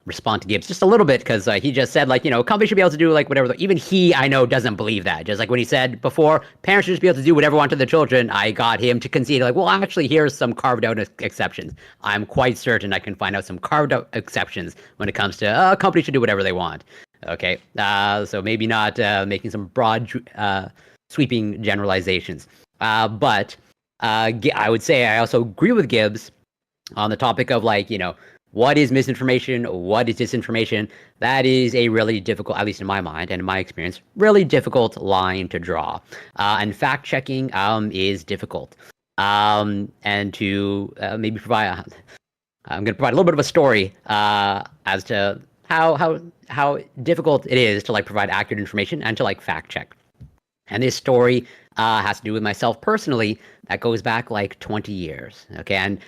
respond to Gibbs just a little bit, because he just said, companies should be able to do, whatever. Even he, I know, doesn't believe that. Just when he said before, parents should just be able to do whatever want to their children, I got him to concede, well, actually, here's some carved out exceptions. I'm quite certain I can find out some carved out exceptions when it comes to companies should do whatever they want. Okay, so maybe not making some broad, sweeping generalizations. But I would say I also agree with Gibbs on the topic of what is misinformation? What is disinformation? That is a really difficult, at least in my mind and in my experience, really difficult line to draw. And fact checking is difficult. And to maybe provide, I'm going to provide a little bit of a story as to how difficult it is to provide accurate information and to fact check. And this story has to do with myself personally. That goes back 20 years. Okay, and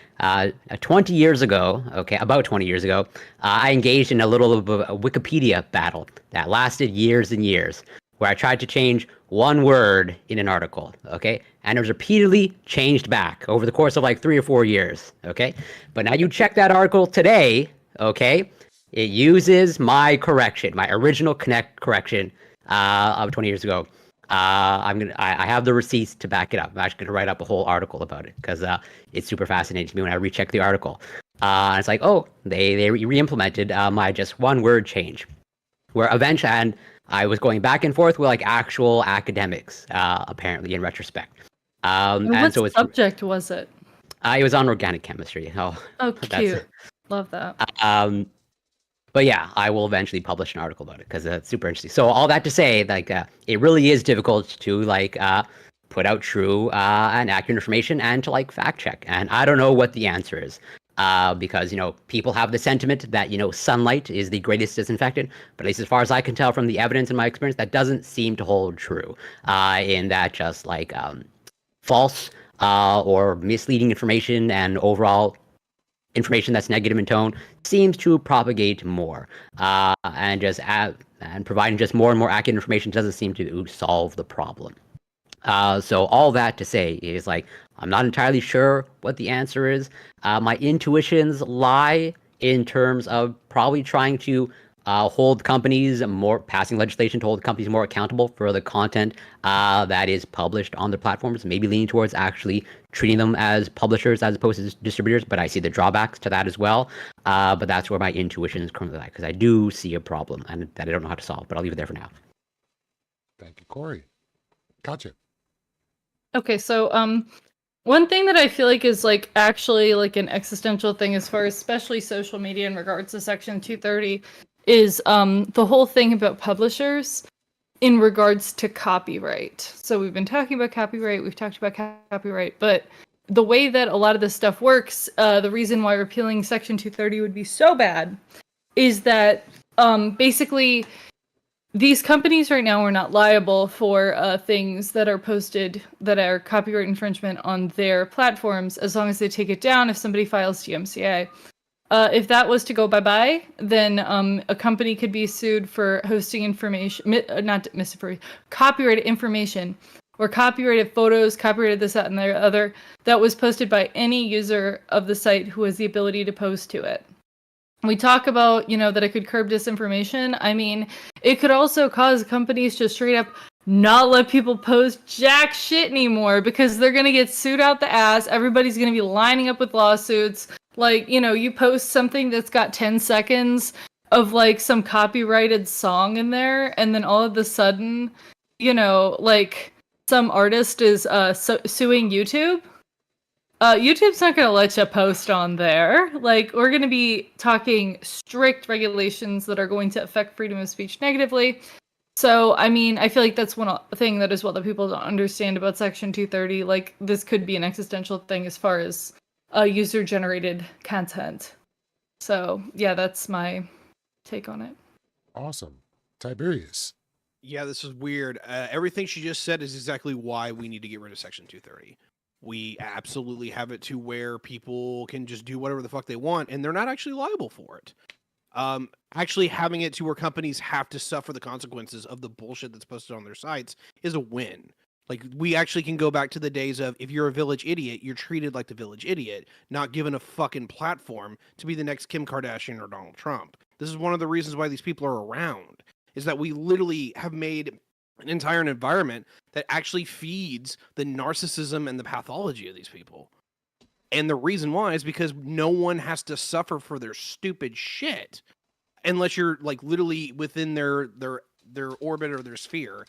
20 years ago, about 20 years ago, I engaged in a little of a Wikipedia battle that lasted years and years, where I tried to change one word in an article. Okay, and it was repeatedly changed back over the course of 3 or 4 years. Okay, but now you check that article today. Okay, it uses my correction, my original correction of 20 years ago. I have the receipts to back it up. I'm actually gonna write up a whole article about it, because it's super fascinating to me when I recheck the article. And it's oh, they re-implemented my just one word change, where eventually, and I was going back and forth with actual academics, apparently in retrospect. And what so subject was it? It was on organic chemistry. Oh, cute. Love that. But yeah, I will eventually publish an article about it, because that's super interesting. So all that to say, it really is difficult to put out true and accurate information and to fact check. And I don't know what the answer is, because people have the sentiment that sunlight is the greatest disinfectant. But at least as far as I can tell from the evidence in my experience, that doesn't seem to hold true. In that just false or misleading information and overall information that's negative in tone seems to propagate more, and providing just more and more accurate information doesn't seem to solve the problem. So all that to say is I'm not entirely sure what the answer is. My intuitions lie in terms of probably trying to hold companies more, passing legislation to hold companies more accountable for the content that is published on their platforms, maybe leaning towards actually treating them as publishers as opposed to distributors, but I see the drawbacks to that as well. But that's where my intuition is currently at, because I do see a problem and that I don't know how to solve, but I'll leave it there for now. Thank you, Corey. Gotcha. Okay, so one thing that I feel like is like actually like an existential thing as far as especially social media in regards to Section 230 is the whole thing about publishers in regards to copyright. So we've been talking about copyright, we've talked about copyright, but the way that a lot of this stuff works, the reason why repealing Section 230 would be so bad is that basically these companies right now are not liable for things that are posted that are copyright infringement on their platforms as long as they take it down if somebody files DMCA. If that was to go bye-bye, then a company could be sued for hosting information, copyrighted information, or copyrighted photos, copyrighted this, that, and the other, that was posted by any user of the site who has the ability to post to it. We talk about, that it could curb disinformation. I mean, it could also cause companies to straight up not let people post jack shit anymore because they're going to get sued out the ass. Everybody's going to be lining up with lawsuits. Like, you post something that's got 10 seconds of like some copyrighted song in there, and then all of a sudden, like some artist is suing YouTube. YouTube's not going to let you post on there. Like, we're going to be talking strict regulations that are going to affect freedom of speech negatively. So, I mean, I feel like that's one thing that is what the people don't understand about Section 230. Like, this could be an existential thing as far as user-generated content. So, yeah, that's my take on it. Awesome. Tiberius. Yeah, this is weird. Everything she just said is exactly why we need to get rid of Section 230. We absolutely have it to where people can just do whatever the fuck they want, and they're not actually liable for it. Actually having it to where companies have to suffer the consequences of the bullshit that's posted on their sites is a win. Like, we actually can go back to the days of, if you're a village idiot, you're treated like the village idiot, not given a fucking platform to be the next Kim Kardashian or Donald Trump. This is one of the reasons why these people are around, is that we literally have made an entire environment that actually feeds the narcissism and the pathology of these people. And the reason why is because no one has to suffer for their stupid shit unless you're like literally within their orbit or their sphere.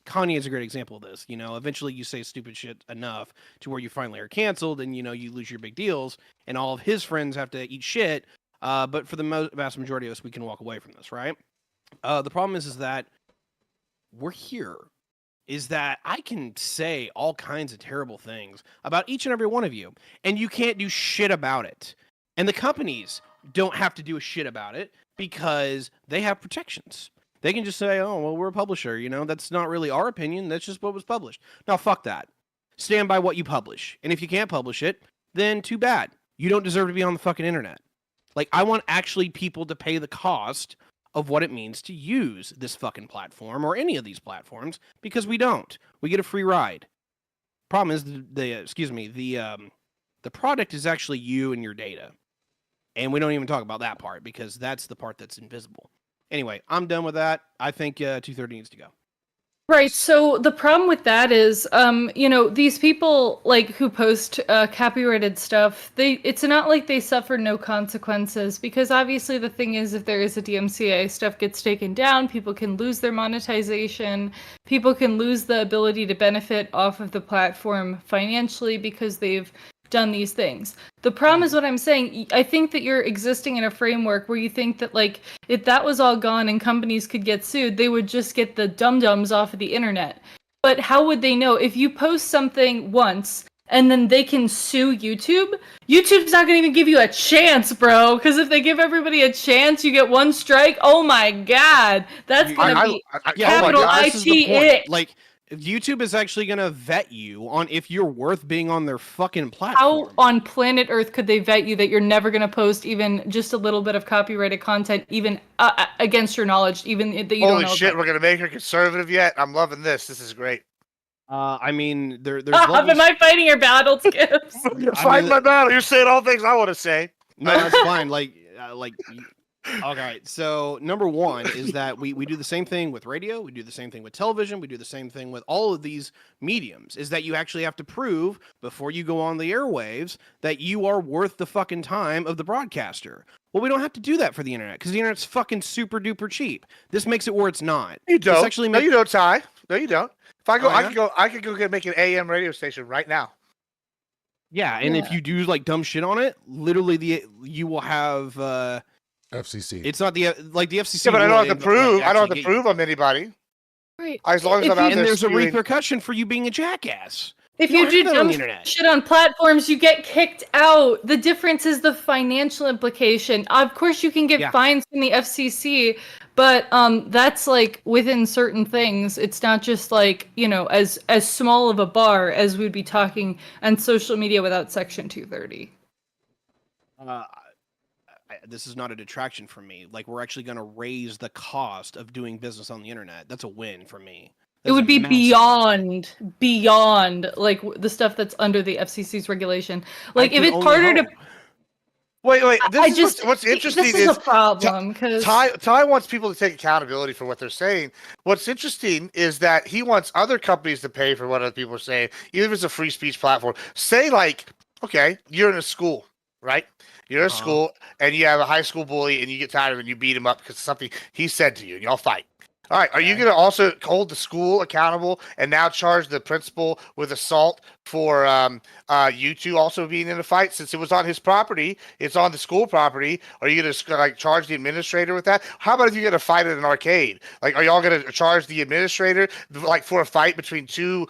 Kanye is a great example of this. Eventually you say stupid shit enough to where you finally are canceled, and you lose your big deals, and all of his friends have to eat shit. But for the vast majority of us, we can walk away from this, right? The problem is that we're here. Is that I can say all kinds of terrible things about each and every one of you, and you can't do shit about it. And the companies don't have to do a shit about it because they have protections. They can just say, oh, well, we're a publisher, that's not really our opinion, that's just what was published. Now, fuck that. Stand by what you publish. And if you can't publish it, then too bad. You don't deserve to be on the fucking internet. Like, I want actually people to pay the cost of what it means to use this fucking platform or any of these platforms, because we don't. We get a free ride. Problem is the product is actually you and your data. And we don't even talk about that part because that's the part that's invisible. Anyway, I'm done with that. I think 230 needs to go. Right. So the problem with that is, these people like who post copyrighted stuff, it's not like they suffer no consequences, because obviously the thing is, if there is a DMCA, stuff gets taken down, people can lose their monetization, people can lose the ability to benefit off of the platform financially because they've done these things. The problem is what I'm saying. I think that you're existing in a framework where you think that, like, if that was all gone and companies could get sued, they would just get the dum-dums off of the internet. But how would they know? If you post something once and then they can sue YouTube, YouTube's not going to even give you a chance, bro. Because if they give everybody a chance, you get one strike. Oh my God. That's going to be capital IT. Like, YouTube is actually going to vet you on if you're worth being on their fucking platform. How on planet Earth could they vet you that you're never going to post even just a little bit of copyrighted content, even against your knowledge, even that you don't know? Holy shit, we're going to make her conservative yet? I'm loving this. This is great. I mean, there's levels... Am I fighting your battle, Skips? You're fighting my battle. You're saying all things I want to say. No, that's fine. Like Okay, so number one is that we do the same thing with radio, we do the same thing with television, we do the same thing with all of these mediums, is that you actually have to prove before you go on the airwaves that you are worth the fucking time of the broadcaster. Well, we don't have to do that for the internet because the internet's fucking super duper cheap. This makes it where it's not. You This don't. actually No, makes you don't, Ty. No, you don't. If I go, Oh, yeah? I could go make an AM radio station right now. Yeah, and if Yeah. you do like dumb shit on it, literally you will have FCC. it's not the like the FCC. Yeah, but I don't will, have to like, prove. I don't have actually to get you. prove I'm anybody. Right. As long as If I'm out you- there. And there's a spewing- repercussion for you being a jackass. If You you don't do have that on dumb the internet. shit on platforms, you get kicked out. The difference is the financial implication. Of course, you can get Yeah. fines from the FCC, but that's like within certain things. It's not just like, as small of a bar as we'd be talking on social media without Section 230. This is not a detraction from me. Like, we're actually going to raise the cost of doing business on the internet. That's a win for me. It would be massive- beyond like the stuff that's under the FCC's regulation. Like I if can it's only harder to hope. Wait. This I is just what's interesting this is a problem because Ty wants people to take accountability for what they're saying. What's interesting is that he wants other companies to pay for what other people are saying, even if it's a free speech platform. Say like, okay, you're in a school, right? You're in a school and you have a high school bully and you get tired of him and you beat him up because of something he said to you and y'all fight. All right, are you going to also hold the school accountable and now charge the principal with assault for you two also being in a fight since it was on his property? It's on the school property. Are you going to like charge the administrator with that? How about if you get a fight at an arcade? Like, are y'all going to charge the administrator like for a fight between two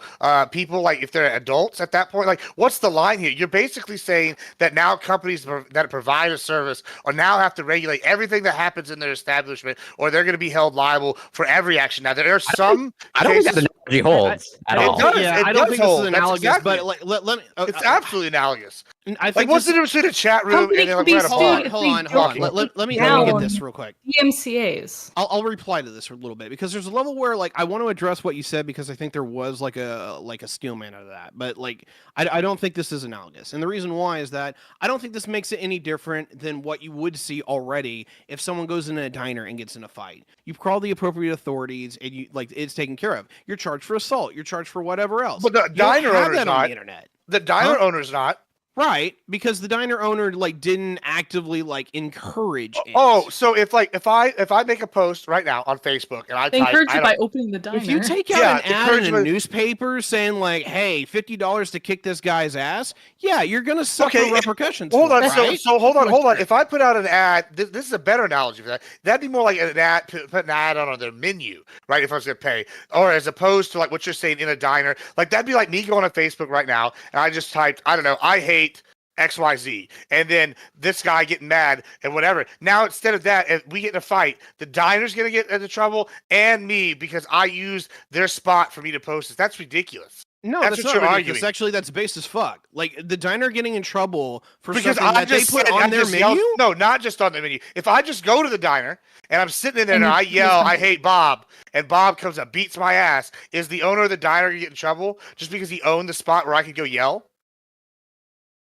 people? Like, if they're adults at that point, like, what's the line here? You're basically saying that now companies that provide a service or now have to regulate everything that happens in their establishment, or they're going to be held liable for every action. Now, there are some I don't think cases. that analogy holds at it all. does. Yeah, It I don't does think this is hold. That's analogous, exactly but it. like, let me. It's absolutely analogous. I Like, think what's the this- difference between a chat room Company and then can like be we're at a sued bar? if hold they on. don't Let me down get this real quick. DMCA's. I'll reply to this for a little bit because there's a level where like I want to address what you said because I think there was like a steel man out of that, but like I don't think this is analogous, and the reason why is that I don't think this makes it any different than what you would see already if someone goes in a diner and gets in a fight. You call the appropriate authorities and you like it's taken care of. You're charged for assault. You're charged for whatever else. But the You don't diner have owner's that on not. the internet. The diner Huh? owner's not. Right, because the diner owner like didn't actively like encourage it. Oh, so if I make a post right now on Facebook and I They type, encourage I you don't- by opening the diner. If you take out Yeah, an ad in a encouragement- newspaper saying like, "Hey, $50 to kick this guy's ass," yeah, you're gonna suffer Okay, repercussions. Hold for on, it, right? so hold on. If I put out an ad, this is a better analogy for that. That'd be more like an ad, put an ad on their menu, right? If I was gonna pay, or as opposed to like what you're saying in a diner, like that'd be like me going on Facebook right now and I just typed, I don't know, I hate XYZ, and then this guy getting mad and whatever. Now instead of that, if we get in a fight, the diner's gonna get into trouble and me because I used their spot for me to post this. That's ridiculous. No, That's that's what not you're ridiculous. arguing. Actually, that's base as fuck. Like the diner getting in trouble for Because something I that they just put said, on I their just menu. yelled, no, not just on the menu. If I just go to the diner and I'm sitting in there and And I you yell, just- I hate Bob, and Bob comes up, beats my ass, is the owner of the diner gonna get in trouble just because he owned the spot where I could go yell?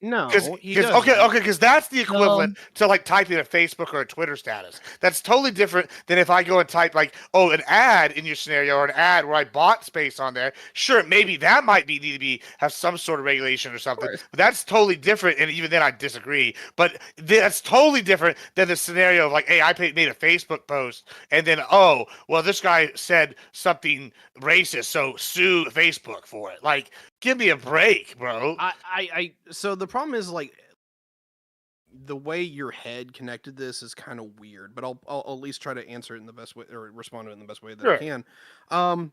No, he Because doesn't. because that's the equivalent to like typing a Facebook or a Twitter status. That's totally different than if I go and type like, oh, an ad in your scenario or an ad where I bought space on there. Sure, maybe that might need to be have some sort of regulation or something. course. But that's totally different, and even then I disagree. But that's totally different than the scenario of like, hey, made a Facebook post, and then oh, well, this guy said something racist, so sue Facebook for it. Like, give me a break, bro. So the problem is like the way your head connected this is kind of weird, but I'll at least try to answer it in the best way or respond to it in the best way that I Sure. can.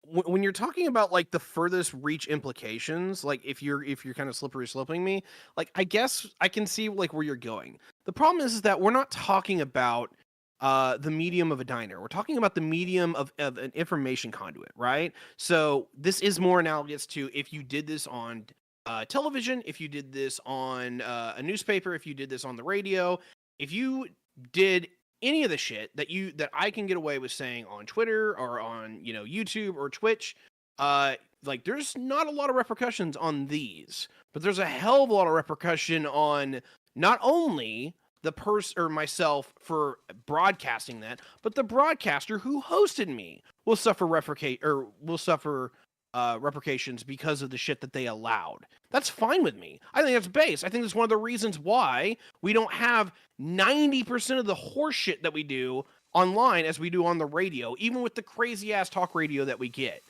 When you're talking about like the furthest reach implications, like if you're kind of slippery sloping me, like I guess I can see like where you're going. The problem is that we're not talking about the medium of a diner. We're talking about the medium of an information conduit, right? So this is more analogous to if you did this on television, if you did this on a newspaper, if you did this on the radio, if you did any of the shit that I can get away with saying on Twitter or on YouTube or Twitch, like there's not a lot of repercussions on these, but there's a hell of a lot of repercussion on not only the person or myself for broadcasting that, but the broadcaster who hosted me will suffer replications because of the shit that they allowed. That's fine with me. I think that's base. I think that's one of the reasons why we don't have 90% of the horse shit that we do online as we do on the radio, even with the crazy ass talk radio that we get.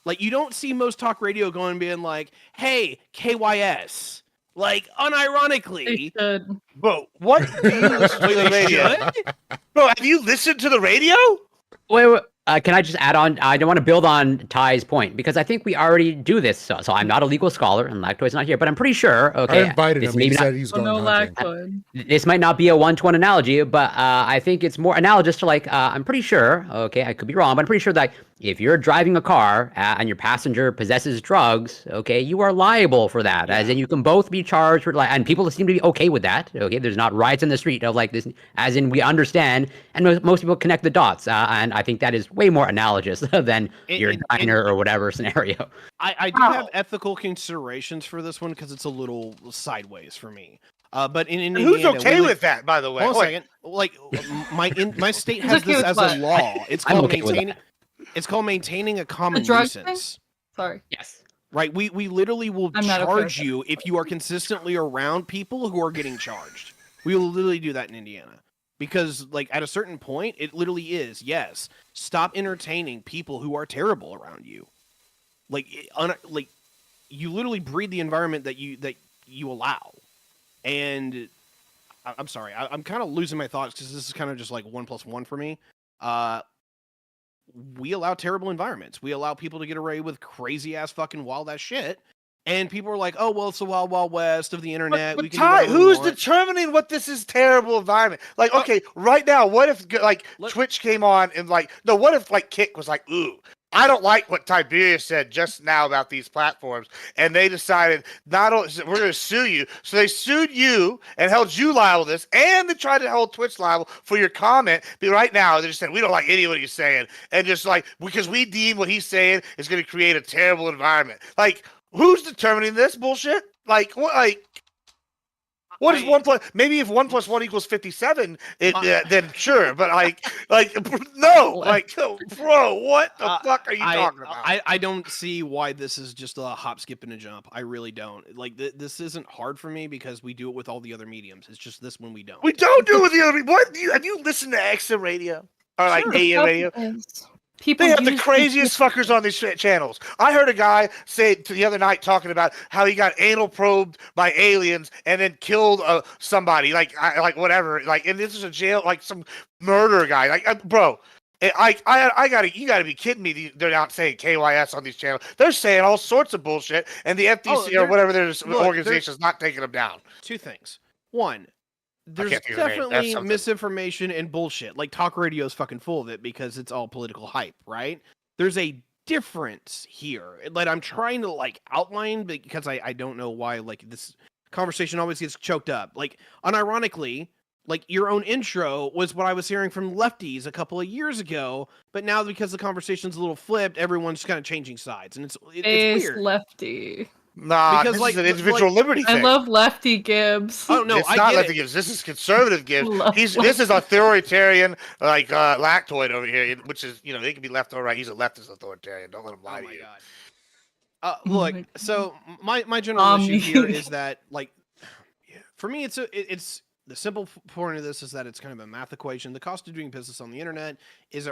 Like, you don't see most talk radio going and being like, hey, KYS. Like, unironically. They should. Bro, what do you listen to the radio? Bro, have you listened to the radio? Wait. Can I just add on? I don't want to build on Ty's point because I think we already do this. So I'm not a legal scholar and Lactoid's not here, but I'm pretty sure. Okay, I invited him. He said he's going no hunting. lactoid. This might not be a one-to-one analogy, but I think it's more analogous to like I'm pretty sure. Okay, I could be wrong, but I'm pretty sure that if you're driving a car and your passenger possesses drugs, okay, you are liable for that. As in, you can both be charged for and people seem to be okay with that. Okay, there's not riots in the street of like this. As in, we understand, and most people connect the dots, and I think that is way more analogous than your diner or whatever scenario. I do have ethical considerations for this one because it's a little sideways for me. But in Indiana, who's okay with that, by the way? Hold on a second. Like my state has this as a law. It's I'm called okay with maintaining. It's called maintaining a common drug nuisance. Sorry. Yes. Right. We literally will I'm not okay with charge you if you are consistently around people who are getting charged. We will literally do that in Indiana. Because, like, at a certain point, it literally is, yes, stop entertaining people who are terrible around you. Like, you literally breed the environment that you allow. And I'm sorry, I'm kind of losing my thoughts because this is kind of just like 1 + 1 for me. We allow terrible environments. We allow people to get away with crazy ass fucking wild ass shit. And people are like, oh, well, it's the wild, wild west of the internet. But we can Ty, do whatever we who's want. determining what this is terrible environment? Like, okay, right now, what if like Twitch came on and like, no, what if like Kick was like, ooh, I don't like what Tiberius said just now about these platforms, and they decided not only we're going to sue you, so they sued you and held you liable to this, and they tried to hold Twitch liable for your comment. But right now, they're just saying we don't like any of what he's saying, and just like because we deem what he's saying is going to create a terrible environment. Like, who's determining this bullshit? Like, what? Like, what is 1 + maybe if 1 + 1 = 57, then sure. But like no, like bro, what the fuck are you talking about? I don't see why this is just a hop, skip, and a jump. I really don't. Like this isn't hard for me because we do it with all the other mediums. It's just this one we don't. We don't do it with the other. What have you listened to XM radio or like AM radio? People They have the craziest fuckers on these channels. I heard a guy say the other night talking about how he got anal probed by aliens and then killed somebody, like whatever, like, and this is a jail, like some murder guy, like bro. You gotta be kidding me. They're not saying KYS on these channels. They're saying all sorts of bullshit, and the FTC or whatever their organization is not taking them down. Two things. One, there's definitely misinformation and bullshit. Like talk radio is fucking full of it because it's all political hype, right? There's a difference here that I'm trying to like outline because I don't know why like this conversation always gets choked up. Like unironically, like your own intro was what I was hearing from lefties a couple of years ago, but now because the conversation's a little flipped, everyone's kind of changing sides, and it's weird. Lefty. Nah, because this is an individual liberty thing. I love Lefty Gibbs. Oh no, it's not Lefty Gibbs. This is conservative Gibbs. This is authoritarian, like lactoid over here, which is they can be left or right. He's a leftist authoritarian. Don't let him lie to you. Look, so my general issue here is that like, for me, it's the simple point of this is that it's kind of a math equation. The cost of doing business on the internet is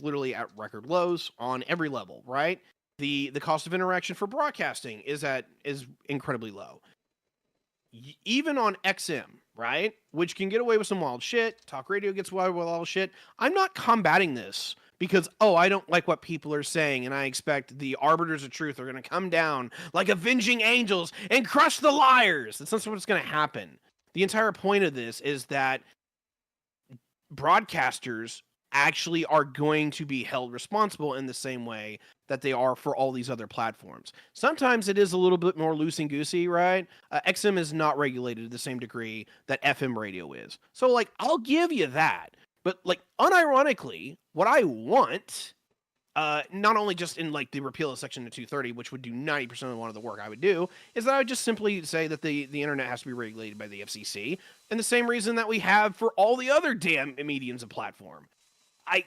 literally at record lows on every level, right? The cost of interaction for broadcasting is incredibly low. Even on XM, right? Which can get away with some wild shit. Talk radio gets away with wild shit. I'm not combating this because, I don't like what people are saying and I expect the arbiters of truth are going to come down like avenging angels and crush the liars. That's not what's going to happen. The entire point of this is that broadcasters actually are going to be held responsible in the same way that they are for all these other platforms. Sometimes it is a little bit more loosey-goosey, right? XM is not regulated to the same degree that FM radio is. So, like, I'll give you that. But, like, unironically, what I want not only just in like the repeal of Section 230, which would do 90% of a lot of the work I would do, is that I would just simply say that the internet has to be regulated by the FCC, and the same reason that we have for all the other damn mediums of platform. I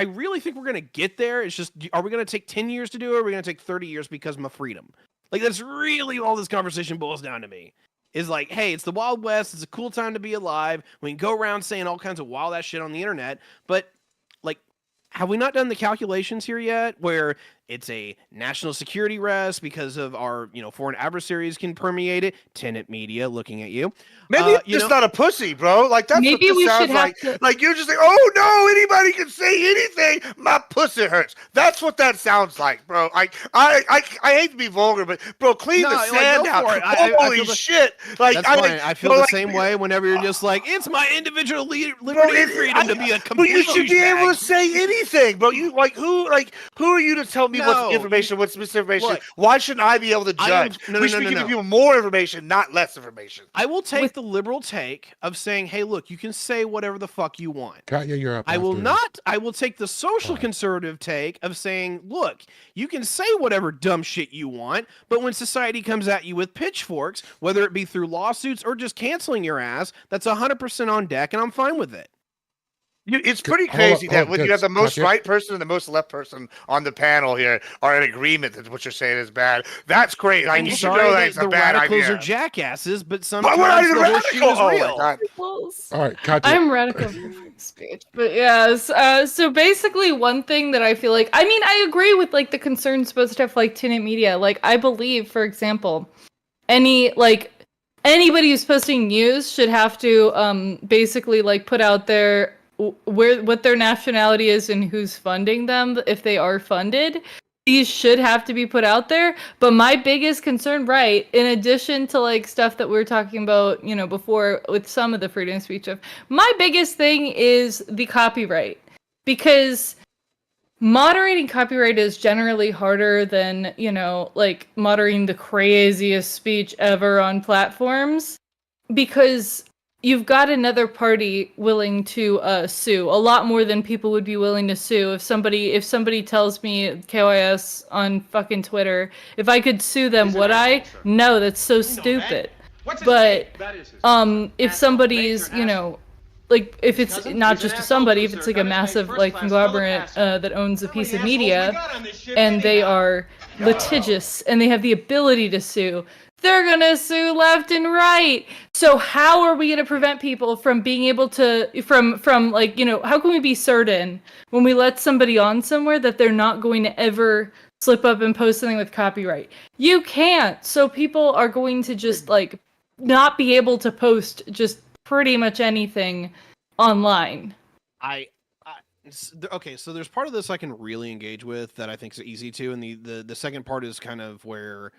really think we're gonna get there. It's just, are we gonna take 10 years to do it, or are we gonna take 30 years because of my freedom? Like, that's really all this conversation boils down to me. Is like, hey, it's the Wild West. It's a cool time to be alive. We can go around saying all kinds of wild ass shit on the internet, but like, have we not done the calculations here yet? Where it's a national security risk because of our, foreign adversaries can permeate it. Tenant media looking at you. Maybe I'm just not a pussy, bro. Like that's Maybe what we this should sounds have like. to- Like you're just like, oh no, anybody can say anything. My pussy hurts. That's what that sounds like, bro. I hate to be vulgar, but bro, clean the sand go out. for it. Holy feel shit! Like that's fine. I feel the like, same way whenever you're just like, it's my individual liberty Bro, and freedom to be a complete But you should be able to douchebag. say anything, bro. You who are you to tell me what's No, information, what's misinformation? look, Why shouldn't I be able to judge? We should be giving people more information, not less information. I will take the liberal take of saying, hey, look, you can say whatever the fuck you want. Katya, you're up. I will after. not. I will take the social Right. conservative take of saying, look, you can say whatever dumb shit you want, but when society comes at you with pitchforks, whether it be through lawsuits or just canceling your ass, that's 100% on deck, and I'm fine with it. It's pretty Hold on, crazy that when good. you have the most Katya. right person and the most left person on the panel here are in agreement that what you're saying is bad. That's great. Like, I'm you should sorry know that that's the a bad radicals idea. are jackasses, but But sometimes we're not the even horseshoe radical. is Oh real. my god. Close. All right, Katya. I'm radical for free speech, but yes. So basically, one thing that I feel like, I mean, I agree with like the concerns about stuff like tenant media. Like, I believe, for example, anybody who's posting news should have to basically like put out their what their nationality is and who's funding them if they are funded. These should have to be put out there. But my biggest concern, right, in addition to like stuff that we were talking about, before with some of the freedom of speech stuff, my biggest thing is the copyright. Because moderating copyright is generally harder than, like moderating the craziest speech ever on platforms. Because you've got another party willing to sue a lot more than people would be willing to sue. If somebody tells me KYS on fucking Twitter, if I could sue them, would I? No, that's so stupid. But if somebody's, like if it's not just somebody, if it's like a massive like conglomerate that owns a piece of media and they are litigious and they have the ability to sue, they're gonna sue left and right. So how are we gonna prevent people from being able to from like, how can we be certain when we let somebody on somewhere that they're not going to ever slip up and post something with copyright? You can't. So people are going to just like not be able to post just pretty much anything online. Okay, so there's part of this I can really engage with that I think is easy to, and the second part is kind of where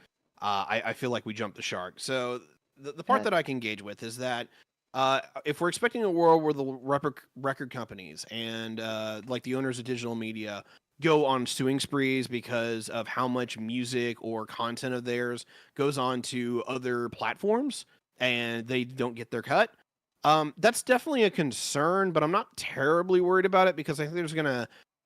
I feel like we jumped the shark. So the part that I can engage with is that if we're expecting a world where the record companies and like the owners of digital media go on suing sprees because of how much music or content of theirs goes on to other platforms and they don't get their cut, that's definitely a concern, but I'm not terribly worried about it because I think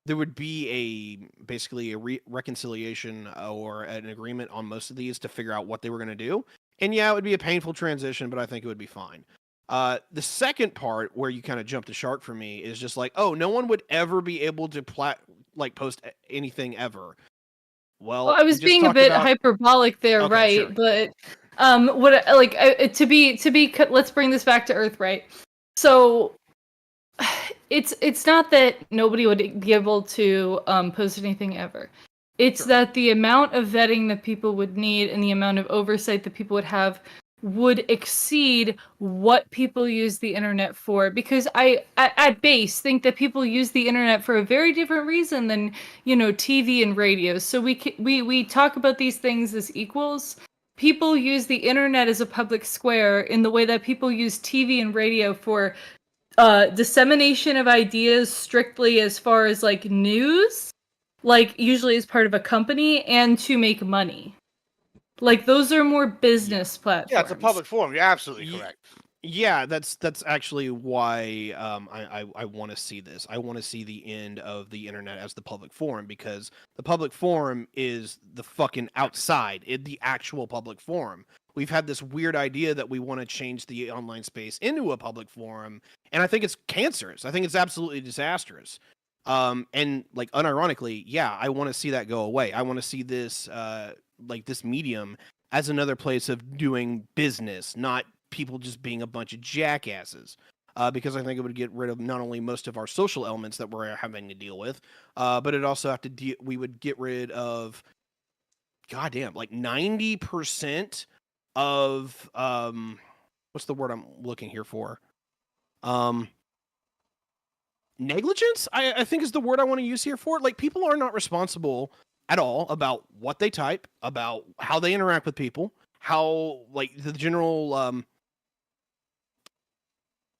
there would be basically a reconciliation or an agreement on most of these to figure out what they were going to do. And yeah, it would be a painful transition, but I think it would be fine. The second part where you kind of jump the shark for me is just like, oh, no one would ever be able to post anything ever. Well, I was being a bit hyperbolic there, Okay, right? sure. But let's bring this back to Earth, right? So it's not that nobody would be able to post anything ever. It's that the amount of vetting that people would need and the amount of oversight that people would have would exceed what people use the internet for. Because I, at base, think that people use the internet for a very different reason than, TV and radio. So we talk about these things as equals. People use the internet as a public square in the way that people use TV and radio for dissemination of ideas strictly as far as like news, like usually as part of a company, and to make money. Like those are more business platforms. Yeah, it's a public forum. You're absolutely correct. Yeah, that's actually why I want to see this. I want to see the end of the internet as the public forum, because the public forum is the fucking outside, the actual public forum. We've had this weird idea that we want to change the online space into a public forum, and I think it's cancerous. I think it's absolutely disastrous. And like unironically, yeah, I want to see that go away. I want to see this like this medium as another place of doing business, not people just being a bunch of jackasses. Because I think it would get rid of not only most of our social elements that we're having to deal with, but it also have to we would get rid of, goddamn, like 90% of what's the word I'm looking here for? Negligence, I think is the word I want to use here for it. Like, people are not responsible at all about what they type, about how they interact with people, how, like, the general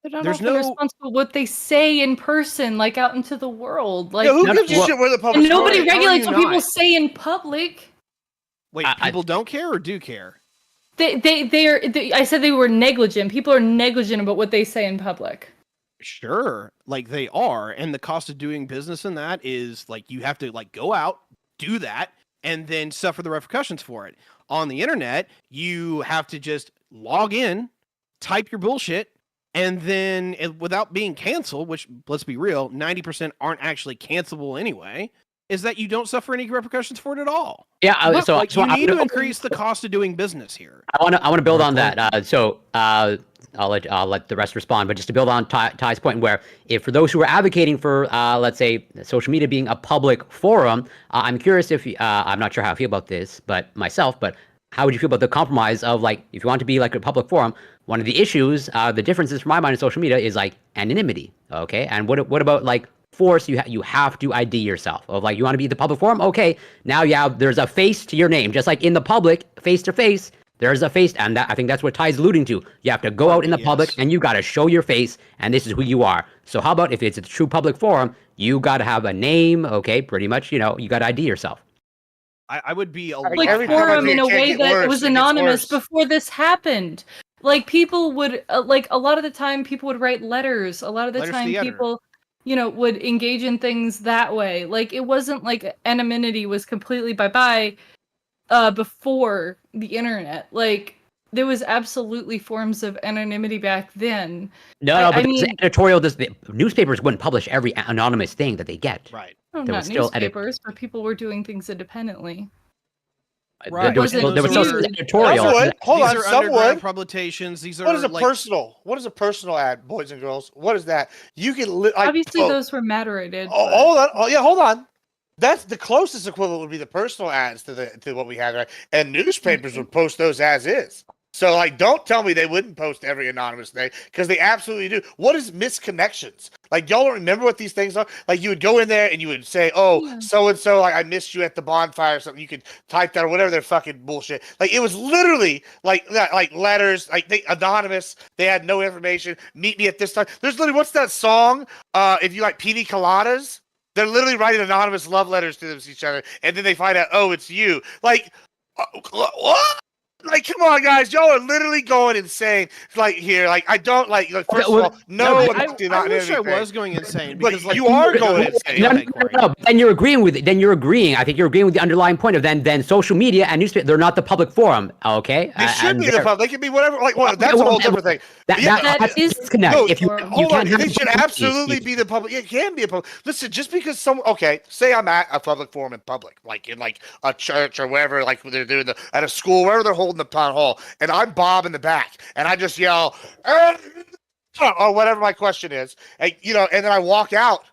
They're not there's often no responsible what they say in person, like out into the world. Like, Yeah, who No, gives a well- shit where the public and nobody How are regulates you what people not? say in public. wait, I- people don't care or do care? I said they were negligent. People are negligent about what they say in public. Sure, like they are, and the cost of doing business in that is like you have to like go out, do that, and then suffer the repercussions for it. On the internet, you have to just log in, type your bullshit, and then without being canceled, which, let's be real, 90% aren't actually cancelable anyway, is that you don't suffer any repercussions for it at all. Yeah, Like, you I'm need to gonna- increase the cost of doing business here. I want to build on Mark, that. I'll let the rest respond, but just to build on Ty's point, where if for those who are advocating for let's say social media being a public forum, I'm curious if I'm not sure how I feel about this, but how would you feel about the compromise of, like, if you want to be like a public forum, one of the issues, the differences from my mind in social media is like anonymity, okay? And what about like force? You have to ID yourself. Of like, you want to be the public forum, okay? Now there's a face to your name, just like in the public, face to face. There's a face, and I think that's what Ty's alluding to. You have to go out in the public, Yes. and you got to show your face, and this is who you are. So how about if it's a true public forum, you got to have a name, okay? Pretty much, you got to ID yourself. I would be a Like, Like, lot every time I forum do it, in it a can't way get that worse, it was it gets anonymous worse. before this happened. Like, people would like a lot of the time people would write letters. A lot of the Letters to time the editor. people, would engage in things that way. Like, it wasn't like anonymity was completely bye-bye before the internet. Like, there was absolutely forms of anonymity back then. No, but I there's mean- editorial. The newspapers wouldn't publish every anonymous thing that they get. Right. Oh, There not was still newspapers, but people were doing things independently. Right. There was Wasn't still huge. editorial. Some would. Hold These on, are some underground would. publications. These are What is a like, personal? What is a personal ad, boys and girls? What is that? You can like, Obviously, oh, those were moderated. Oh, but- hold on. Oh, yeah, hold on. That's the closest equivalent would be the personal ads to what we had, right? And newspapers would post those as is. So, like, don't tell me they wouldn't post every anonymous thing, because they absolutely do. What is misconnections? Like, y'all don't remember what these things are? Like, you would go in there and you would say, oh, Yeah. so-and-so, like, I missed you at the bonfire or something. You could type that or whatever their fucking bullshit. Like, it was literally like letters, like they anonymous. They had no information. Meet me at this time. There's literally, what's that song? If you like pina coladas, they're literally writing anonymous love letters to each other, and then they find out, oh, it's you. Like, what? Like, come on, guys, y'all are literally going insane. Like, here, like, I don't like. First of all, no, I, I'm not doing I wish I anything. was going insane, But because like, you are going insane. No, Okay, Corey. but then you're agreeing with it. Then you're agreeing. I think you're agreeing with the underlying point of then social media and newspaper, they're not the public forum. Okay, They should And be the they're- public. They can be whatever. Like, well, that's a well, whole different thing. That, Yeah, that is disconnect. no, If you Hold can't on, have they a should public absolutely speech. be the public. It can be a public. Listen, just because okay, say I'm at a public forum in public, like in like a church or wherever, like they're doing at a school, wherever they're holding the town hall, and I'm Bob in the back, and I just yell, or whatever my question is, and and then I walk out.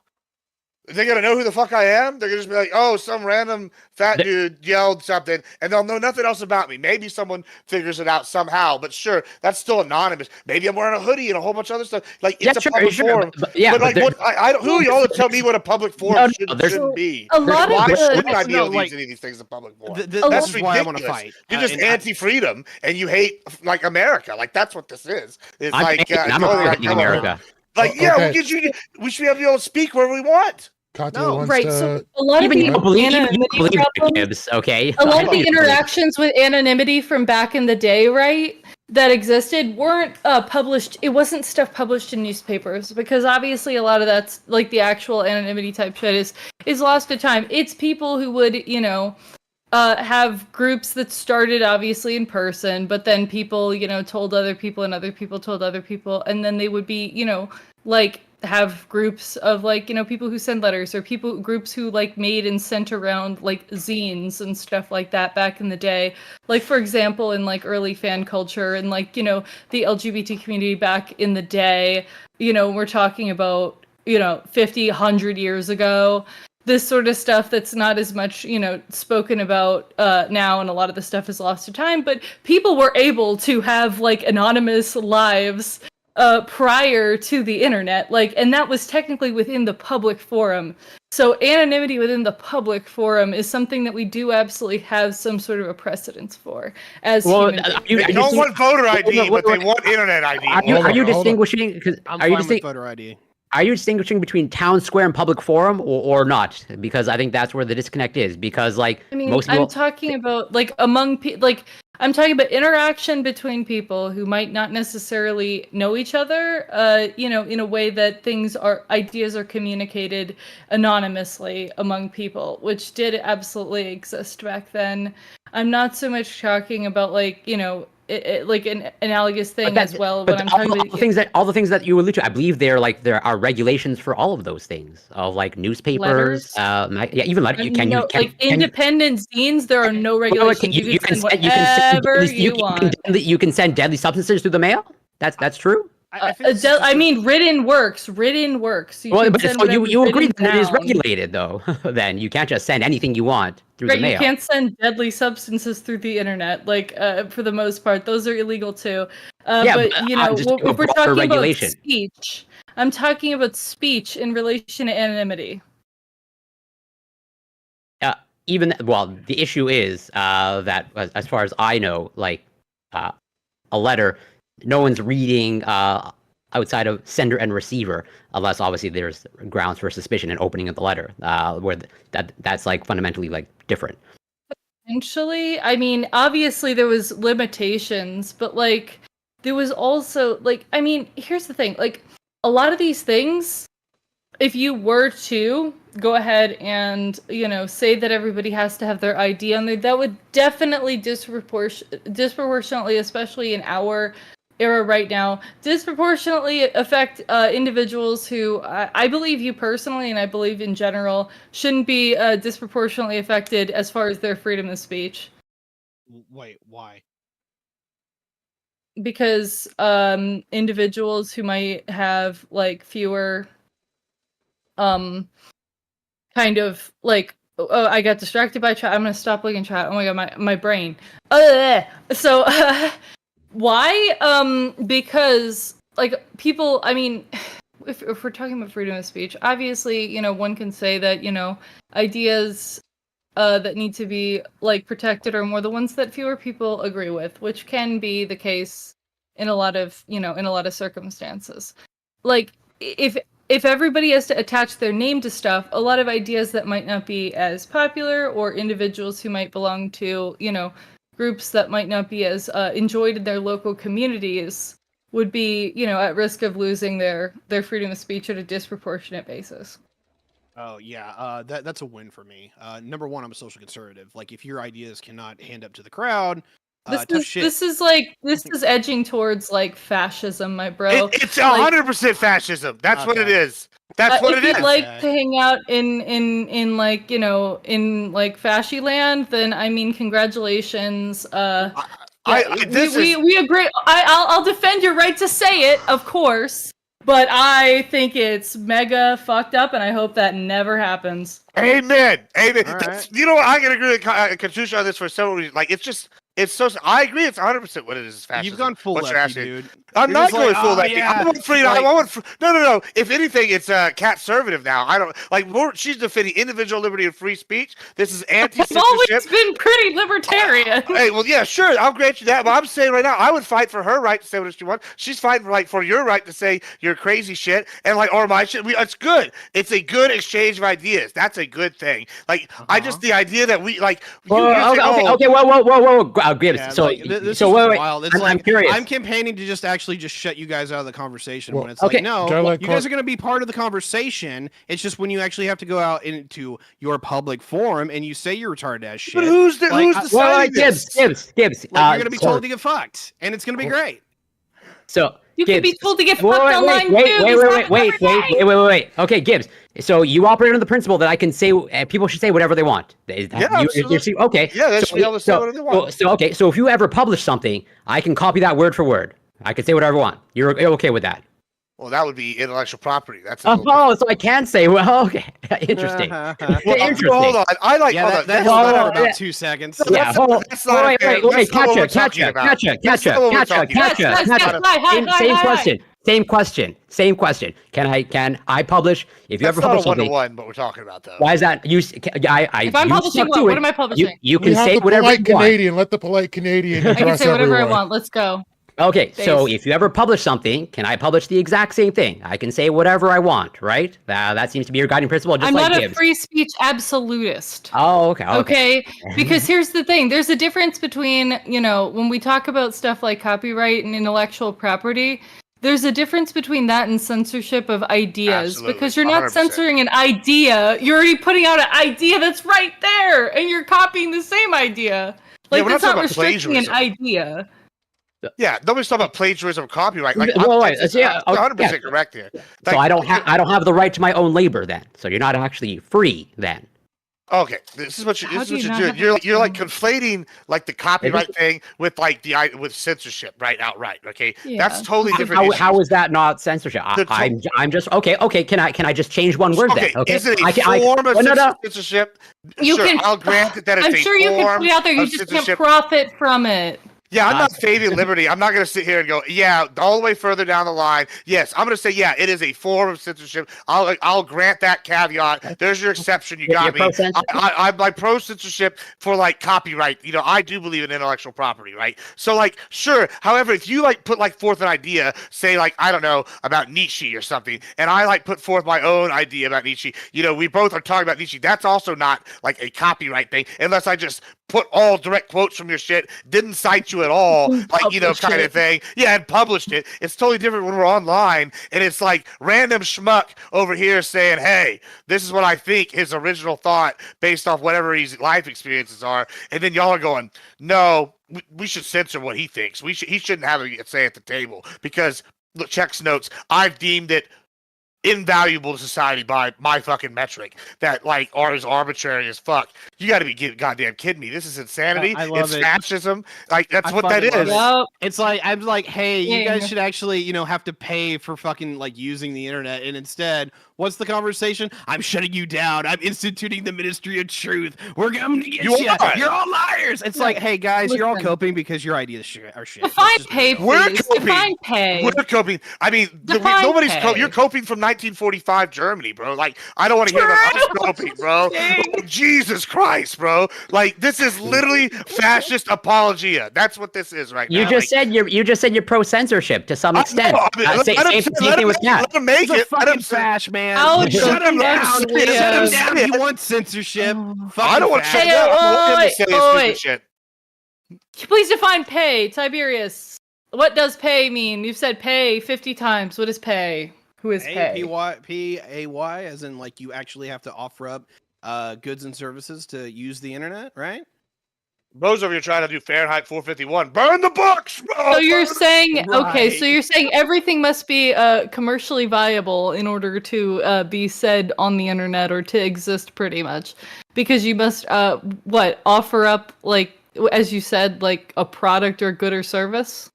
They're gonna know who the fuck I am. They're gonna just be like, "Oh, some random fat dude yelled something," and they'll know nothing else about me. Maybe someone figures it out somehow, but sure, that's still anonymous. Maybe I'm wearing a hoodie and a whole bunch of other stuff. Like, it's a public forum. But, yeah, but but like, there- what? I don't. Who are y'all to tell me what a public forum No, no, should, there's- shouldn't be? A lot Why of the shouldn't I be No, able to like, use any of these things in public forum? That's That's why I want to ridiculous. fight. You're just And I- anti-freedom, and you hate like America. Like, that's what this is. It's I'm like I'm the only a like, in America. Like, Oh, yeah, okay. we should be able to speak wherever we want. Kato No, wants Right, to. so a lot of Even the you don't believe anonymity the problems, Gibbs, okay? a lot of the You believe- interactions with anonymity from back in the day, right? that existed weren't published. It wasn't stuff published in newspapers, because obviously a lot of that's like the actual anonymity type shit is lost to time. It's people who would, you know, have groups that started obviously in person, but then people, you know, told other people and other people told other people, and then they would be, you know, like have groups of like, you know, people who send letters, or groups who like made and sent around like zines and stuff like that back in the day. Like, for example, in like early fan culture and like, you know, the LGBT community back in the day, you know, we're talking about, you know, 50, 100 years ago. This sort of stuff that's not as much, you know, spoken about now, and a lot of the stuff is lost to time, but people were able to have like anonymous lives prior to the internet, like, and that was technically within the public forum. So anonymity within the public forum is something that we do absolutely have some sort of a precedence for as human beings. They don't want voter ID, but they want internet ID. Are you distinguishing? Because I'm are you fine with voter ID. Are you distinguishing between town square and public forum, or not? Because I think that's where the disconnect is. Because like I mean, most people, I'm talking about like among people, like I'm talking about interaction between people who might not necessarily know each other, you know, in a way that ideas are communicated anonymously among people, which did absolutely exist back then. I'm not so much talking about like, you know, like an analogous thing as well. But I'm talking about all the things that you allude to, I believe there are regulations for all of those things, of like newspapers, even letters. Like independent zines, there are no regulations. You can send whatever you want. You can send deadly substances through the mail. That's true. I mean, written works. You agree that it is regulated, though. Then you can't just send anything you want through the mail. You can't send deadly substances through the internet. Like, for the most part, those are illegal too. But you know, if we're talking about speech, I'm talking about speech in relation to anonymity. The issue is that, as far as I know, like a letter, no one's reading outside of sender and receiver, unless obviously there's grounds for suspicion in opening of the letter, where that's like fundamentally like different. Potentially, I mean, obviously there was limitations, but like there was also like, I mean, here's the thing, like a lot of these things, if you were to go ahead and, you know, say that everybody has to have their ID on there, that would definitely disproportionately, especially in our era right now, disproportionately affect individuals who I believe you personally, and I believe in general, shouldn't be disproportionately affected as far as their freedom of speech. Wait, why? Because individuals who might have like fewer kind of like, oh, I got distracted by chat. I'm gonna stop looking at chat. Oh my god, my brain. So why? Because like people, I mean, if we're talking about freedom of speech, obviously, you know, one can say that, you know, ideas that need to be like protected are more the ones that fewer people agree with, which can be the case in a lot of, you know, in a lot of circumstances. Like if everybody has to attach their name to stuff, a lot of ideas that might not be as popular, or individuals who might belong to, you know, groups that might not be as enjoyed in their local communities would be, you know, at risk of losing their freedom of speech at a disproportionate basis. Oh yeah, that's a win for me. Number one, I'm a social conservative. Like, if your ideas cannot hand up to the crowd, this is edging towards like fascism, my bro. It's 100% fascism. That's what it is. That's what it is. If you'd like to hang out in like, you know, in like fasci land, then I mean, congratulations. We agree. I'll defend your right to say it, of course, but I think it's mega fucked up, and I hope that never happens. Amen. Right. You know what? I can agree with Katusha on this for several reasons. Like, it's so. I agree. It's 100% what it is. Fascism. You've gone full lefty, dude. I'm not going like, full lefty. Yeah. I want freedom. No. If anything, it's conservative now. I don't like. She's defending individual liberty and free speech. This is anti-censorship. I've always been pretty libertarian. Hey, well, yeah, sure. I'll grant you that. But I'm saying right now, I would fight for her right to say what she wants. She's fighting for your right to say your crazy shit and like or my shit. It's good. It's a good exchange of ideas. That's a good thing. Like I just the idea that we like. Okay. Whoa. Gibbs. Yeah, So, like, this so is wait, wait. wild. It's I'm curious. I'm campaigning to just actually just shut you guys out of the conversation Well, when it's okay. like, no, Can I let you Clark- guys are going to be part of the conversation. It's just when you actually have to go out into your public forum and you say you're retarded as shit. But who's Like, deciding this? Gibbs. like you're going to be so, told to get fucked, and it's going to be great. So You can Gibbs, be told to get wait, fucked wait, online wait, too. wait, This wait, happens wait, every day. wait. Okay, Gibbs. So you operate on the principle that I can say people should say whatever they want. Absolutely. Okay. Yeah, they should be able to say whatever they want. Okay. So if you ever publish something, I can copy that word for word. I can say whatever I want. You're okay with that? Well, that would be intellectual property. That's a little Oh, so I can say, well, okay, interesting. Well, Interesting. hold on. I like. Yeah, hold that, on. that That's held not- out about yeah. 2 seconds. No, Yeah, that's hold not- on. that's not Wait, fair. wait, That's not what we're catch talking about. That's not what we're talking about. Same question. Can I publish? If you That's ever not a publish something, one-to-one, but we're talking about though. why is that? If I'm you publishing stuck to what it. am I publishing? You We can have say the whatever polite you want. Canadian. Let the polite Canadian I can address say whatever I everyone. want. Let's go. Okay, so Base. if you ever publish something, can I publish the exact same thing? I can say whatever I want, right? That seems to be your guiding principle, just I'm like not a Gibbs. free speech absolutist. Oh, okay. Okay, because here's the thing. There's a difference between, when we talk about stuff like copyright and intellectual property, there's a difference between that and censorship of ideas. Absolutely, Because you're not 100%. censoring an idea. You're already putting out an idea that's right there, and you're copying the same idea. Like, we're not that's not talking about restricting an plagiarism. idea. Yeah, nobody's talking about plagiarism or copyright. Like, Well, I'm right, yeah, 100% correct here. So I don't have the right to my own labor then. So you're not actually free then. Okay, this is what How do you you're not doing. have You're like to- conflating like the copyright thing with like with censorship, right? Outright. Okay, Yeah. that's totally different. How is that not censorship? The I'm just okay. Can I just change one word then? Okay, is it a I can- form of no. censorship? You Sure, can- I'll grant that it's I'm a sure you can form put it out there. You of just can't censorship. profit from it. Yeah, I'm not saving liberty. I'm not going to sit here and go, yeah, all the way further down the line. Yes, I'm going to say, yeah, it is a form of censorship. I'll grant that caveat. There's your exception. You got me. I'm like pro censorship for like copyright. I do believe in intellectual property, right? So like, sure. However, if you like put like forth an idea, say like I don't know about Nietzsche or something, and I like put forth my own idea about Nietzsche. We both are talking about Nietzsche. That's also not like a copyright thing, unless I just put all direct quotes from your shit, didn't cite you at all, like, kind of thing. Yeah, and published it. It's totally different when we're online, and it's like random schmuck over here saying, hey, this is what I think his original thought based off whatever his life experiences are, and then y'all are going, no, we should censor what he thinks. He shouldn't have a say at the table, because, look, checks notes, I've deemed it invaluable to society by my fucking metric that like are as arbitrary as fuck. You got to be goddamn kidding me. This is insanity. I love it's it. fascism. Like that's I what that fucking is. love Yep. It's like I'm like, hey, you guys Yeah. should actually, have to pay for fucking like using the internet, and instead, what's the conversation? I'm shutting you down. I'm instituting the ministry of truth. We're coming to get You you. are. You're all liars. It's No, like, hey guys, you're all listen. coping because your ideas are shit. Define Let's just be pay, real. We're please. coping. Define pay. We're coping. I mean, Define nobody's pay. you're coping from 1945 Germany, bro. Like, I don't want to hear about us coping, bro. Jesus Christ, bro. Like, this is literally fascist apologia. That's what this is right You now. just said you're pro censorship to some extent. Same thing with Cat. Let him make He's a it. Let him fucking say- fash, man. I'll Shut him down. actually, Shut him uh, down. He wants censorship. I don't want to Fucking shut Hey, down. I want him to wait, say his oh, stupid wait. shit. Please define pay, Tiberius. What does pay mean? You've said pay 50 times. What is pay? Who is pay? P-A-Y, as in like you actually have to offer up goods and services to use the internet, right? Bro's over here trying to do Fahrenheit 451. Burn the books, bro! So you're saying, okay, Right. so you're saying everything must be commercially viable in order to be said on the internet or to exist, pretty much, because you must offer up, like, as you said, like a product or good or service.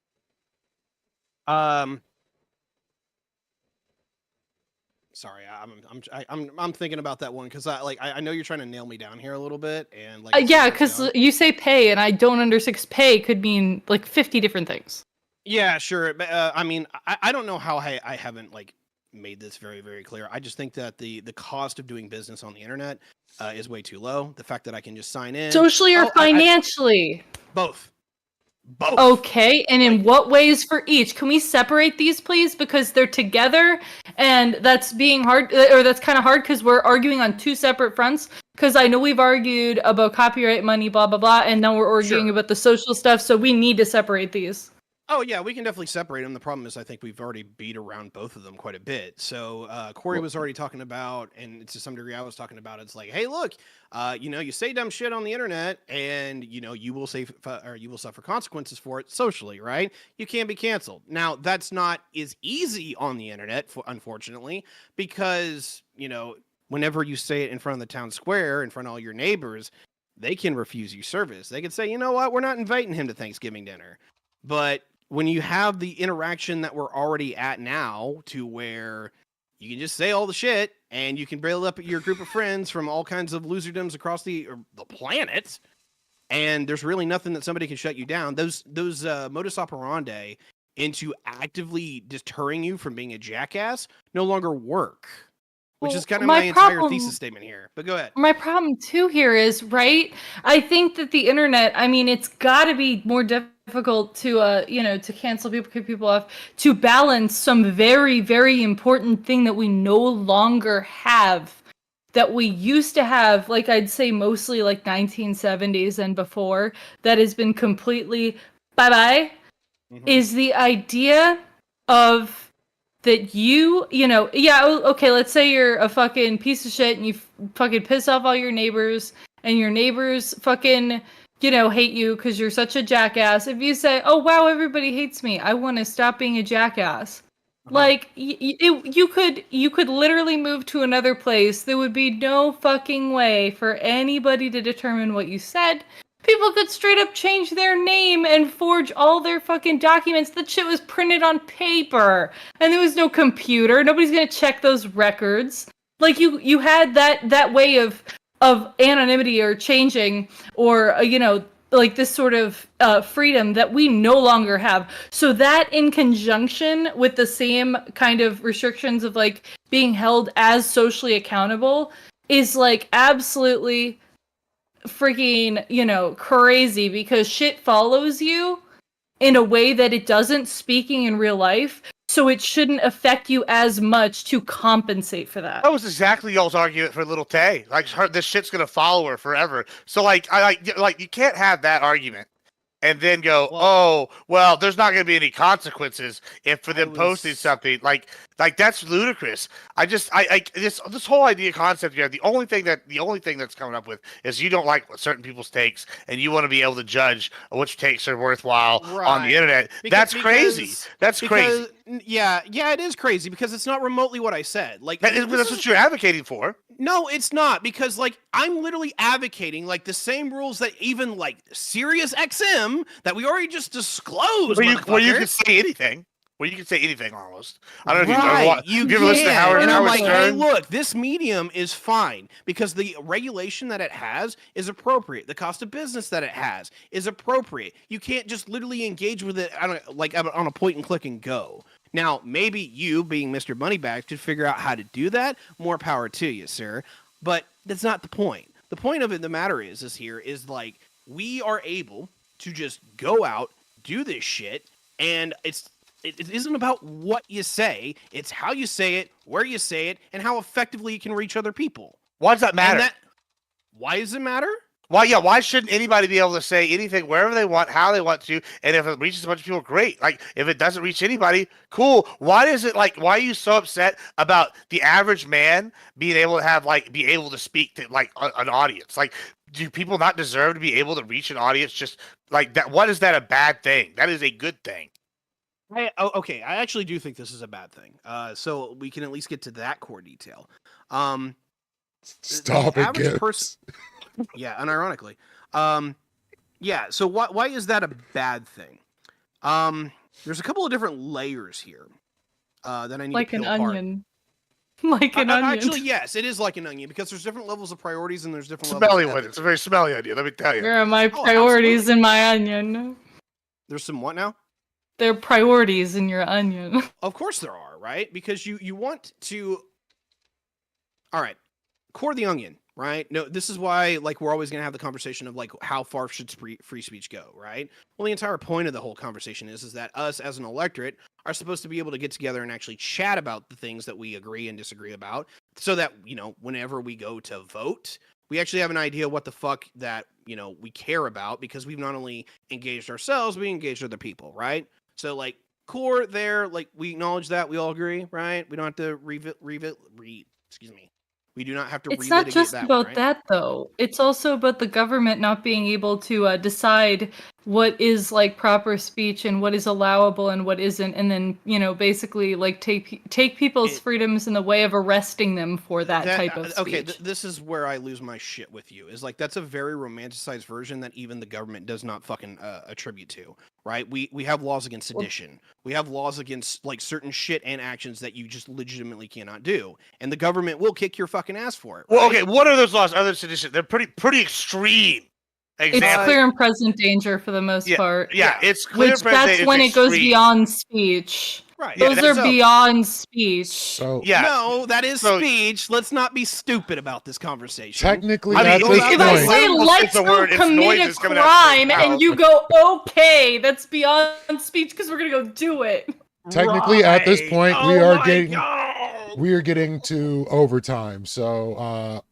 Sorry, I'm thinking about that one because I know you're trying to nail me down here a little bit, and like Yeah, because you say pay, and I don't understand. 'Cause pay could mean like 50 different things. yeah, sure. But, I mean, I don't know how I haven't like made this very, very clear. I just think that the cost of doing business on the internet is way too low. The fact that I can just sign in Socially or Oh, I- financially? both. Okay, and in what ways for each? Can we separate these, please? Because they're together, and that's being hard, or that's kind of hard because we're arguing on two separate fronts. Because I know we've argued about copyright money, blah, blah, blah, and now we're arguing Sure. about the social stuff, so we need to separate these. Oh yeah, we can definitely separate them. The problem is I think we've already beat around both of them quite a bit. So Corey was already talking about, and to some degree I was talking about, it's like, hey, look, you say dumb shit on the internet, and you will you will suffer consequences for it socially, right? You can't be canceled. Now that's not as easy on the internet, unfortunately, because whenever you say it in front of the town square, in front of all your neighbors, they can refuse you service. They can say, you know what, we're not inviting him to Thanksgiving dinner. But when you have the interaction that we're already at now, to where you can just say all the shit and you can build up your group of friends from all kinds of loserdoms across the planet, and there's really nothing that somebody can shut you down. Those modus operandi into actively deterring you from being a jackass no longer work, which is kind of my entire thesis statement here. But go ahead. My problem too here is, right, I think that the internet, I mean, it's got to be more difficult to to cancel people, kick people off, to balance some very, very important thing that we no longer have, that we used to have, like I'd say mostly like 1970s and before, that has been completely bye-bye, is the idea of that okay, let's say you're a fucking piece of shit and you fucking piss off all your neighbors, and your neighbors fucking, hate you because you're such a jackass. If you say, oh wow, everybody hates me, I want to stop being a jackass. Like, you could literally move to another place. There would be no fucking way for anybody to determine what you said. People could straight up change their name and forge all their fucking documents. That shit was printed on paper, and there was no computer. Nobody's gonna check those records. Like, you had that way of anonymity or changing, or like this sort of freedom that we no longer have. So that, in conjunction with the same kind of restrictions of like being held as socially accountable, is like absolutely freaking crazy, because shit follows you in a way that it doesn't speaking in real life, so it shouldn't affect you as much to compensate for that. That was exactly y'all's argument for Little Tay. Like, this shit's gonna follow her forever. So like, you can't have that argument and then go, well, there's not going to be any consequences if for them posting something like that's ludicrous. This whole idea concept here. The only thing that's coming up with is you don't like certain people's takes, and you want to be able to judge which takes are worthwhile on the internet. That's crazy. That's crazy. Yeah, it is crazy, because it's not remotely what I said. Like, that's what you're advocating for. No, it's not, because like I'm literally advocating like the same rules that even like Sirius XM that we already just disclosed. Where you can say anything. Where you can say anything almost. I don't know if you ever listen to Howard and I'm like, Stern? hey, look, this medium is fine because the regulation that it has is appropriate. The cost of business that it has is appropriate. You can't just literally engage with it on a point and click and go. Now, maybe you, being Mr. Moneybags, could figure out how to do that. More power to you, sir. But that's not the point. The point of it, the matter is like, we are able to just go out, do this shit, and it isn't about what you say. It's how you say it, where you say it, and how effectively you can reach other people. Why does that matter? Why does it matter? Why shouldn't anybody be able to say anything wherever they want, how they want to, and if it reaches a bunch of people, great. Like, if it doesn't reach anybody, cool. Why are you so upset about the average man being able to be able to speak to like an audience? Like, do people not deserve to be able to reach an audience just like that? What is that a bad thing? That is a good thing. Okay, I actually do think this is a bad thing. So we can at least get to that core detail. Stop it, Gibbs. Yeah, unironically. Yeah, so why is that a bad thing? There's a couple of different layers here that I need to peel apart. Onion. Like an onion. Actually, yes, it is like an onion, because there's different levels of priorities and there's different smelly levels. One. It's a very smelly onion, let me tell you. Where are my priorities in my onion? There's some what now? There are priorities in your onion. Of course there are, right? Because you want to... All right, core the onion. Right? No, this is why, like, we're always going to have the conversation of, like, how far should free speech go, right? Well, the entire point of the whole conversation is that us, as an electorate, are supposed to be able to get together and actually chat about the things that we agree and disagree about, so that, whenever we go to vote, We actually have an idea what the fuck that, we care about because we've not only engaged ourselves, we engaged other people, right? So like core there, like we acknowledge that, we all agree, right? We don't have to excuse me. We do not have to It's not relitigate just that about one, right? that, though. It's also about the government not being able to decide what is like proper speech and what is allowable and what isn't, and then basically like take people's freedoms in the way of arresting them for that type of speech. Okay, this is where I lose my shit with you. Is like that's a very romanticized version that even the government does not fucking attribute to, right? We have laws against sedition. We have laws against like certain shit and actions that you just legitimately cannot do, and the government will kick your fucking ass for it. Right? Well, okay, what are those laws other than sedition? They're pretty extreme. It's clear and present danger for the most part. Yeah, it's clear Which that's when it goes beyond speech. Right. Those are beyond speech. So no, that is speech. Let's not be stupid about this conversation. Technically, I mean, at this If point, I say let's go commit a crime and you go okay, that's beyond speech because we're gonna go do it. technically at this point we God. are getting to overtime. So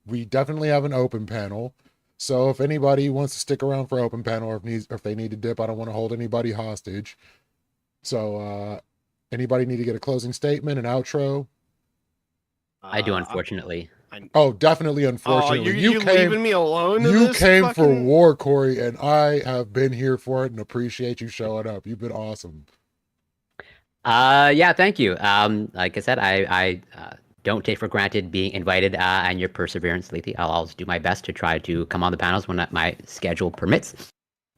we definitely have an open panel. So if anybody wants to stick around for open panel, or if they need to dip, I don't want to hold anybody hostage. So anybody need to get a closing statement, an outro? I do, unfortunately. Oh, definitely. Unfortunately, you leaving me alone? You came for war, Corey, and I have been here for it and appreciate you showing up. You've been awesome. Yeah, thank you. Like I said, I don't take for granted being invited and your perseverance, Lethe. I'll always do my best to try to come on the panels when my schedule permits.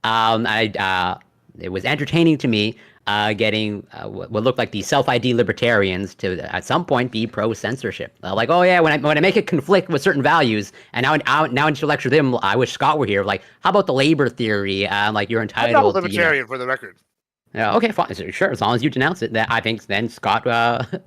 It was entertaining to me getting what looked like the self-ID libertarians to at some point be pro-censorship. Like, oh yeah, when I make it conflict with certain values, and now into lecture them, I wish Scott were here. Like, how about the labor theory? Like you're entitled. I'm not a libertarian, for the record. Okay, fine, sure. As long as you denounce it, that I think then Scott,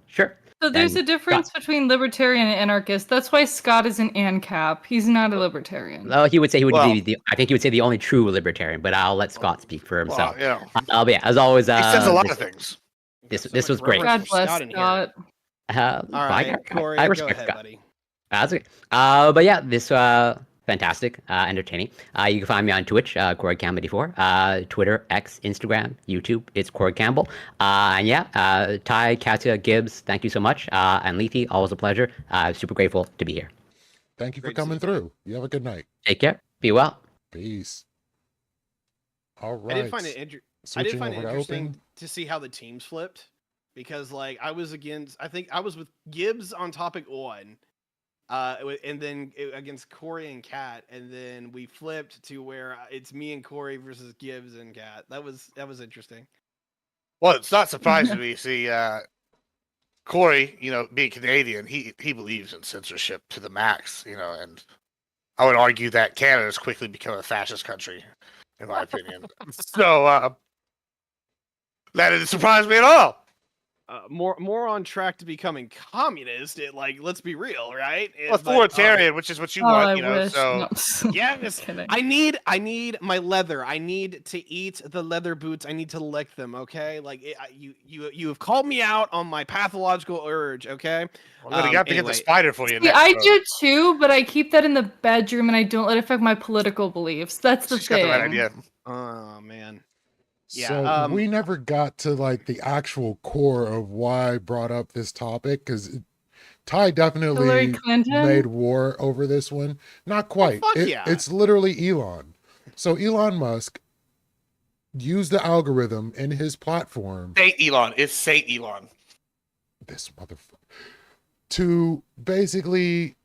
sure. So there's a difference between libertarian and anarchist. That's why Scott is an ANCAP. He's not a libertarian. Well, he would say I think he would say the only true libertarian, but I'll let Scott speak for himself. Well, yeah. But yeah, as always, he says a lot of things. This was great. God bless Scott. All right, Corey, I go respect ahead, Scott. buddy. That's okay. But yeah, this fantastic, entertaining. You can find me on Twitch, Corey Campbell 84, Twitter, X, Instagram, YouTube. It's Corey Campbell. And yeah, Ty, Katya, Gibbs, thank you so much. And Lethe, always a pleasure. Super grateful to be here. Thank you for coming through. You have a good night. Take care. Be well. Peace. All right. I did find it interesting to see how the teams flipped, because like I think I was with Gibbs on topic 1. And then against Corey and Kat, and then we flipped to where it's me and Corey versus Gibbs and Kat. That was interesting. Well, it's not surprising to me. See, Corey, being Canadian, he believes in censorship to the max, and I would argue that Canada has quickly become a fascist country, in my opinion. So that didn't surprise me at all. More on track to becoming communist. Let's be real, right? Authoritarian, which is what you want, wish. So No. yeah, I need my leather. I need to eat the leather boots. I need to lick them. Okay, you have called me out on my pathological urge. Okay, I'm gonna have to get the spider for you. See, I do too, but I keep that in the bedroom and I don't let it affect my political beliefs. That's the thing. Got the right idea. Oh man. Yeah, so we never got to the actual core of why I brought up this topic, because Ty definitely made war over this one. Not quite. It's literally Elon. So Elon Musk used the algorithm in his platform. Saint Elon. It's Saint Elon. This motherfucker. To basically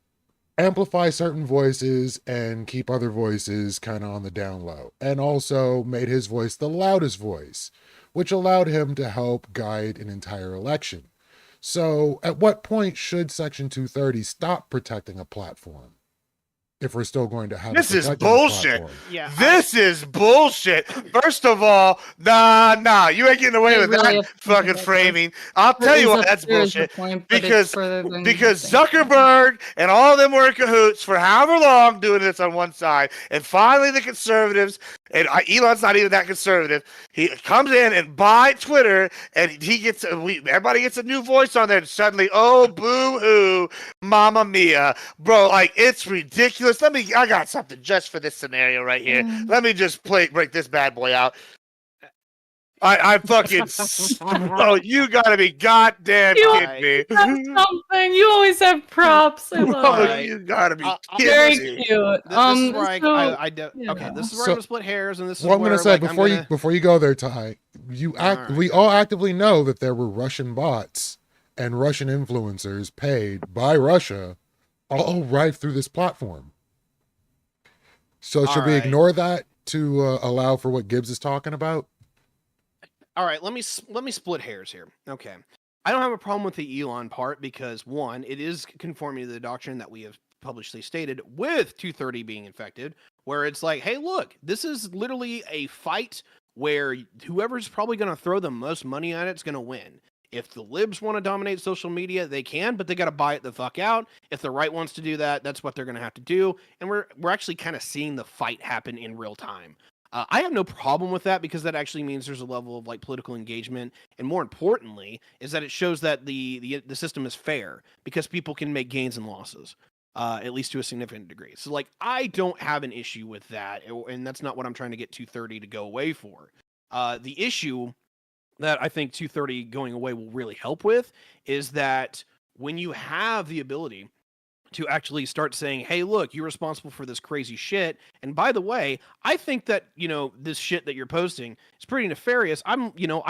amplify certain voices and keep other voices kind of on the down low, and also made his voice the loudest voice, which allowed him to help guide an entire election. So at what point should Section 230 stop protecting a platform? If we're still going to have this is bullshit. Yeah, this is bullshit. First of all, nah, you ain't getting away with that fucking framing. I'll tell you what, that's bullshit. Because Zuckerberg and all of them were in cahoots for however long doing this on one side, and finally the conservatives, and Elon's not even that conservative. He comes in and buy Twitter, and everybody gets a new voice on there, and suddenly, oh boo hoo, mamma mia, bro, it's ridiculous. Nicholas, I got something just for this scenario right here. Let me just break this bad boy out. I fucking. Oh, you gotta be goddamn kidding me. Something. You always have props. I love Oh, it. you gotta be Very kidding me. cute. This is where yeah. this is where I'm gonna split hairs, and this is What I'm where gonna say like, before you go there, Ty, we all actively know that there were Russian bots and Russian influencers paid by Russia all right through this platform. So should we ignore that to allow for what Gibbs is talking about? All right, let me split hairs here. Okay. I don't have a problem with the Elon part because one, it is conforming to the doctrine that we have publicly stated with 230 being infected, where it's like, hey, look, this is literally a fight where whoever's probably going to throw the most money at it's going to win. If the libs want to dominate social media, they can, but they got to buy it the fuck out. If the right wants to do that, that's what they're going to have to do. And we're actually kind of seeing the fight happen in real time. I have no problem with that because that actually means there's a level of like political engagement, and more importantly, is that it shows that the system is fair because people can make gains and losses, at least to a significant degree. So like I don't have an issue with that, and that's not what I'm trying to get 230 to go away for. The issue that I think 230 going away will really help with is that when you have the ability to actually start saying, hey, look, you're responsible for this crazy shit. And by the way, I think that, this shit that you're posting is pretty nefarious. I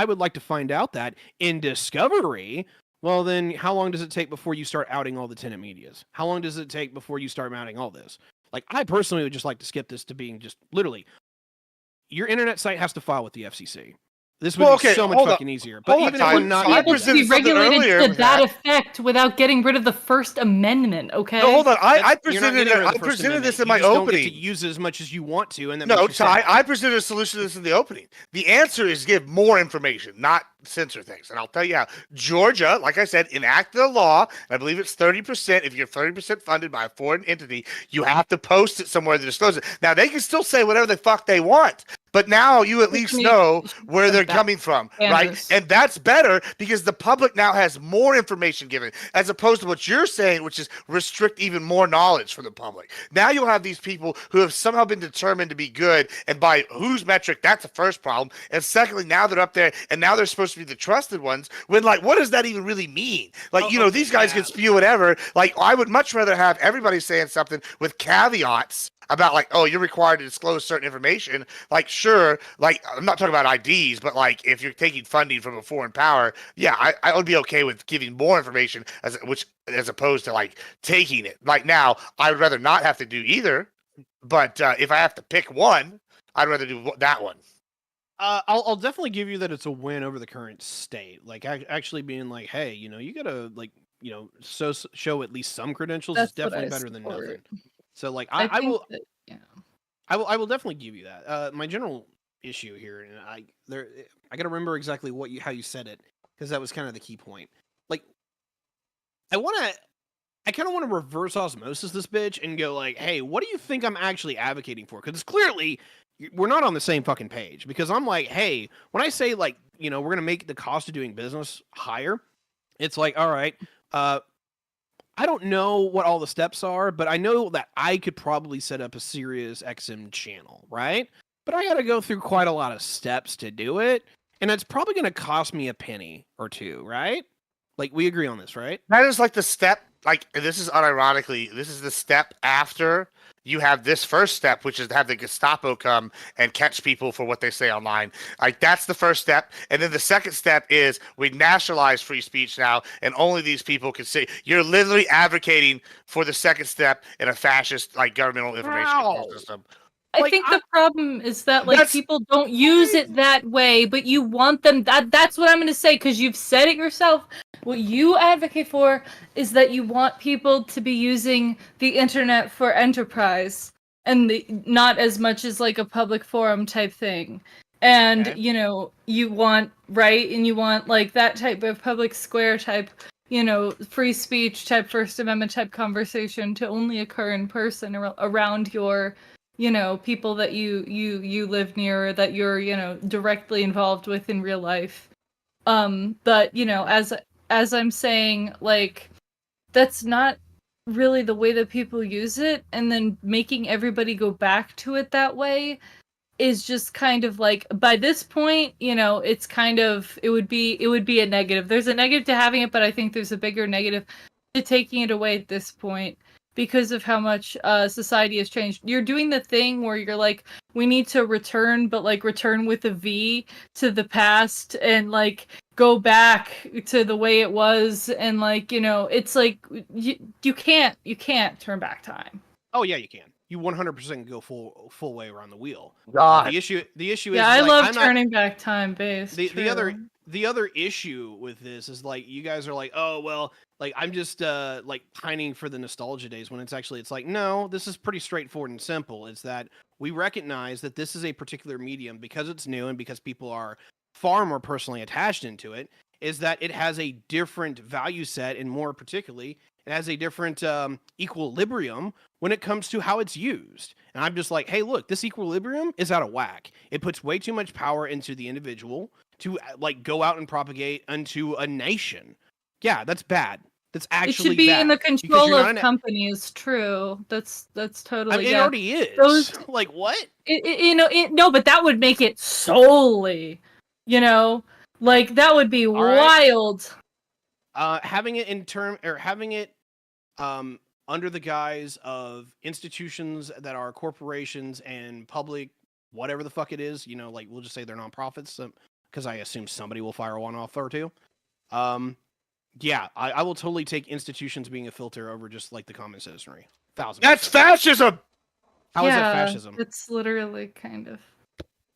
would like to find out that in discovery. Well, then how long does it take before you start outing all the tenant medias? How long does it take before you start outing all this? Like, I personally would just like to skip this to being just literally your internet site has to file with the FCC. This would be so much fucking easier. But even if we're not able to be regulated to that effect without getting rid of the First Amendment, okay? No, hold on. I presented this in my opening. Don't get to use it as much as you want to, and no, Ty, I presented a solution to this in the opening. The answer is give more information, not censor things. And I'll tell you how. Georgia, like I said, enacted a law, and I believe it's 30%. If you're 30% funded by a foreign entity, you have to post it somewhere to disclose it. Now, they can still say whatever the fuck they want. But now you at least know where they're coming from, right? And that's better because the public now has more information given, as opposed to what you're saying, which is restrict even more knowledge from the public. Now you'll have these people who have somehow been determined to be good, and by whose metric, that's the first problem. And secondly, now they're up there, and now they're supposed to be the trusted ones, when, like, what does that even really mean? Like, these guys can spew whatever. Like, I would much rather have everybody saying something with caveats about, like, oh, you're required to disclose certain information. Like, sure, like, I'm not talking about IDs, but, like, if you're taking funding from a foreign power, yeah, I would be okay with giving more information as opposed to, like, taking it. Like, now, I would rather not have to do either, but if I have to pick one, I'd rather do that one. I'll definitely give you that it's a win over the current state. Like, actually being like, hey, you gotta, like, show at least some credentials is definitely better than nothing. So, like, I will definitely give you that. My general issue here, and I got to remember exactly how you said it, because that was kind of the key point. Like, I kind of want to reverse osmosis this bitch and go like, hey, what do you think I'm actually advocating for? Because clearly we're not on the same fucking page. Because I'm like, hey, when I say, like, we're gonna make the cost of doing business higher, it's like, all right, I don't know what all the steps are, but I know that I could probably set up a Sirius XM channel, right? But I got to go through quite a lot of steps to do it, and it's probably going to cost me a penny or two, right? Like, we agree on this, right? That is like the step, like, this is unironically, this is the step after you have this first step, which is to have the Gestapo come and catch people for what they say online. Like, that's the first step. And then the second step is we nationalize free speech now, and only these people can say. You're literally advocating for the second step in a fascist, like, governmental information system. I think the problem is that, like, people don't use it that way, but you want them. That's what I'm going to say, because you've said it yourself. What you advocate for is that you want people to be using the internet for enterprise and not as much as, like, a public forum type thing. And, you want, right? And you want, like, that type of public square type, free speech type, First Amendment type conversation to only occur in person around your people that you live near, or that you're, directly involved with in real life. But, as I'm saying, like, that's not really the way that people use it, and then making everybody go back to it that way is just kind of like, by this point, it's kind of, it would be a negative. There's a negative to having it, but I think there's a bigger negative to taking it away at this point because of how much society has changed. You're doing the thing where you're like, we need to return, but like return with a V to the past and like go back to the way it was, and like, it's like you can't turn back time. Oh yeah, you can. You 100% go full way around the wheel. God. The issue is, Yeah, I like, love I'm not- turning back time based. the other issue with this is like you guys are like, oh well, like I'm just like pining for the nostalgia days, when it's like, no, this is pretty straightforward and simple. It's that we recognize that this is a particular medium because it's new and because people are far more personally attached into it, is that it has a different value set, and more particularly it has a different equilibrium when it comes to how it's used. And I'm just like, hey, look, this equilibrium is out of whack. It puts way too much power into the individual to like go out and propagate unto a nation. Yeah, that's bad. That's actually it should be bad, in the because control you're not of companies. True. That's totally. I mean, yeah. it already is. Like what? No, but that would make it solely. Like that would be wild. Having it under the guise of institutions that are corporations and public, whatever the fuck it is, like we'll just say they're nonprofits, because I assume somebody will fire one off or two. Yeah, I will totally take institutions being a filter over just like the common citizenry. 1000%. That's fascism. How is that fascism? It's literally kind of.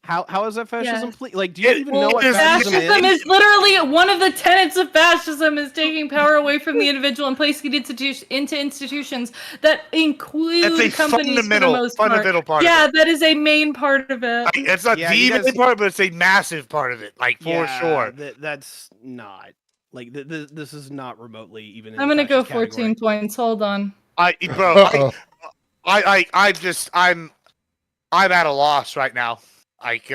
How is that fascism? Yes. Like, do you even know what fascism Fascism is literally one of the tenets of fascism, is taking power away from the individual and placing it into institutions that include That's a companies fundamental, for the most fundamental part. Yeah, of it. that is a main part of it. Like, it's not the main part, but it's a massive part of it. Like for sure. That's not like this is not remotely even. I'm gonna go 14 points. Hold on. I'm at a loss right now. Like,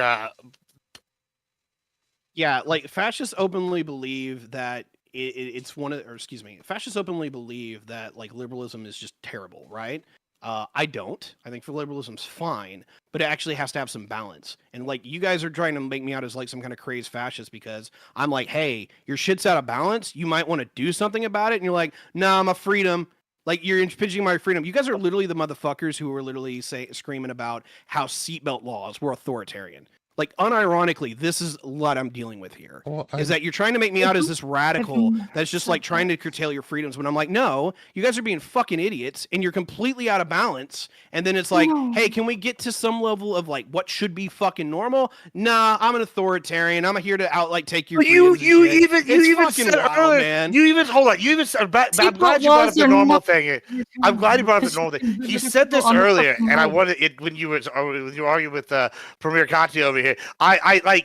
yeah, like fascists openly believe that it's one of, or excuse me, fascists openly believe that like liberalism is just terrible, right? I don't. I think liberalism's fine, but it actually has to have some balance. And like you guys are trying to make me out as like some kind of crazed fascist because I'm like, hey, your shit's out of balance. You might want to do something about it. And you're like, nah, I'm a freedom. Like you're impinging my freedom. You guys are literally the motherfuckers who were literally screaming about how seatbelt laws were authoritarian. Like unironically, this is what I'm dealing with here. Is that you're trying to make me out as this radical that's just like trying to curtail your freedoms when I'm like, no, you guys are being fucking idiots and you're completely out of balance. And then it's like, hey, can we get to some level of like what should be fucking normal? Nah, I'm an authoritarian. I'm here to take your freedoms. You even said earlier, man. You even hold on. You even said, I'm glad you brought up the normal thing. I'm glad you brought up the normal thing. He said this earlier, and I wanted it when you were arguing with Premier Conti over here. I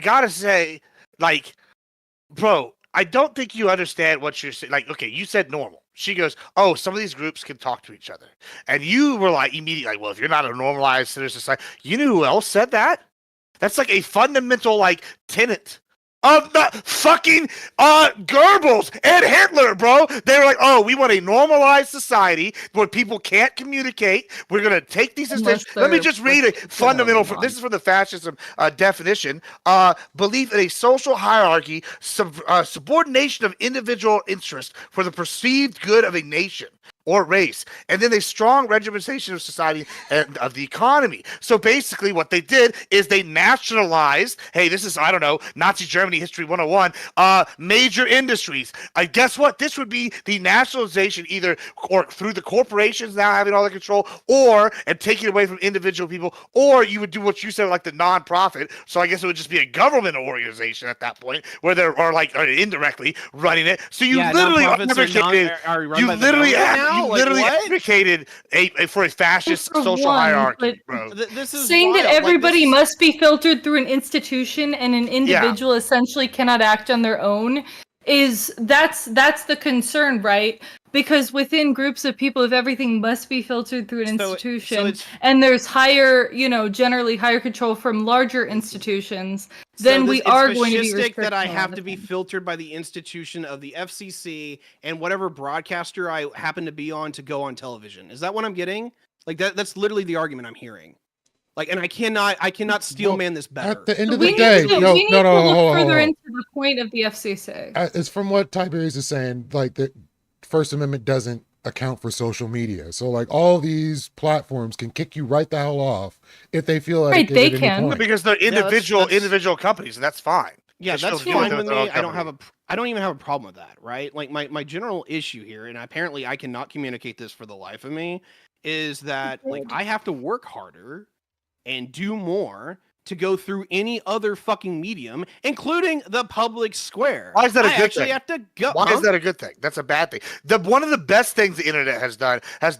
gotta say, like, bro, I don't think you understand what you're saying. Like, okay, you said normal. She goes, oh, some of these groups can talk to each other. And you were like, immediately, like, well, if you're not a normalized citizen society, you know who else said that? That's like a fundamental, like, tenet of the fucking Goebbels and Hitler, bro. They were like, oh, we want a normalized society where people can't communicate. We're going to take these decisions. Let me just read a fundamental, this is from the fascism definition. Belief in a social hierarchy, subordination of individual interest for the perceived good of a nation or race, and then a strong regimentation of society and of the economy. So basically what they did is they nationalized, hey, this is, I don't know, Nazi Germany history 101, major industries. Guess what? This would be the nationalization either or through the corporations now having all the control, or and taking away from individual people, or you would do what you said, like the non-profit. So I guess it would just be a government organization at that point where there are like indirectly running it. So you literally advocated for a fascist social hierarchy, bro. This is saying wild. that everybody must be filtered through an institution and an individual essentially cannot act on their own that's the concern, right? Because within groups of people, if everything must be filtered through an institution, and there's higher, generally higher control from larger institutions, then we are going to be restricting that I a lot have of to be things. filtered by the institution of the FCC and whatever broadcaster I happen to be on to go on television. Is that what I'm getting? Like that's literally the argument I'm hearing. Like, and I cannot steelman this better. At the end of We the need day, to, no, we need no, to no, look hold on, further hold on. into the point of the FCC. It's from what Tiberius is saying, like the First Amendment doesn't account for social media. So like all these platforms can kick you right the hell off if they feel like Right, it they at any can. point. Because they're individual companies, and that's fine. Yeah, They're that's still dealing fine with their own me. I company. don't even have a problem with that, right? Like my general issue here, and apparently I cannot communicate this for the life of me, is that like I have to work harder and do more to go through any other fucking medium, including the public square. Why is that a I good actually thing? have to go. Why is that a good thing? That's a bad thing. One of the best things the internet has done is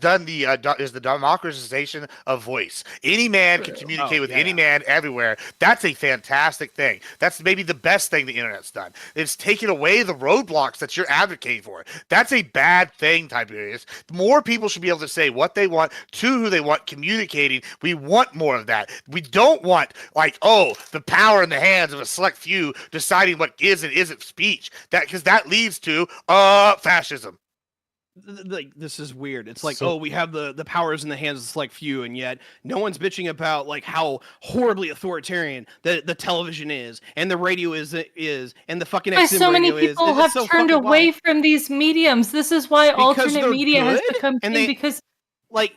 the democratization of voice. Any man can communicate with any man everywhere. That's a fantastic thing. That's maybe the best thing the internet's done. It's taken away the roadblocks that you're advocating for. That's a bad thing, Tiberius. More people should be able to say what they want to who they want, communicating. We want more of that. We don't want like, oh, the power in the hands of a select few deciding what is and isn't speech. Because that leads to fascism. Like this is weird. It's like, So- oh, we have the powers in the hands of the select few, and yet no one's bitching about like how horribly authoritarian the television is, and the radio is, and the fucking Why XM so many radio is. people It's have so turned fucking away wild. from these mediums. This is why alternate they're media has good, become and king, they- because like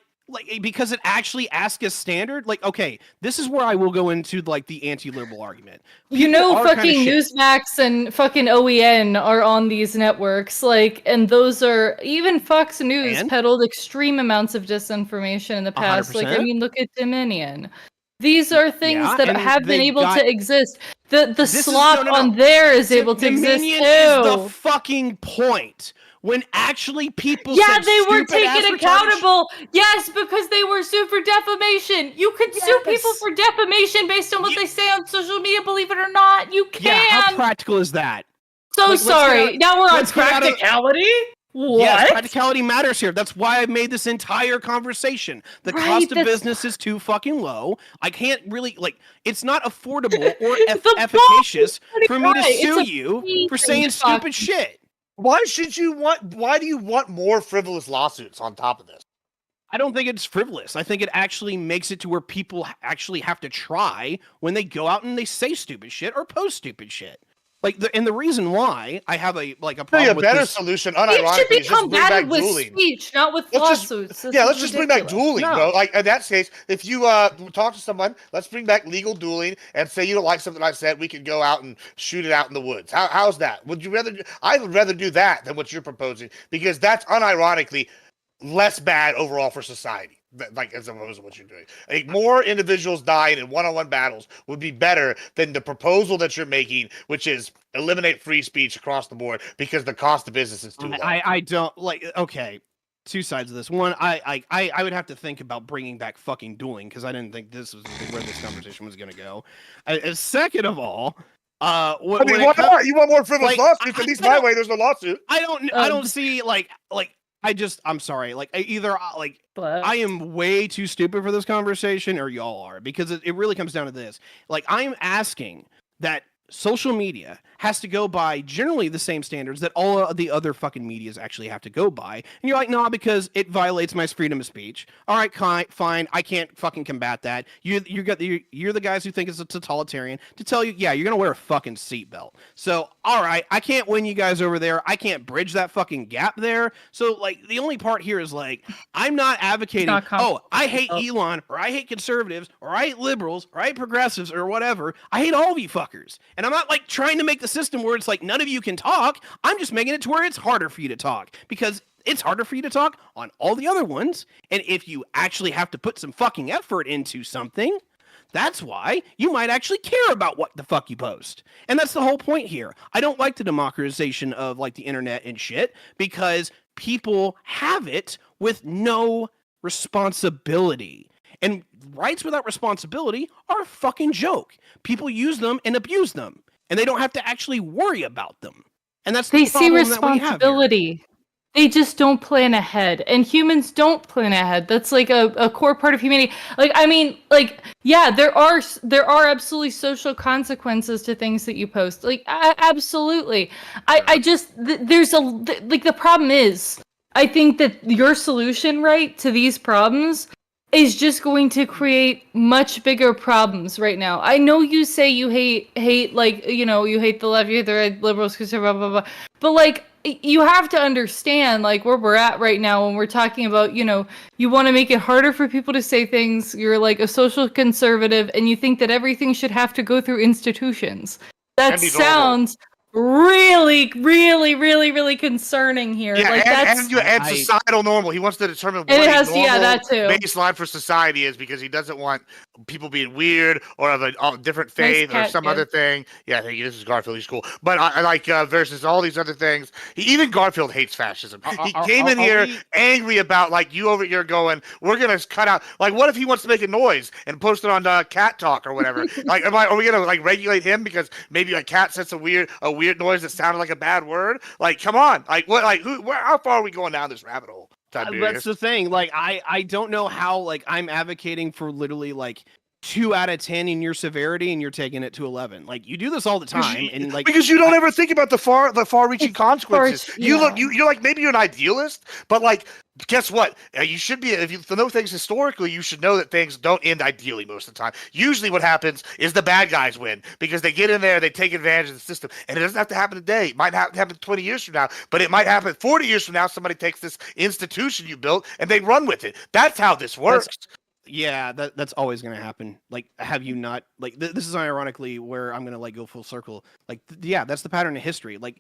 because it actually asks a standard. Like, okay, this is where I will go into like the anti-liberal argument. People are kinda fucking shit. Newsmax and fucking OEN are on these networks, like, and those are, even Fox News And? peddled extreme amounts of disinformation in the past. Like, I 100%. mean, look at Dominion. These are things Yeah, that and have been they able got- to exist. The This is- slop no. on there is able to exist Dominion too. is the fucking point. When actually people Yeah, said they were stupid-ass taken retarded accountable. Yes, because they were sued for defamation. You can sue people Yes. for defamation based on what they say on social media, believe it or not. You can. Yeah, how practical is that? So Like, let's get sorry. out- Now we're on let's get out of- practicality? What? Yes, practicality matters here. That's why I made this entire conversation. The Right, cost of that's- business is too fucking low. I can't really, like, it's not affordable or The boss efficacious is pretty for me to right. It's sue a you fee for thing saying to talk- stupid shit. Why do you want more frivolous lawsuits on top of this? I don't think it's frivolous. I think it actually makes it to where people actually have to try when they go out and they say stupid shit or post stupid shit. Like, and the reason why I have a problem Maybe a with better this, solution, It should unironically, be is just bring back combated with dueling. speech, not with Let's just- lawsuits. This let's is just bring back ridiculous. dueling, No. bro. Like in that case, if you talk to someone, let's bring back legal dueling and say you don't like something I said, we could go out and shoot it out in the woods. How's that? Would you rather? I would rather do that than what you're proposing because that's unironically less bad overall for society. Like as opposed to what you're doing. Like more individuals dying in one-on-one battles would be better than the proposal that you're making, which is eliminate free speech across the board because the cost of business is too low. I don't like. Okay, two sides of this. One, I would have to think about bringing back fucking dueling because I didn't think this was where this conversation was going to go. Second of all, I mean, why not? You want more frivolous like, lawsuits? At least I my don't- way, there's no lawsuit. I don't see like I'm sorry. Like either like But I am way too stupid for this conversation or y'all are because it really comes down to this. Like I'm asking that social media has to go by generally the same standards that all of the other fucking medias actually have to go by. And you're like, no, because it violates my freedom of speech. All right, fine. I can't fucking combat that. You're the guys who think it's a totalitarian to tell you, yeah, you're going to wear a fucking seatbelt. So, all right, I can't win you guys over there. I can't bridge that fucking gap there. So, like, the only part here is like, I'm not advocating, I hate Elon or I hate conservatives or I hate liberals or I hate progressives or whatever. I hate all of you fuckers. And I'm not like trying to make the system where it's like none of you can talk. I'm just making it to where it's harder for you to talk because it's harder for you to talk on all the other ones. And if you actually have to put some fucking effort into something, that's why you might actually care about what the fuck you post. And that's the whole point here. I don't like the democratization of like the internet and shit because people have it with no responsibility. And rights without responsibility are a fucking joke. People use them and abuse them, and they don't have to actually worry about them. And that's They the see problem that we have here. responsibility. They just don't plan ahead, and humans don't plan ahead. That's like a core part of humanity. Like, I mean, like, yeah, there are absolutely social consequences to things that you post. Like, absolutely. I just there's like the problem is, I think that your solution, right, to these problems is just going to create much bigger problems right now. I know you say you hate like, you know, you hate the left, you hate the right, liberals, conservative, blah blah blah. But like, you have to understand like where we're at right now when we're talking about, you know, you want to make it harder for people to say things. You're like a social conservative, and you think that everything should have to go through institutions. That And be normal. sounds really, really, really, really concerning here. Yeah, like and that's societal normal. He wants to determine what It a has- normal yeah, that too. baseline for society is, because he doesn't want people being weird or of a different faith or cat, some good. other thing. Yeah, thank you. This is Garfield. He's cool. But I like versus all these other things. Even Garfield hates fascism. He came in here angry about like you over here going, we're gonna cut out. Like, what if he wants to make a noise and post it on Cat Talk or whatever? Like, are we gonna like regulate him because maybe a cat says a weird noise that sounded like a bad word? Like, come on. Like, what? Like, how far are we going down this rabbit hole? That's the thing. Like, I don't know how, like, I'm advocating for literally like 2 out of 10 in your severity, and you're taking it to 11. Like, you do this all the time, and like, because you don't ever think about the far-reaching consequences. You're like, maybe you're an idealist, but like, guess what? You should be. If you know things historically, you should know that things don't end ideally most of the time. Usually, what happens is the bad guys win because they get in there, they take advantage of the system, and it doesn't have to happen today. It might happen 20 years from now, but it might happen 40 years from now. Somebody takes this institution you built and they run with it. That's how this works. Yeah, that's always gonna happen. Like, have you not like this is ironically where I'm gonna like go full circle. Like, yeah, that's the pattern of history. Like,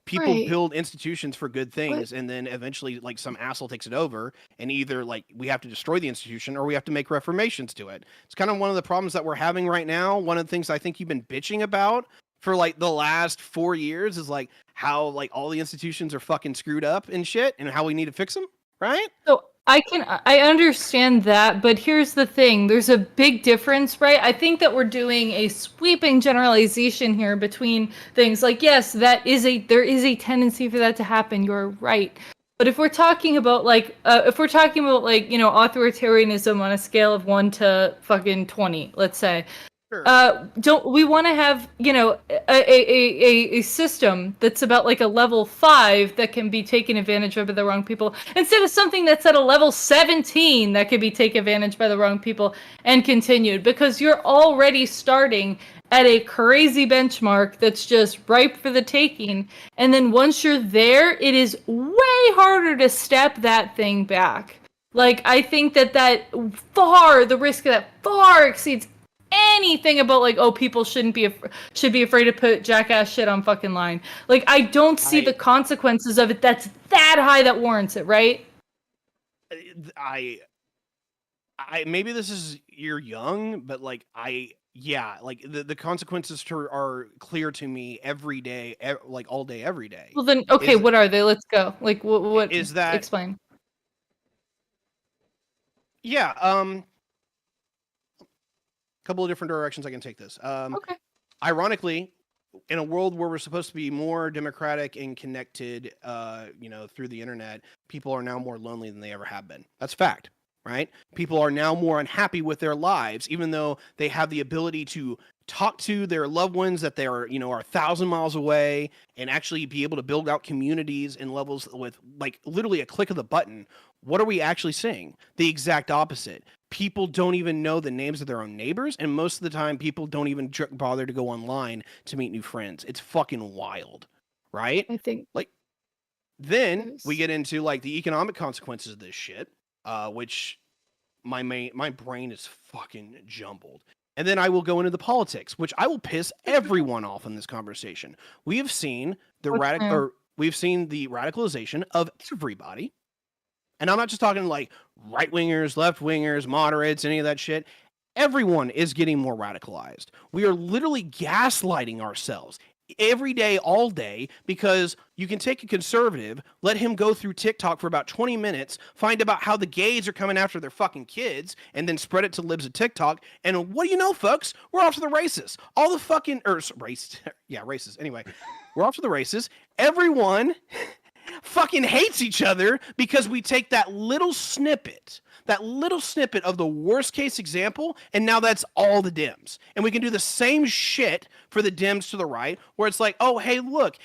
people Right. build institutions for good things, and then eventually, like, some asshole takes it over, and either like we have to destroy the institution or we have to make reformations to it. It's kind of one of the problems that we're having right now. One of the things I think you've been bitching about for like the last 4 years is like how like all the institutions are fucking screwed up and shit, and how we need to fix them, right? So I understand that, but here's the thing. There's a big difference, right? I think that we're doing a sweeping generalization here between things. Like, yes, there is a tendency for that to happen. You're right. But if we're talking about like you know, authoritarianism on a scale of 1 to fucking 20, let's say. Sure. Don't we want to have, you know, a system that's about like a level 5 that can be taken advantage of by the wrong people, instead of something that's at a level 17 that could be taken advantage by the wrong people and continued? Because you're already starting at a crazy benchmark that's just ripe for the taking, and then once you're there, it is way harder to step that thing back. Like, I think that the risk of that far exceeds anything about like, oh, people should be afraid to put jackass shit on fucking line. Like, I don't see the consequences of it that's that high that warrants it, right? I maybe this is, you're young, but like like the consequences are clear to me every day, like all day, every day. Well then, okay, what are they? Let's go. Like, what is that? Explain. Yeah, couple of different directions I can take this. Okay. Ironically, in a world where we're supposed to be more democratic and connected, you know, through the internet, people are now more lonely than they ever have been. That's fact, right? People are now more unhappy with their lives, even though they have the ability to talk to their loved ones that they are, you know, are 1,000 miles away, and actually be able to build out communities and levels with like literally a click of the button. What are we actually seeing? The exact opposite. People don't even know the names of their own neighbors, and most of the time people don't even bother to go online to meet new friends. It's fucking wild, right? I think like then we get into like the economic consequences of this shit, which my brain is fucking jumbled. And then I will go into the politics, which I will piss everyone off in this conversation. We have seen the radicalization of everybody. And I'm not just talking like right wingers, left wingers, moderates, any of that shit. Everyone is getting more radicalized. We are literally gaslighting ourselves every day, all day, because you can take a conservative, let him go through TikTok for about 20 minutes, find about how the gays are coming after their fucking kids, and then spread it to libs of TikTok. And what do you know, folks? We're off to the races. All the fucking, races. Anyway, we're off to the races. Everyone fucking hates each other because we take that little snippet of the worst case example, and now that's all the Dems. And we can do the same shit for the Dems to the right, where it's like, oh, hey, look,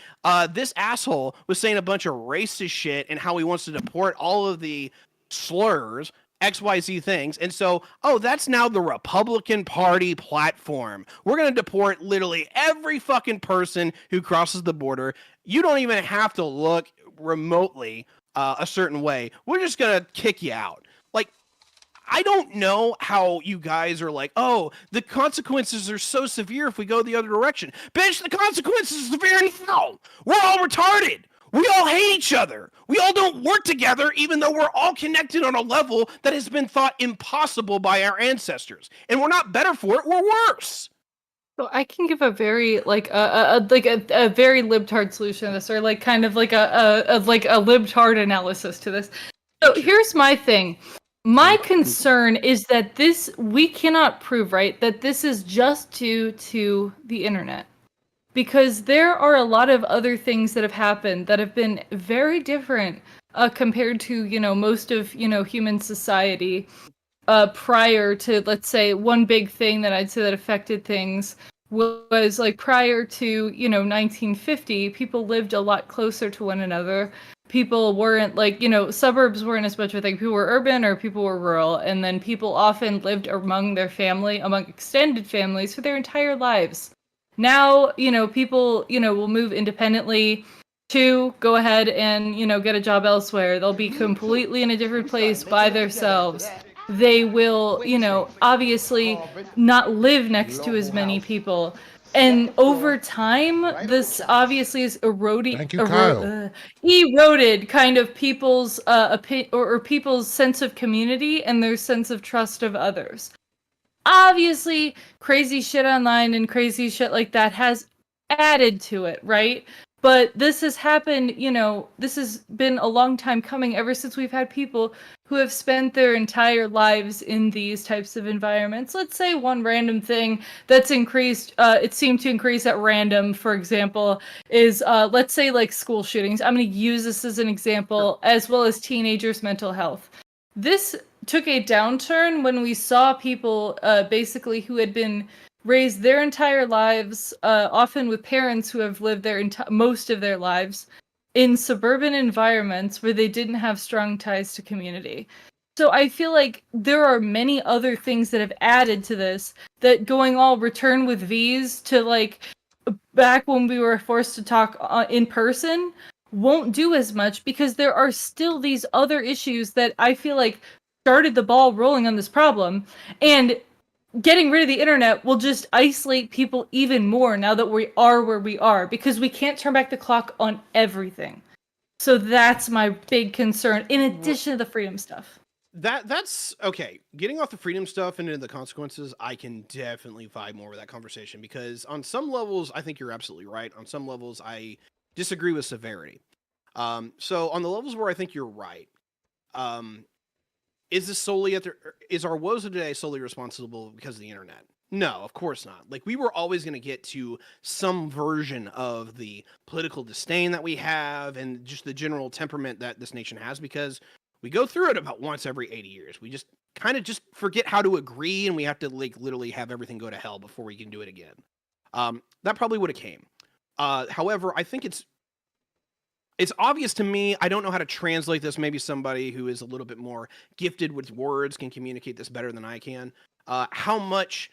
this asshole was saying a bunch of racist shit and how he wants to deport all of the slurs, XYZ things. And so, oh, that's now the Republican Party platform. We're going to deport literally every fucking person who crosses the border. You don't even have to look remotely a certain way. We're just going to kick you out. Like, I don't know how you guys are like, oh, the consequences are so severe if we go the other direction. Bitch, the consequences are severe now. We're all retarded. We all hate each other. We all don't work together, even though we're all connected on a level that has been thought impossible by our ancestors. And we're not better for it, we're worse. So I can give a very a very libtard solution to this, or like kind of like a libtard analysis to this. So here's my thing. My concern is that we cannot prove, right, that this is just due to the internet. Because there are a lot of other things that have happened that have been very different compared to, most of, human society prior to, let's say, one big thing that I'd say that affected things was like prior to, 1950, people lived a lot closer to one another. People weren't like, suburbs weren't as much of a thing. People were urban or people were rural. And then people often lived among their family, among extended families for their entire lives. Now, people, will move independently to go ahead and, get a job elsewhere. They'll be completely in a different place by themselves. They will, obviously not live next to as many people. And over time, this obviously is eroded kind of people's or people's sense of community and their sense of trust of others. Obviously, crazy shit online and crazy shit like that has added to it, right? But this has happened, this has been a long time coming ever since we've had people who have spent their entire lives in these types of environments. Let's say one random thing that's increased, it seemed to increase at random, for example, is, let's say, like school shootings. I'm going to use this as an example, as well as teenagers' mental health. This took a downturn when we saw people basically who had been raised their entire lives, often with parents who have lived most of their lives in suburban environments where they didn't have strong ties to community. So I feel like there are many other things that have added to this, that going all return with V's to like back when we were forced to talk in person won't do as much, because there are still these other issues that I feel like started the ball rolling on this problem. And getting rid of the internet will just isolate people even more now that we are where we are, because we can't turn back the clock on everything. So that's my big concern, in addition to the freedom stuff. That's okay. Getting off the freedom stuff and into the consequences, I can definitely vibe more with that conversation, because on some levels, I think you're absolutely right. On some levels, I disagree with severity. So on the levels where I think you're right, is our woes of today solely responsible because of the internet? No, of course not. Like, we were always going to get to some version of the political disdain that we have and just the general temperament that this nation has, because we go through it about once every 80 years. We just kind of just forget how to agree, and we have to like literally have everything go to hell before we can do it again. That probably would have came. However, I think it's obvious to me. I don't know how to translate this. Maybe somebody who is a little bit more gifted with words can communicate this better than I can. How much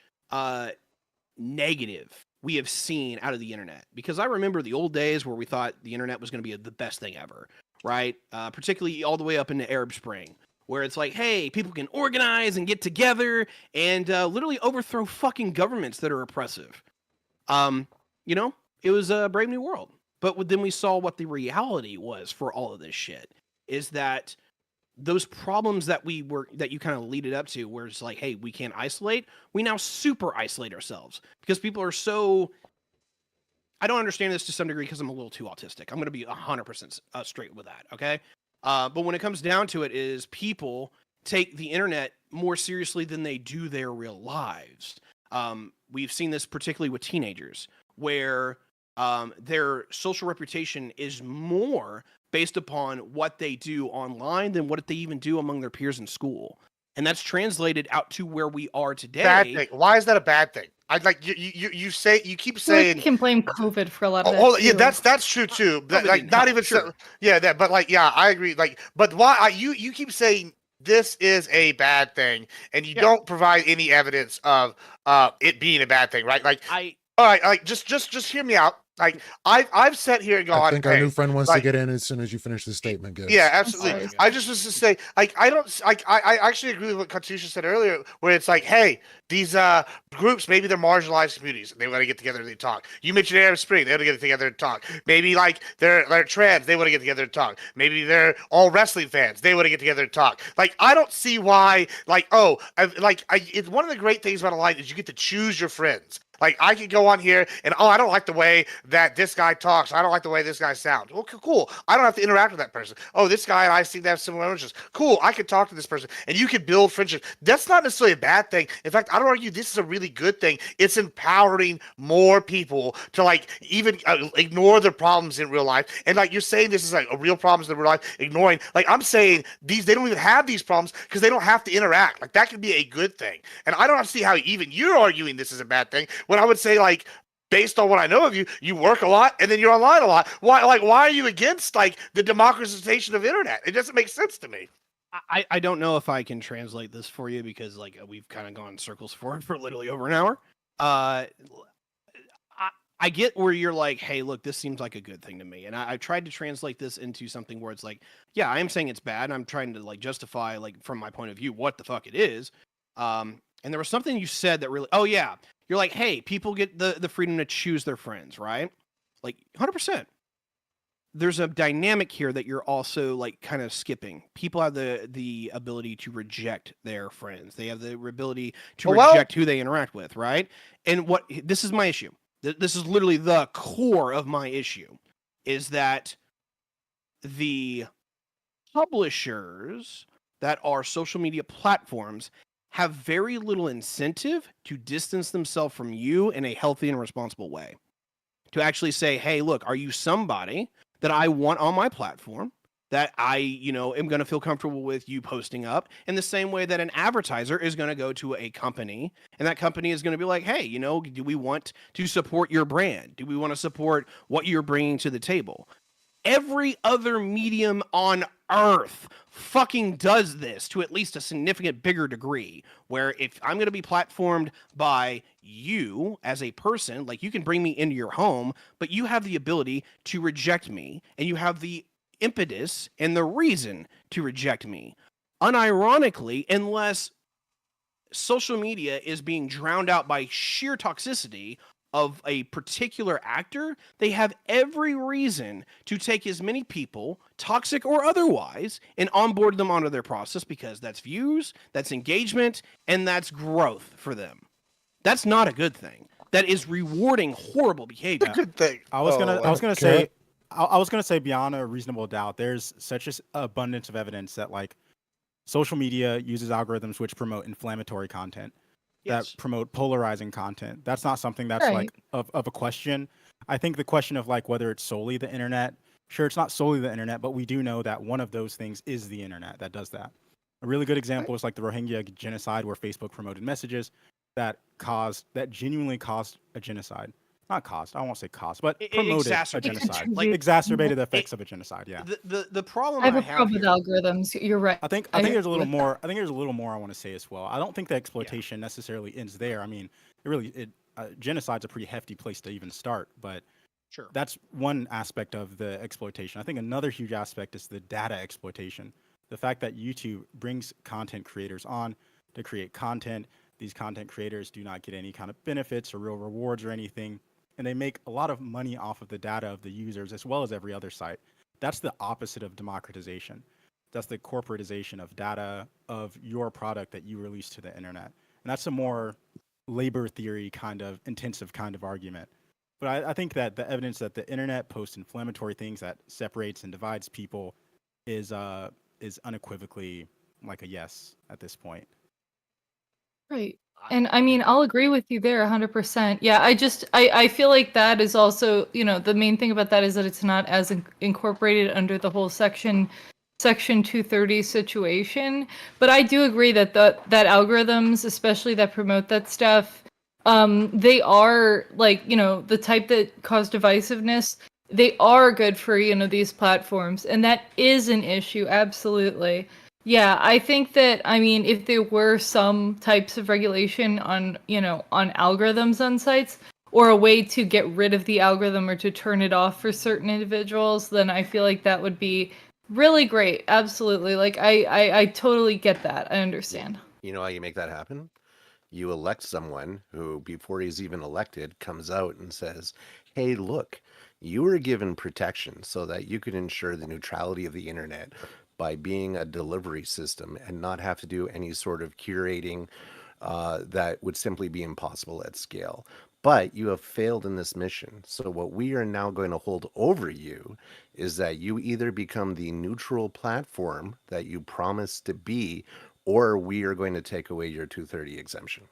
negative we have seen out of the internet. Because I remember the old days where we thought the internet was going to be the best thing ever, right? Particularly all the way up into Arab Spring, where it's like, hey, people can organize and get together and literally overthrow fucking governments that are oppressive. It was a brave new world. But then we saw what the reality was for all of this shit, is that those problems that you kind of lead it up to, where it's like, hey, we can't isolate. We now super isolate ourselves because people are so I don't understand this to some degree because I'm a little too autistic. I'm going to be 100% straight with that. Okay. But when it comes down to it, is people take the internet more seriously than they do their real lives. We've seen this particularly with teenagers, where their social reputation is more based upon what they do online than what they even do among their peers in school. And that's translated out to where we are today. Bad thing. Why is that a bad thing? I'd like you say you keep I feel like saying you can blame COVID for a lot of that. oh yeah, too. that's true too. COVID Like didn't not help, even sure. yeah, that but like yeah, I agree. Like but why you keep saying this is a bad thing and you Yeah. don't provide any evidence of it being a bad thing, right? Like I all right, like just hear me out. Like I've sat here and gone. I think our hey, new friend wants to like, get in as soon as you finish the statement, Gibbs. yeah, absolutely. sorry. I just was to say, like, I don't, like, I actually agree with what Katusha said earlier, where it's like, hey, these groups, maybe they're marginalized communities, they want to get together and they talk. You mentioned Arab Spring, they want to get together and talk. Maybe like they're trans, they want to get together and talk. Maybe they're all wrestling fans, they want to get together and talk. Like, I don't see why, like, it's one of the great things about a line is you get to choose your friends. Like, I could go on here and, I don't like the way that this guy talks. I don't like the way this guy sounds. Well, cool. I don't have to interact with that person. Oh, this guy and I seem to have similar interests. Cool. I could talk to this person. And you could build friendships. That's not necessarily a bad thing. In fact, I don't argue this is a really good thing. It's empowering more people to, like, even ignore their problems in real life. And, like, you're saying this is, like, a real problem in real life, ignoring. Like, I'm saying they don't even have these problems because they don't have to interact. Like, that could be a good thing. And I don't see how even you're arguing this is a bad thing. When I would say, like, based on what I know of you, you work a lot and then you're online a lot. Why are you against, like, the democratization of internet? It doesn't make sense to me. I don't know if I can translate this for you because like we've kind of gone in circles for literally over an hour. I get where you're like, hey, look, this seems like a good thing to me, and I tried to translate this into something where it's like, yeah, I am saying it's bad, and I'm trying to like justify, like, from my point of view, what the fuck it is. And there was something you said that really, oh yeah, you're like, hey, people get the freedom to choose their friends, right? Like 100%. There's a dynamic here that you're also like kind of skipping. People have the ability to reject their friends. They have the ability to reject who they interact with, right? And this is my issue. This is literally the core of my issue, is that the publishers that are social media platforms have very little incentive to distance themselves from you in a healthy and responsible way. To actually say, hey, look, are you somebody that I want on my platform, that I, am going to feel comfortable with you posting up, in the same way that an advertiser is going to go to a company and that company is going to be like, hey, do we want to support your brand? Do we want to support what you're bringing to the table? Every other medium on earth fucking does this to at least a significant bigger degree, where if I'm going to be platformed by you as a person, like, you can bring me into your home, but you have the ability to reject me, and you have the impetus and the reason to reject me. Unironically, unless social media is being drowned out by sheer toxicity of a particular actor, they have every reason to take as many people, toxic or otherwise, and onboard them onto their process, because that's views, that's engagement, and that's growth for them. That's not a good thing. That is rewarding horrible behavior. It's a good thing. I was gonna say beyond a reasonable doubt, there's such an abundance of evidence that, like, social media uses algorithms which promote inflammatory content, that promote polarizing content. That's not something that's Right. like of a question. I think the question of, like, whether it's solely the internet, sure, it's not solely the internet, but we do know that one of those things is the internet that does that. A really good example is like the Rohingya genocide, where Facebook promoted messages that genuinely caused a genocide. Not caused, I won't say caused, but It promoted a exacerbated. genocide. Like, Like, exacerbated the effects of a genocide. Yeah. The problem I have a have problem with here, algorithms. You're right. I think there's a little more. I think there's a little more I want to say as well. I don't think the exploitation necessarily ends there. I mean, genocide's a pretty hefty place to even start, but sure, that's one aspect of the exploitation. I think another huge aspect is the data exploitation. The fact that YouTube brings content creators on to create content. These content creators do not get any kind of benefits or real rewards or anything, and they make a lot of money off of the data of the users, as well as every other site. That's the opposite of democratization. That's the corporatization of data of your product that you release to the internet. And that's a more labor theory kind of intensive kind of argument. But I think that the evidence that the internet posts inflammatory things that separates and divides people is unequivocally like a yes at this point. Right. And I mean, I'll agree with you there 100%. Yeah, I feel like that is also, the main thing about that is that it's not as incorporated under the whole section 230 situation. But I do agree that that algorithms, especially that promote that stuff, they are like, the type that cause divisiveness, they are good for, these platforms. And that is an issue, absolutely. Yeah, I think that, I mean, if there were some types of regulation on, on algorithms on sites, or a way to get rid of the algorithm or to turn it off for certain individuals, then I feel like that would be really great. Absolutely. Like, I totally get that. I understand. You know how you make that happen? You elect someone who, before he's even elected, comes out and says, hey, look, you were given protection so that you could ensure the neutrality of the internet by being a delivery system and not have to do any sort of curating that would simply be impossible at scale. But you have failed in this mission. So what we are now going to hold over you is that you either become the neutral platform that you promised to be, or we are going to take away your 230 exemption.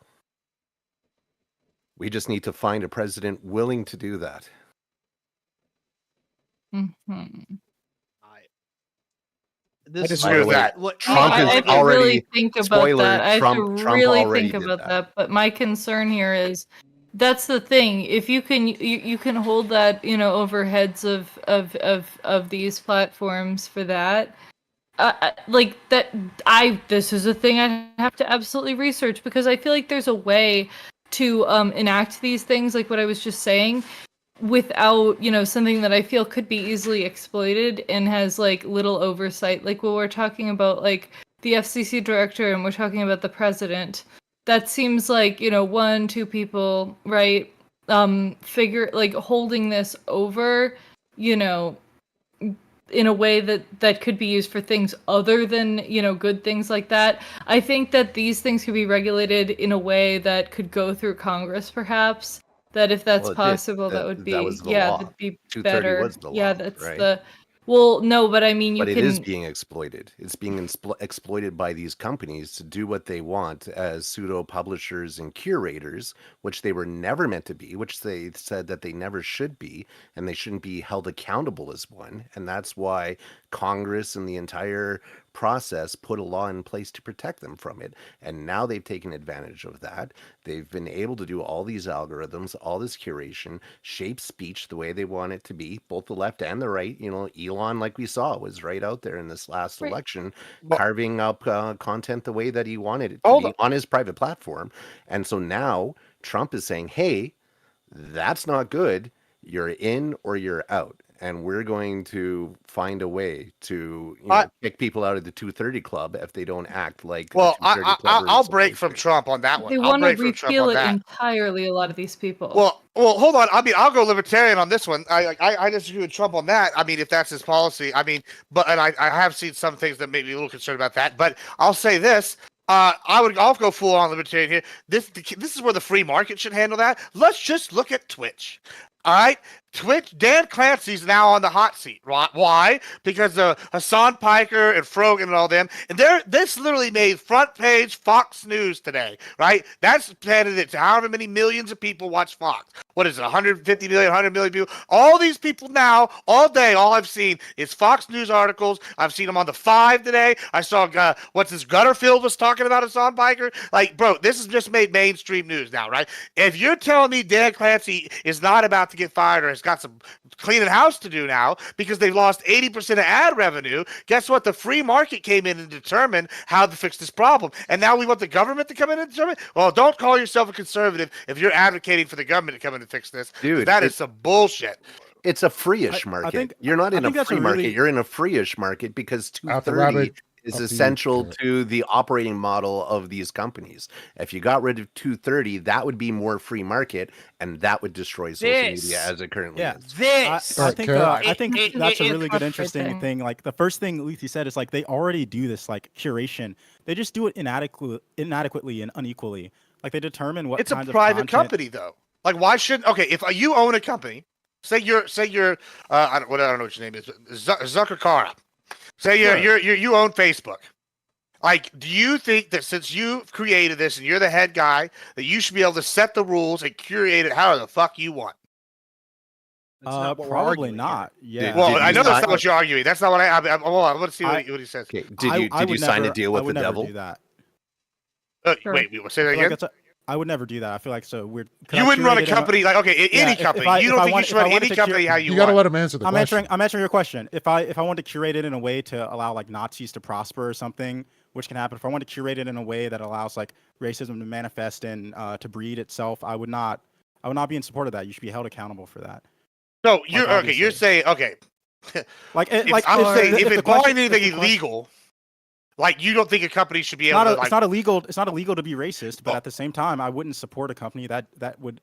We just need to find a president willing to do that. Mm-hmm. I disagree with that. Trump I is have to already really think about spoiler. that. I have Trump to really already think did about that. But my concern here is that's the thing. If you can you can hold that, over heads of these platforms for that. Like that this is a thing I have to absolutely research, because I feel like there's a way to enact these things, like what I was just saying, without, something that I feel could be easily exploited and has like little oversight. Like when we're talking about like the FCC director and we're talking about the president, that seems like, one, two people, right? Figure like holding this over, in a way that could be used for things other than, good things like that. I think that these things could be regulated in a way that could go through Congress, perhaps. That if that's Well, it did. possible, that would be, That was the law. that'd be 230 better. was the Yeah, law, that's right? well, no, but I mean, you But it can. is being exploited. It's being exploited by these companies to do what they want as pseudo publishers and curators, which they were never meant to be, which they said that they never should be, and they shouldn't be held accountable as one. And that's why Congress and the entire process put a law in place to protect them from it. And now they've taken advantage of that. They've been able to do all these algorithms, all this curation, shape speech the way they want it to be, both the left and the right. Elon, like we saw, was right out there in this last Right. election, Well, carving up content the way that he wanted it to hold be on. on his private platform. And so now Trump is saying, hey, that's not good. You're in or you're out. And we're going to find a way to kick people out of the 230 club if they don't act like Well, a 230 club. I'll break from Trump on that one. They I'll want to break from Trump repeal on it that. entirely. A lot of these people. Well, hold on. I mean, I'll go libertarian on this one. I disagree with Trump on that. I mean, if that's his policy, I mean, and I have seen some things that made me a little concerned about that. But I'll say this. I'll go full on libertarian here. This is where the free market should handle that. Let's just look at Twitch. All right, Twitch. Dan Clancy's now on the hot seat. Right? Why? Because Hassan Piker and Frogan and all them, and this literally made front page Fox News today. Right? That's candidate to however many millions of people watch Fox. What is it? 150 million, 100 million people. All these people now, all day, all I've seen is Fox News articles. I've seen them on the 5 today. I saw what's this Gutterfield was talking about Hassan Piker. Like, bro, this has just made mainstream news now, right? If you're telling me Dan Clancy is not about to get fired or has got some cleaning house to do now because they've lost 80% of ad revenue, guess what? The free market came in and determined how to fix this problem. And now we want the government to come in and determine? Well, don't call yourself a conservative if you're advocating for the government to come in and fix this. Dude, that is some bullshit. It's a free-ish market. You're not in a free market. You're in a free-ish market because 230 is essential to the operating model of these companies. If you got rid of 230, that would be more free market, and that would destroy social media as it currently is. I think that's a really good, interesting thing. Like the first thing Lethe said is like they already do this like curation. They just do it inadequately and unequally. Like they determine what it's a kinds private of content, company though. Like, why shouldn't? Okay, if you own a company, say you're I don't know what your name is, Zuckerkara. Say you own Facebook. Like, do you think that since you've created this and you're the head guy, that you should be able to set the rules and curate it however the fuck you want? That's not what we're Probably arguing not. here. Yeah. Well, Did I you know that's sign- not what you're arguing. That's not what hold on. I want to see what he says. Okay. I Did you would sign a never- deal I with would the never devil? do that. Sure. Wait, say that I feel again. like I would never do that. I feel like it's so weird. Could You I wouldn't run a curate it in company like any if company. I- You if don't I think want- you should if I run wanted any to company how You you got to want. let him answer the I'm question. answering your question. If I want to curate it in a way to allow like Nazis to prosper or something, which can happen. If I want to curate it in a way that allows like racism to manifest and to breed itself, I would not be in support of that. You should be held accountable for that. No, you're okay. obviously. You're saying okay. Like, I'm saying if it's barring anything if the question- illegal, like you don't think a company should be able to like. it's not illegal. It's not illegal to be racist, but Oh. at the same time, I wouldn't support a company that would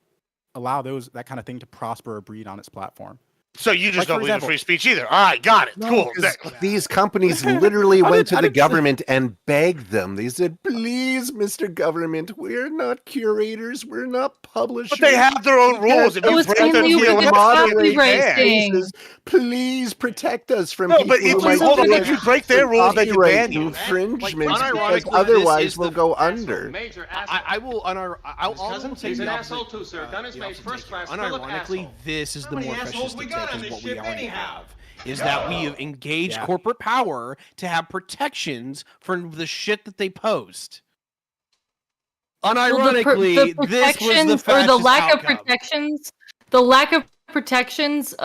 allow that kind of thing to prosper or breed on its platform. So you just Like, for don't believe in example- free speech either. All right, got it. No, Cool. 'cause these companies literally I went to the didn't say- government and begged them. They said, "Please, Mr. Government, we're not curators, we're not publishers. But they have their own rules. If It you was break their mainly deal, with it's the not copyright banned. thing. Please protect us from No, people but if who you might hold on, do if you break their rules, they can copyright ban you. infringements Like, because unironically, otherwise this is we'll the- go under." I will I'll cousin? take He's the an opposite, asshole too, sir. Gun is the made opposite first take. class, full of Unironically, asshole. this is How the many more assholes fascistic we got take on is this what we ship already anyhow? have. Is that we have engaged corporate power to have protections for the shit that they post. Unironically, the this was the protections or the fascist lack of outcome. protections,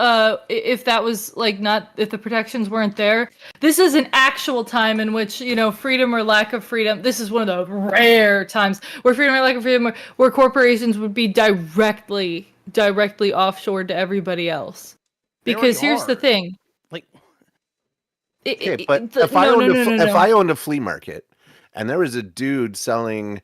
if that was like not, if the protections weren't there, this is an actual time in which, you know, freedom or lack of freedom, this is one of the rare times where freedom or lack of freedom, where corporations would be directly offshored to everybody else. They Because already here's the are. thing. Like, Okay, but if I owned a flea market and there was a dude selling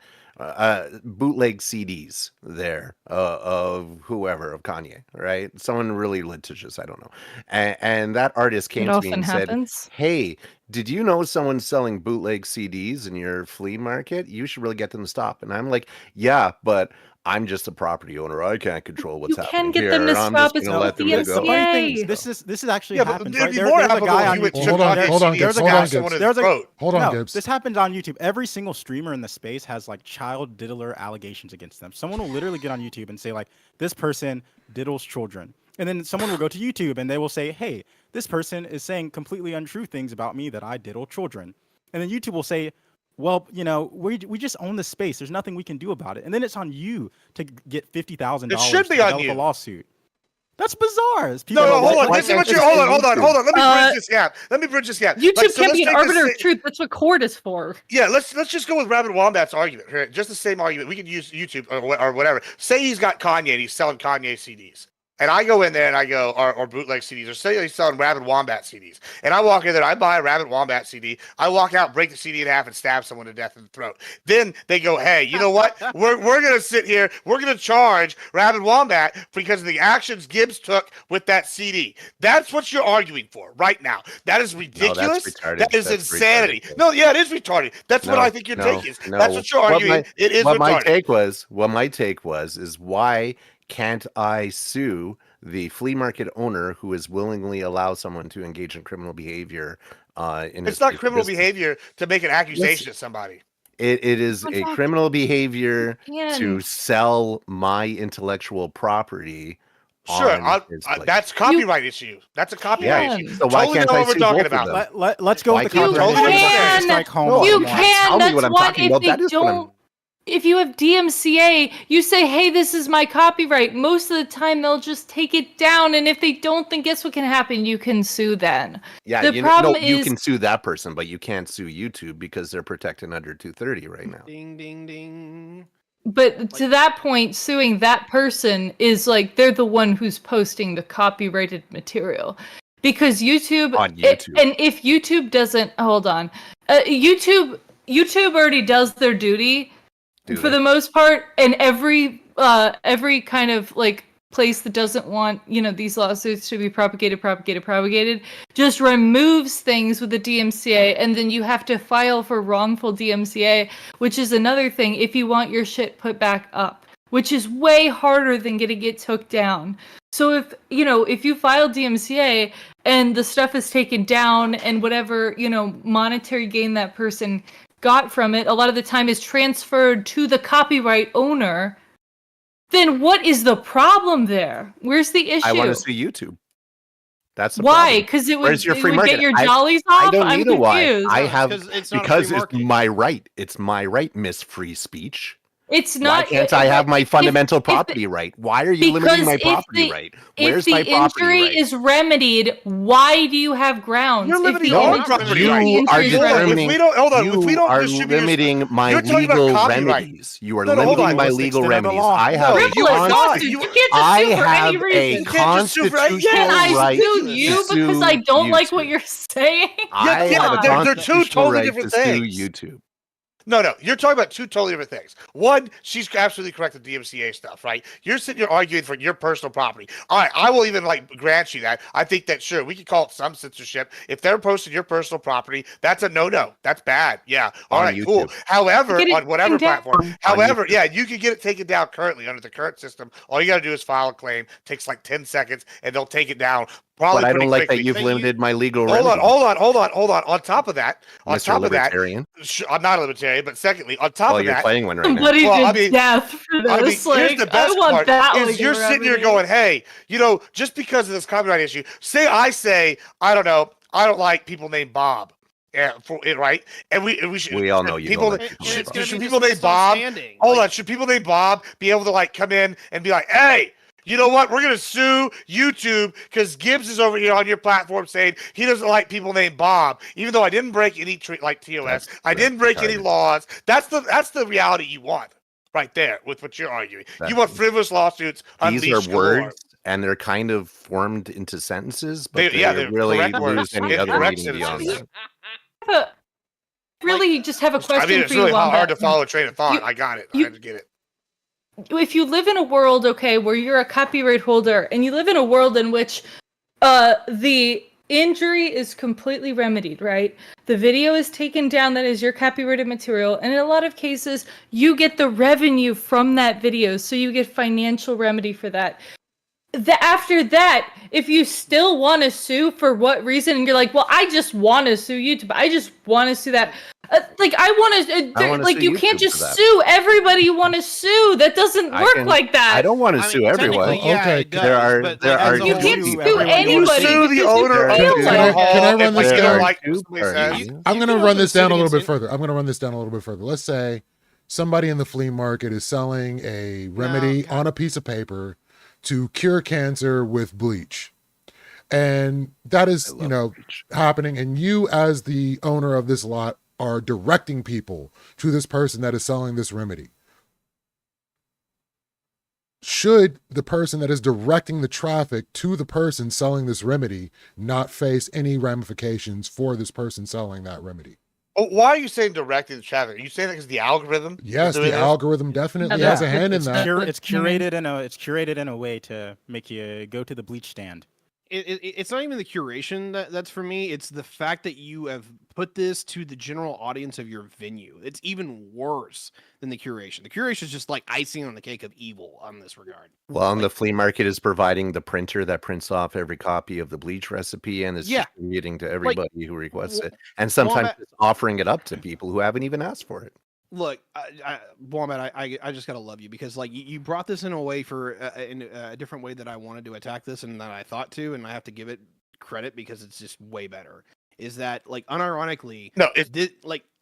bootleg CDs there of whoever, of Kanye, right? Someone really litigious, I don't know. And that artist came It to me often and happens. said, "Hey, did you know someone's selling bootleg CDs in your flea market? You should really get them to stop." And I'm like, "Yeah, but I'm just a property owner. I can't control what's You happening can get them here. to I'm stop. just It's gonna let them called go." The funny thing DMCA. is, this is actually Yeah, but happens. it'd Right? be more There's a applicable guy if on you would YouTube. Hold on, took hold on, CDs Gibbs, and hold on, got someone Gibbs. in There's the a- throat. Hold on, No, Gibbs. this happens on YouTube. Every single streamer in the space has like child diddler allegations against them. Someone will literally get on YouTube and say like, "This person diddles children," and then someone will go to YouTube and they will say, "Hey, this person is saying completely untrue things about me that I diddle children," and then YouTube will say, "Well, you know, we just own the space. There's nothing we can do about it." And then it's on you to get $50,000 It should to be on develop you. a lawsuit. That's bizarre. No, hold on. why This is what can't you're. they Hold on. say Hold on. Let me Uh, bridge this gap. YouTube Like, so can't let's be an take arbiter this of truth. That's what court is for. Yeah, let's just go with Rabbit Wombat's argument. Right? Just the same argument. We could use YouTube or whatever. Say he's got Kanye and he's selling Kanye CDs. And I go in there and I go, or bootleg CDs, or say he's selling Rabbit Wombat CDs. And I walk in there, I buy a Rabbit Wombat CD. I walk out, break the CD in half, and stab someone to death in the throat. Then they go, "Hey, you know what? We're going to sit here. We're going to charge Rabbit Wombat because of the actions Gibbs took with that CD." That's what you're arguing for right now. That is ridiculous. retarded. That is That's insanity. retarded. No, yeah, it is retarded. That's what No, I think your no, take is. no. That's what you're What arguing. It is what my retarded. take was is why can't I sue the flea market owner who is willingly allow someone to engage in criminal behavior in It's his not place of criminal business? behavior to make an accusation at somebody. It is a Exactly. criminal behavior You to can. sell my intellectual property Sure, on his place. that's copyright issue. That's a copyright can. issue. So why Totally can't know I what we're sue talking both of about. them? Let's go Why with the can't copyright. you issue. can. Strike home No, on You one. tell can. me That's what I'm what talking if about. they That is what I'm- don't. If you have DMCA, you say, "Hey, this is my copyright." Most of the time, they'll just take it down, and if they don't, then guess what can happen? You can sue then. Yeah, The you problem you is- can sue that person, but you can't sue YouTube because they're protected under 230 right now. ding, ding, ding. But to that point, suing that person is like they're the one who's posting the copyrighted material. Because YouTube, On YouTube. and if YouTube doesn't, hold on, YouTube already does their duty Do for they? the most part, and every kind of like place that doesn't want, you know, these lawsuits to be propagated, just removes things with the DMCA, and then you have to file for wrongful DMCA, which is another thing if you want your shit put back up. which is way harder than getting it took down. So if you file DMCA and the stuff is taken down and whatever, monetary gain that person got from it, a lot of the time is transferred to the copyright owner, then what is the problem there? Where's the issue? I want to see YouTube. That's the Why? problem. Because it Where's your would free get market? your jollies off? I don't I'm need a why. confused. I No, have it's not a because free it's market. my right. It's my right, Miss Free Speech. It's Why not. can't I have my fundamental property right? Why are you limiting my Because property right? If Where's the my property injury right? is remedied, why do you have grounds? You're If limiting the all injury- property if the rights. You are injury is remedied- determining. If we don't- hold on, if we You don't are distribute your- limiting my you're talking about legal copyright. remedies. You are No, hold limiting on. my What's the legal extent of the remedies. law? I have No, a you Frivolous are not. lawsuits. You- You can't just I sue for any have a reason. can't just sue for- constitutional Can I right sue to you sue because I don't like what YouTube. you're saying? I Yeah, have a but they're two constitutional totally right different to sue things. YouTube. No, you're talking about two totally different things. One, she's absolutely correct with DMCA stuff, right? You're sitting here arguing for your personal property. All right, I will even grant you that. I think that sure we could call it some censorship if they're posting your personal property. That's a no. That's bad. Yeah. All On right, cool. YouTube. However, Get it on whatever taken down. platform, however, YouTube. yeah, you can get it taken down currently under the current system. All you got to do is file a claim. Takes like 10 seconds, and they'll take it down. Probably But I pretty don't like that quickly. you've But limited my legal Hold on, remedies, hold on. On top of that, Mr. Libertarian. I'm not a libertarian, but secondly, on top Well, of you're that, playing one right now. Somebody Well, to I mean- death for this. here's the best I want part that. is you're sitting here going, hey, just because of this copyright issue, I say, I don't know, I don't like people named Bob. Yeah, right? And we should. We all know you people. don't like And people it's named gonna Should be people named dismissed on Bob? standing. Hold Like, on. Should people named Bob be able to come in and be like, hey, you know what? We're gonna sue YouTube because Gibbs is over here on your platform saying he doesn't like people named Bob, even though I didn't break any like TOS. That's I didn't break any retarded. laws. That's the reality you want right there with what you're arguing. That- You want frivolous lawsuits. These are unleashed galore. words, and they're kind of formed into sentences, but They're they really correct lose words. any And other correct meaning beyond sentences. that. Really, just have a question I mean, it's for you, really hard Wombat. to follow a train of thought. You- I got it. I you- had to get it. If you live in a world, okay, where you're a copyright holder, and you live in a world in which the injury is completely remedied, right? The video is taken down that is your copyrighted material, and in a lot of cases, you get the revenue from that video, so you get financial remedy for that. After that, if you still want to sue for what reason, and you're like, well, I just want to sue YouTube, I just want to sue that. I want to, wanna you sue can't YouTube just for that. sue everybody you want to sue. That doesn't I work can- like that. I don't want to I sue mean, everyone. technically, yeah, Okay, it does, there are- but, there like, are as a You whole, can't you sue everyone. You anybody. sue the because you owner of feel the Can like I- can I run this if you down? don't like what Two somebody says. parties. I'm You going to can run also this down a sit little bit against further. I'm going to run this down a little bit further. Let's say somebody in the flea market is selling a remedy God. on a piece of paper to cure cancer with bleach. And that is, I love bleach. happening. And you, as the owner of this lot, are directing people to this person that is selling this remedy. Should the person that is directing the traffic to the person selling this remedy not face any ramifications for this person selling that remedy? Oh, why are you saying directing the traffic? Are you saying that because the algorithm? Yes, is doing the this? algorithm definitely Yeah. has a hand in It's, that. it's curated in a way to make you go to the bleach stand. it's not even the curation that's for me. It's the fact that you have put this to the general audience of your venue. It's even worse than the curation. The curation is just like icing on the cake of evil on this regard. Well, and the flea market is providing the printer that prints off every copy of the bleach recipe and is Yeah. distributing to everybody who requests Wa- it, and sometimes Wombat- just offering it up to people who haven't even asked for it. Look, Wombat, I just gotta love you because like you brought this in a way for in a different way that I wanted to attack this and that I thought to, and I have to give it credit because it's just way better. Is that like unironically? No, it's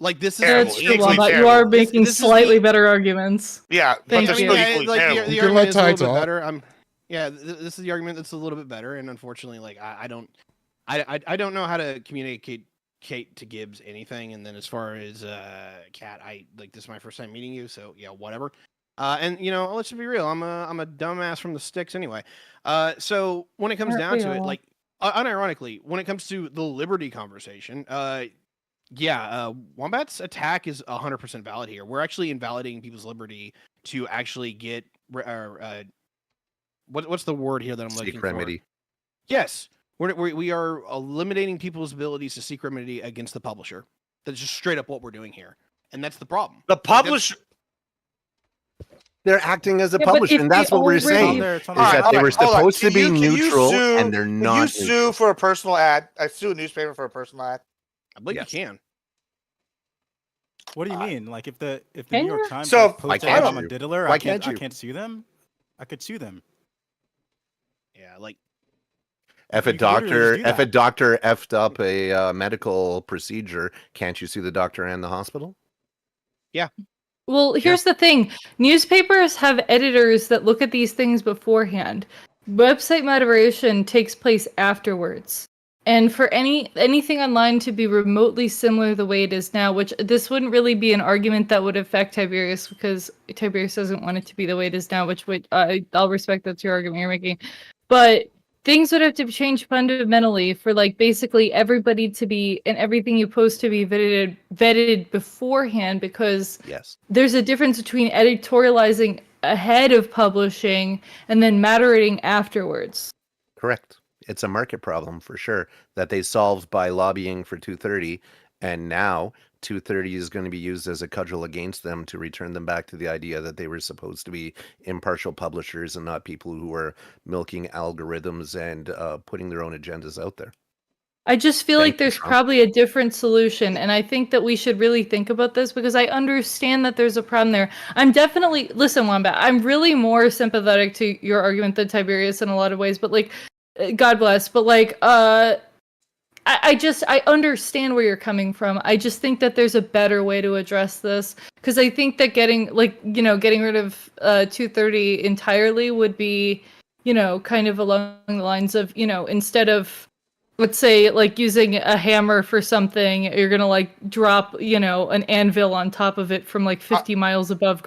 Like this is Terrible. That's It's true, equally Wombat. You terrible. are making This is slightly the- better arguments. yeah, but Thank they're you. still Yeah, equally like, terrible. the You can argument let is a little Ty bit talk. better. This is the argument that's a little bit better, and unfortunately, like I don't know how to communicate Kate to Gibbs anything. And then as far as Kat, this is my first time meeting you, so yeah, whatever. And let's just be real, I'm a dumbass from the sticks anyway. So when it comes Aren't down we to it, all? like unironically, when it comes to the liberty conversation, Wombat's attack is 100% valid here. We're actually invalidating people's liberty to actually get what's the word here that I'm looking Seek for? remedy. Yes, we are eliminating people's abilities to seek remedy against the publisher. That's just straight up what we're doing here, and that's the problem. The publisher. They're acting as a Yeah, but publisher, if and they that's what we're already- saying. It's on Is there. that they were hold on. supposed to be Can you neutral, sue- and they're Can not. you sue for a personal ad? I sue a newspaper for a personal ad. I believe Yes. you can. What do you mean? Like if the Can New York you? Times So, like, Why posted can't I'm a you? diddler, Why I can't can't you? I can't sue them? I could sue them. Yeah, like If You a could literally just do doctor effed up a medical procedure, can't you sue the doctor and the hospital? Well, here's the thing. Newspapers have editors that look at these things beforehand. Website moderation takes place afterwards. And for anything online to be remotely similar the way it is now, which this wouldn't really be an argument that would affect Tiberius because Tiberius doesn't want it to be the way it is now, which would I'll respect that's your argument you're making. But things would have to change fundamentally for like basically everybody to be and everything you post to be vetted beforehand because Yes. there's a difference between editorializing ahead of publishing and then moderating afterwards. Correct. It's a market problem for sure that they solved by lobbying for 230, and now 230 is going to be used as a cudgel against them to return them back to the idea that they were supposed to be impartial publishers and not people who were milking algorithms and putting their own agendas out there. I just feel Thank like you, there's Trump. probably a different solution, and I think that we should really think about this because I understand that there's a problem there. I'm definitely listen, Wombat. I'm really more sympathetic to your argument than Tiberius in a lot of ways, but like, God bless. But like, I understand where you're coming from. I just think that there's a better way to address this because I think that getting rid of 230 entirely would be, kind of along the lines of, instead of, let's say, like using a hammer for something, you're gonna like drop, an anvil on top of it from like 50 miles above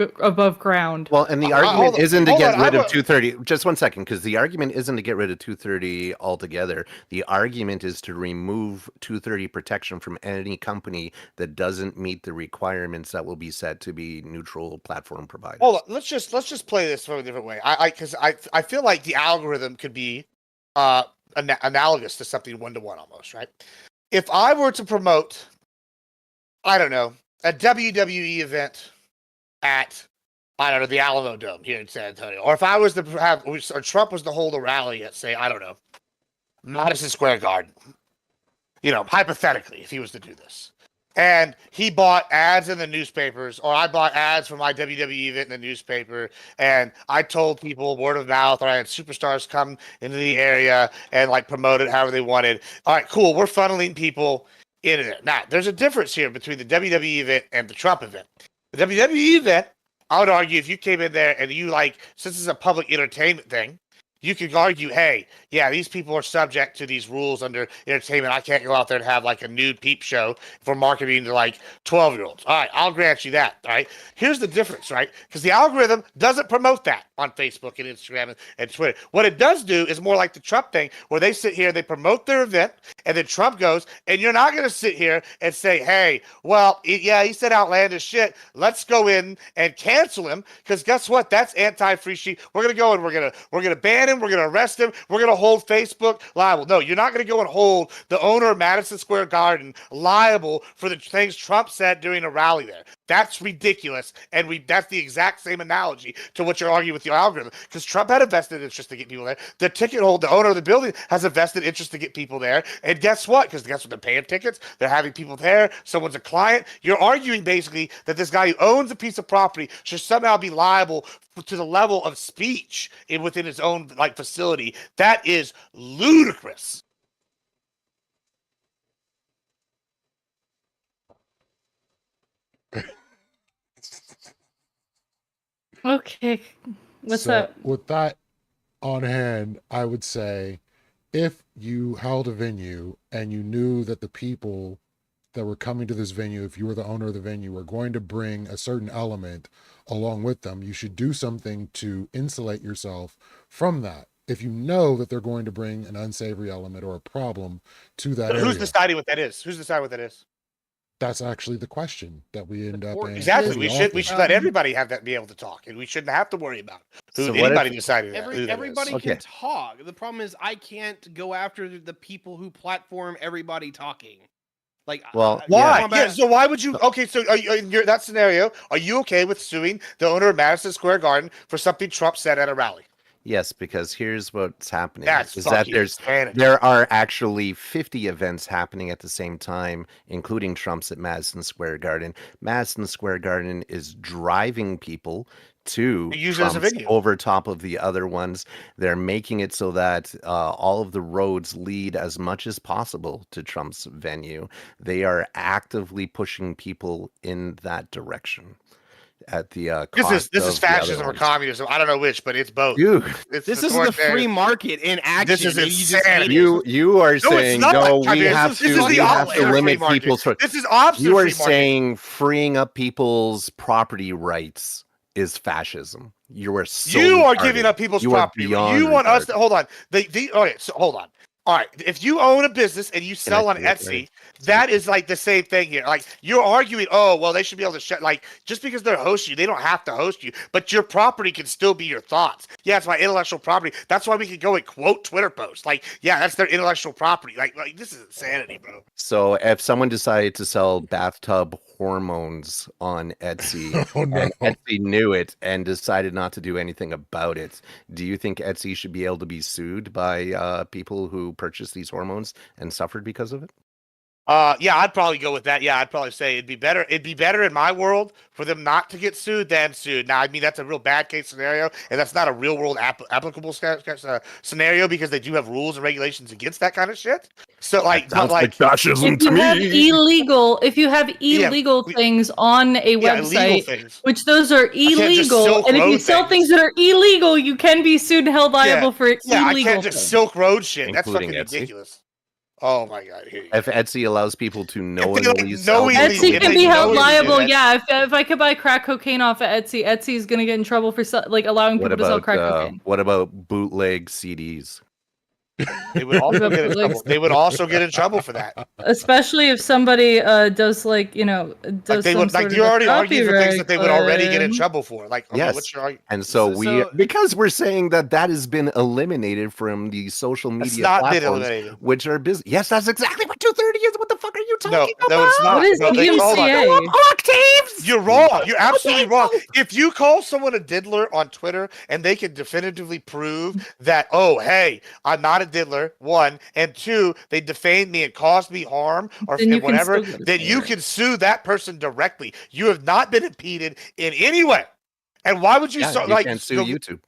ground. Well, and the hold argument on, isn't to hold get on, rid I of will- 230. Just one second, because the argument isn't to get rid of 230 altogether. The argument is to remove 230 protection from any company that doesn't meet the requirements that will be set to be neutral platform providers. Hold on. Let's just play this from a different way. Because I feel like the algorithm could be analogous to something 1-to-1 almost, right? If I were to promote, I don't know, a WWE event at, I don't know, the Alamo Dome here in San Antonio, or if I was to have, or Trump was to hold a rally at, say, I don't know, Madison Square Garden, hypothetically, if he was to do this, and he bought ads in the newspapers, or I bought ads for my WWE event in the newspaper, and I told people word of mouth, or I had superstars come into the area and like promote it however they wanted. All right, cool. We're funneling people into there. Now, there's a difference here between the WWE event and the Trump event. The WWE event, I would argue if you came in there and you since it's a public entertainment thing, you could argue, hey, yeah, these people are subject to these rules under entertainment. I can't go out there and have like a nude peep show for marketing to like 12-year-olds. All right, I'll grant you that. All right. Here's the difference, right? Because the algorithm doesn't promote that on Facebook and Instagram and Twitter. What it does do is more like the Trump thing, where they sit here, they promote their event, and then Trump goes, and you're not going to sit here and say, hey, well, yeah, he said outlandish shit. Let's go in and cancel him, because guess what? That's anti-free speech. We're going to go and we're going to ban him. We're going to arrest him. We're going to hold Facebook liable. No, you're not going to go and hold the owner of Madison Square Garden liable for the things Trump said during a rally there. That's ridiculous. And that's the exact same analogy to what you're arguing with your algorithm. Because Trump had a vested interest to get people there. The ticket holder, the owner of the building, has a vested interest to get people there. And guess what? Because guess what? They're paying tickets. They're having people there. Someone's a client. You're arguing basically that this guy who owns a piece of property should somehow be liable to the level of speech within his own facility. That is ludicrous. Okay, what's So up? with that on hand, I would say if you held a venue and you knew that the people that were coming to this venue, if you were the owner of the venue, were going to bring a certain element along with them, you should do something to insulate yourself from that. If you know that they're going to bring an unsavory element or a problem to that area. Who's deciding what that is? Who's deciding what that is? That's actually the question that we end up in. Exactly. pretty We should often. let everybody have that, be able to talk, and we shouldn't have to worry about who So what anybody if- deciding that. who that is. Everybody Okay. can talk. The problem is I can't go after the people who platform everybody talking. Like, Well, Why? come Yeah. back- So why would you? Okay. So in that scenario, are you okay with suing the owner of Madison Square Garden for something Trump said at a rally? yes, because here's what's happening That's is that fucking insanity. there are actually 50 events happening at the same time, including Trump's at Madison Square Garden. Madison Square Garden is driving people to They use it as a Trump's venue. over top of the other ones. They're making it so that all of the roads lead as much as possible to Trump's venue. They are actively pushing people in that direction at the cost This is of the other fascism or ones. communism. I don't know which, but it's both. Dude, It's this is the free authoritarian. market in action. This is and you just insanity. hate it. you are No, it's saying not. no. I We mean, have this to. is We the have opposite to of free limit market. people's. This is opposite You of are free market. saying freeing up people's property rights is fascism. You are so. You are retarded. giving up people's You are property. beyond You want us retarded. to hold on. Okay, so hold on. All right, if you own a business and you sell on see it, Etsy, Larry? that is like the same thing here. Like you're arguing, oh well, they should be able to shut. Like just because they're hosting you, they don't have to host you, but your property can still be your thoughts. Yeah, it's my intellectual property. That's why we can go and quote Twitter posts. Like, yeah, that's their intellectual property. Like this is insanity, bro. So if someone decided to sell bathtub hormones on Etsy Oh no. and Etsy knew it and decided not to do anything about it, do you think Etsy should be able to be sued by people who purchased these hormones and suffered because of it? Yeah, I'd probably go with that. Yeah, I'd probably say it'd be better. It'd be better in my world for them not to get sued than sued. Now, I mean, that's a real bad case scenario, and that's not a real world applicable scenario because they do have rules and regulations against that kind of shit. So, like, but like, fascism If you have illegal we- things on a yeah, illegal website, things. which those are can't just illegal, Silk and if you Road sell things. things that are illegal, you can be sued and held liable for Yeah, I illegal can't just things. Silk Road shit. That's Including fucking Etsy. ridiculous. Oh my god. Here you If go. Etsy allows people to knowingly knowingly- sell these Etsy Etsy if can they be know held you do liable. that- Yeah, if I could buy crack cocaine off of Etsy, Etsy is gonna get in trouble for like allowing what people to sell about crack cocaine. what about bootleg CDs? They would also About get in bootlegs. trouble. They would also get in trouble for that. Especially if somebody does Like does they some would, like sort you of a already argued for things that they would already get in copyright trouble for. Like, okay, Yes. what's your argument? And so So- because we're saying that has been eliminated from the social It's media not been platforms, eliminated. which are busy. Yes, that's exactly what 230 is. What the fuck are you No, talking about? no, it's not. What is No, hold on. DMCA? Octaves. You're wrong. You're absolutely wrong. If you call someone a diddler on Twitter and they can definitively prove that, oh, hey, I'm not a diddler, one, and two, they defamed me and caused me harm or Then you can whatever, still go to then you court. can sue that person directly. You have not been impeded in any way. And why would you Yeah, so, you like can sue go- YouTube.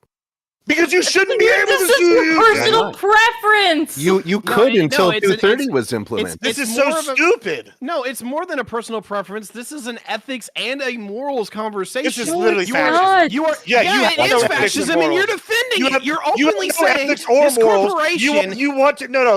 Because you shouldn't be able to This is sue your you. personal not? preference. You No, could no, until it's an- 230 it's- was implemented. This It's is so more of a- stupid. No, it's more than a personal preference. This is an ethics and a morals conversation. This is No, literally it's fascism. not. You are, Yeah, yeah, you have it no is ethics or fascism, and you're morals. defending it. You're You openly have no saying ethics or this morals. corporation. You want to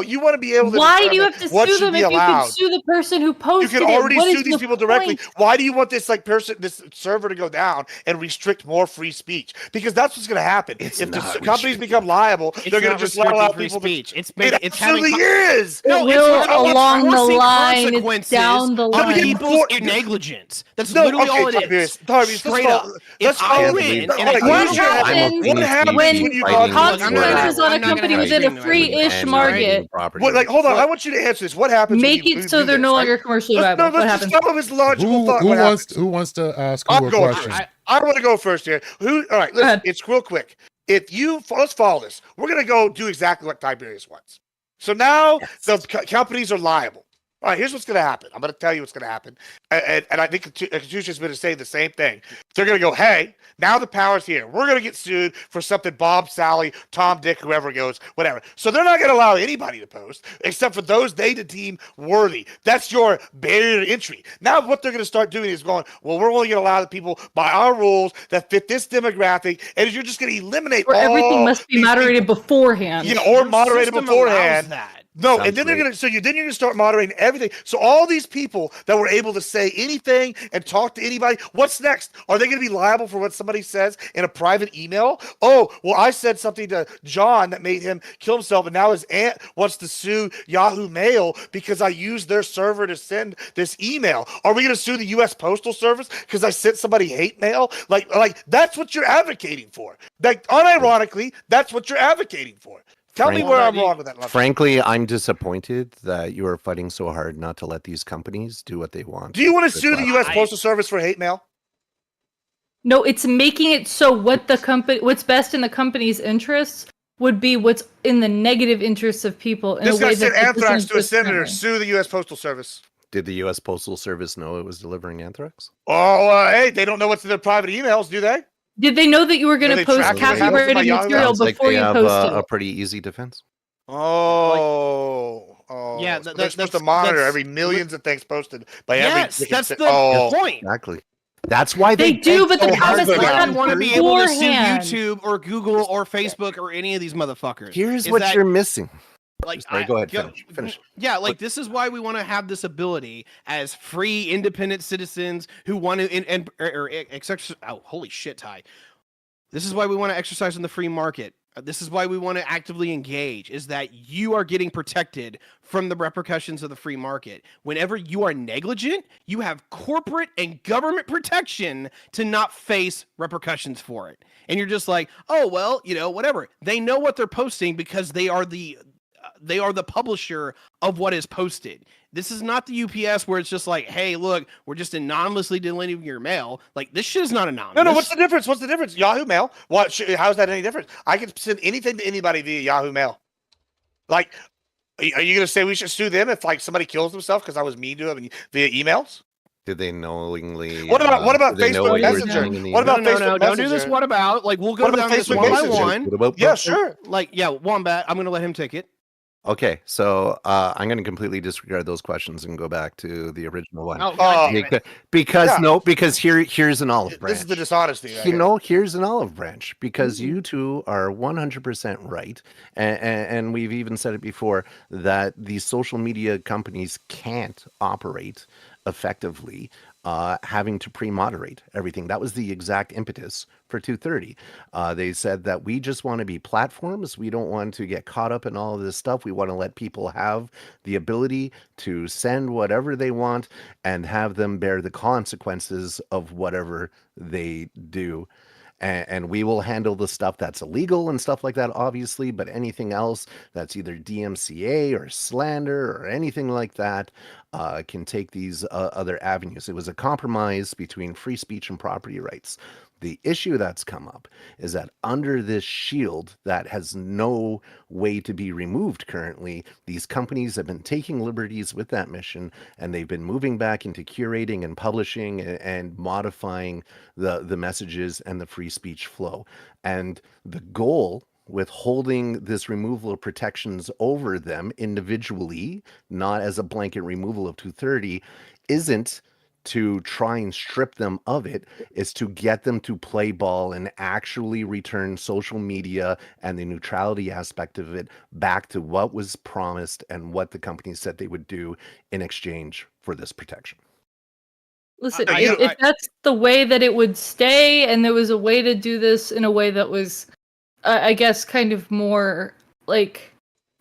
you want to be able to Why do you determine have to what sue should them be if you allowed. could sue the person who You posted can it? already What sue is these the people directly. point? Why do you want this this server to go down and restrict more free speech? Because that's what's going to happen. It's If the not companies restricting. become liable, It's they're going not to just restricting allow free people speech. to. It's It having absolutely is. It No, will it's having along the enforcing line. It's consequences down the on line. people's No, negligence. That's No, literally okay, all it is. Tiberius, Straight up. Let's If I call win, All and I right, can What here's your happens What happens when when you fighting call with consequences on a I'm not gonna company have within a streaming free-ish and market? What, like, hold on. I want you to answer this. What happens? Make when you it so do they're this, no right? longer commercially Let's, viable. no, What let's happens? just follow his logical thought. Who What wants happens? who wants to ask I'll who a go. question? I want to go first here. All right, listen. ahead. It's real quick. Let's follow this. We're gonna go do exactly what Tiberius wants. So now the companies are liable. All right, here's what's going to happen. I'm going to tell you what's going to happen. And I think Confucius is going to say the same thing. They're going to go, hey, now the power's here. We're going to get sued for something Bob, Sally, Tom, Dick, whoever goes, whatever. So they're not going to allow anybody to post except for those they deem worthy. That's your barrier to entry. Now what they're going to start doing is going, well, we're only going to allow the people by our rules that fit this demographic. And you're just going to eliminate Where all everything must be these moderated beforehand. people. Yeah, or Your moderated system beforehand. allows that. No, Sounds and then they're great. gonna. So then you're gonna start moderating everything. So all these people that were able to say anything and talk to anybody, what's next? Are they gonna be liable for what somebody says in a private email? Oh, well, I said something to John that made him kill himself, and now his aunt wants to sue Yahoo Mail because I used their server to send this email. Are we gonna sue the U.S. Postal Service because I sent somebody hate mail? Like that's what you're advocating for. Like unironically, that's what you're advocating for. Tell me Frank- where I'm wrong with that. Love. Frankly, I'm disappointed that you are fighting so hard not to let these companies do what they want. Do you want to with sue the their U.S. platform. Postal Service for hate mail? No, it's making it so what's best in the company's interests would be what's in the negative interests of people in This a way guy that sent doesn't anthrax to a exist senator. currently. Sue the U.S. Postal Service. Did the U.S. Postal Service know it was delivering anthrax? Oh, hey, they don't know what's in their private emails, do they? Did they know that you were going Are to they post tracking what happens in my copyrighted Yahoo material Sounds like before they you have post a it? pretty easy defense. Oh. Yeah, so they're supposed to monitor every millions of things posted by Yes, every. that's the Oh, point. Exactly. That's why They do, but the so hard premise for is them. Why done we want to be able to sue beforehand. YouTube or Google or Facebook or any of these motherfuckers. Here's is what that, you're missing. like, Sorry, go ahead. Finish. Yeah, like this is why we want to have this ability as free, independent citizens who want to oh, holy shit, Ty. This is why we want to exercise in the free market. This is why we want to actively engage, is that you are getting protected from the repercussions of the free market. Whenever you are negligent, you have corporate and government protection to not face repercussions for it. And you're just like, oh, well, whatever. They know what they're posting because they are the publisher of what is posted. This is not the UPS where it's just like, hey, look, we're just anonymously delivering your mail. Like, this shit is not anonymous. No, what's the difference? What's the difference? Yahoo Mail? How is that any different? I can send anything to anybody via Yahoo Mail. Like, are you going to say we should sue them if like somebody kills themselves because I was mean to them via emails? Did they knowingly? What about did they know Facebook what you were Messenger? doing in the What email? about No, Facebook don't do this. Messenger? What about? Like, we'll go What about down this Facebook one by Messenger? one. What about Yeah, sure. Like, yeah, Wombat, I'm going to let him take it. Okay, so I'm going to completely disregard those questions and go back to the original one. Oh, God damn it. Because here's an olive branch. This is the dishonesty. Right You here. know, here's an olive branch because you two are 100% right. And we've even said it before that these social media companies can't operate effectively having to pre-moderate everything. That was the exact impetus for 230. They said that we just want to be platforms. We don't want to get caught up in all of this stuff. We want to let people have the ability to send whatever they want and have them bear the consequences of whatever they do. And we will handle the stuff that's illegal and stuff like that, obviously, but anything else that's either DMCA or slander or anything like that can take these other avenues. It was a compromise between free speech and property rights. The issue that's come up is that under this shield that has no way to be removed currently, these companies have been taking liberties with that mission, and they've been moving back into curating and publishing and modifying the messages and the free speech flow. And the goal with holding this removal of protections over them individually, not as a blanket removal of 230, isn't to try and strip them of it, is to get them to play ball and actually return social media and the neutrality aspect of it back to what was promised and what the companies said they would do in exchange for this protection. Listen, I- if that's the way that it would stay, and there was a way to do this in a way that was, I guess, kind of more like,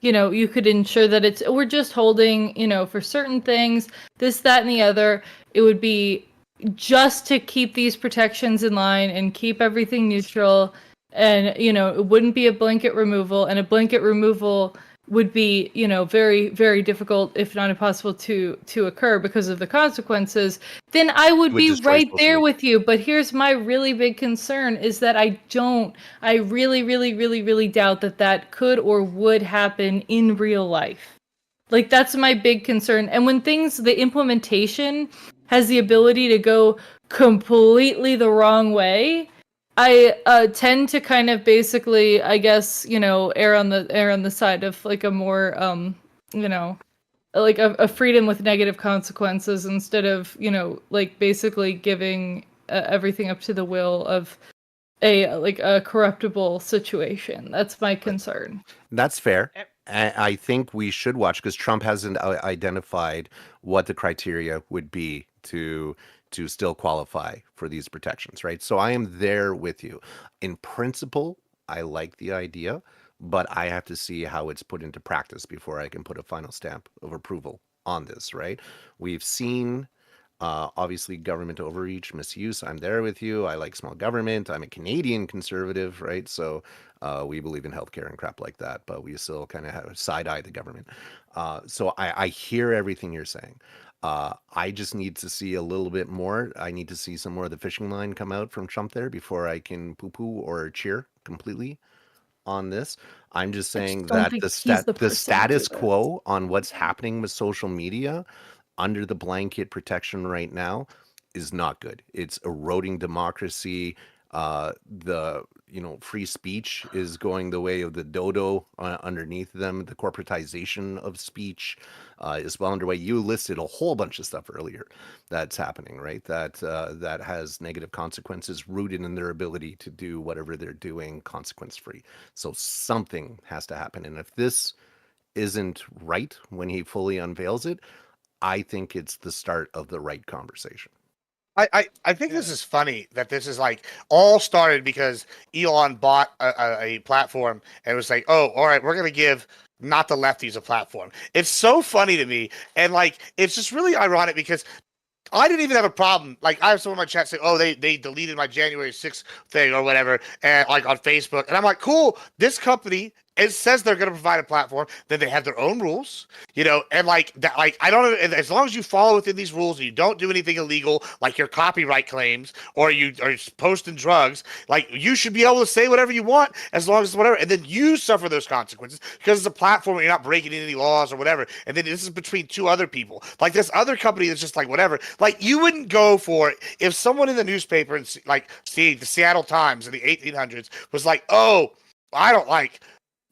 you could ensure that we're just holding, for certain things, this, that, and the other. It would be just to keep these protections in line and keep everything neutral. And, it wouldn't be a blanket removal, and a blanket removal would be, very, very difficult, if not impossible to occur because of the consequences. Then I would be destroy right social there media. with you. But here's my really big concern is that I really, really, really, really doubt that could or would happen in real life. Like, that's my big concern. And when the implementation has the ability to go completely the wrong way, I tend to kind of basically, I guess, err on the side of like a more, like a freedom with negative consequences instead of, like basically giving everything up to the will of a corruptible situation. That's my concern. That's fair. I think we should watch because Trump hasn't identified what the criteria would be to still qualify for these protections, right? So I am there with you. In principle, I like the idea, but I have to see how it's put into practice before I can put a final stamp of approval on this, right? We've seen Obviously, government overreach, misuse. I'm there with you. I like small government. I'm a Canadian conservative, right? So we believe in healthcare and crap like that, but we still kind of have side eye the government. So I hear everything you're saying. I just need to see a little bit more. I need to see some more of the fishing line come out from Trump there before I can poo-poo or cheer completely on this. I'm just I saying just don't that think he's the the person to do status that. quo on what's happening with social media under the blanket protection right now is not good. It's eroding democracy. The free speech is going the way of the dodo underneath them. The corporatization of speech is well underway. You listed a whole bunch of stuff earlier that's happening, right? That has negative consequences rooted in their ability to do whatever they're doing consequence free. So something has to happen, and if this isn't right when he fully unveils it, I think it's the start of the right conversation. I think this is funny that this is like all started because Elon bought a platform and was like, oh, all right, we're going to give not the lefties a platform. It's so funny to me. And like, it's just really ironic because I didn't even have a problem. Like, I have someone in my chat say, "Oh, they deleted my January 6th thing or whatever," and like on Facebook, and I'm like, "Cool." This company it says they're going to provide a platform. Then they have their own rules, and like that. Like, I don't. As long as you follow within these rules and you don't do anything illegal, like your copyright claims or you are posting drugs, like you should be able to say whatever you want as long as whatever, and then you suffer those consequences because it's a platform where you're not breaking any laws or whatever. And then this is between two other people. Like this other company that's just like whatever. Like you wouldn't go for it if someone in the newspaper and like see the Seattle Times in the 1800s was like, oh, I don't like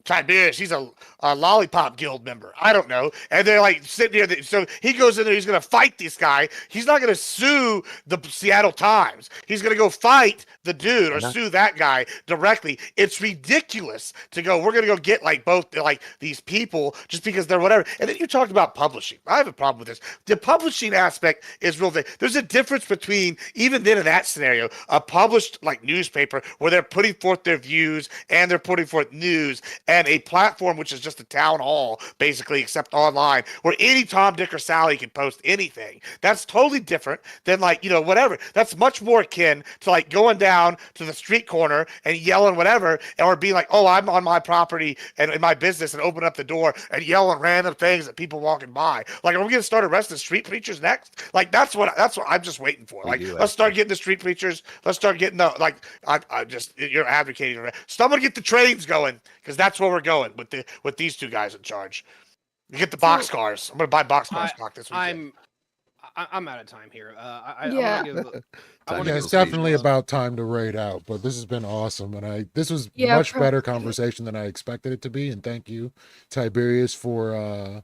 Tiberius, he's a lollipop guild member. I don't know. And they're like sitting there. So he goes in there. He's going to fight this guy. He's not going to sue the Seattle Times. He's going to go fight the dude or sue that guy directly. It's ridiculous to go, we're going to go get like both like these people just because they're whatever. And then you talked about publishing. I have a problem with this. The publishing aspect is real thing. There's a difference between, even then in that scenario, a published like newspaper where they're putting forth their views and they're putting forth news and a platform which is just a town hall, basically, except online, where any Tom, Dick, or Sally can post anything. That's totally different than like, whatever. That's much more akin to like going down to the street corner and yelling whatever, or being like, oh, I'm on my property and in my business and open up the door and yelling random things at people walking by. Like, are we going to start arresting street preachers next? Like, that's what I'm just waiting for. Like, let's start getting the street preachers. Let's start getting the, like, I just, you're advocating. Someone get the trains going because that's where we're going with these two guys in charge. You get the boxcars. I'm gonna buy boxcar stock this weekend. I'm out of time here. Yeah. It's definitely about time to raid out, but this has been awesome, and this was much better conversation than I expected it to be. And thank you, Tiberius, for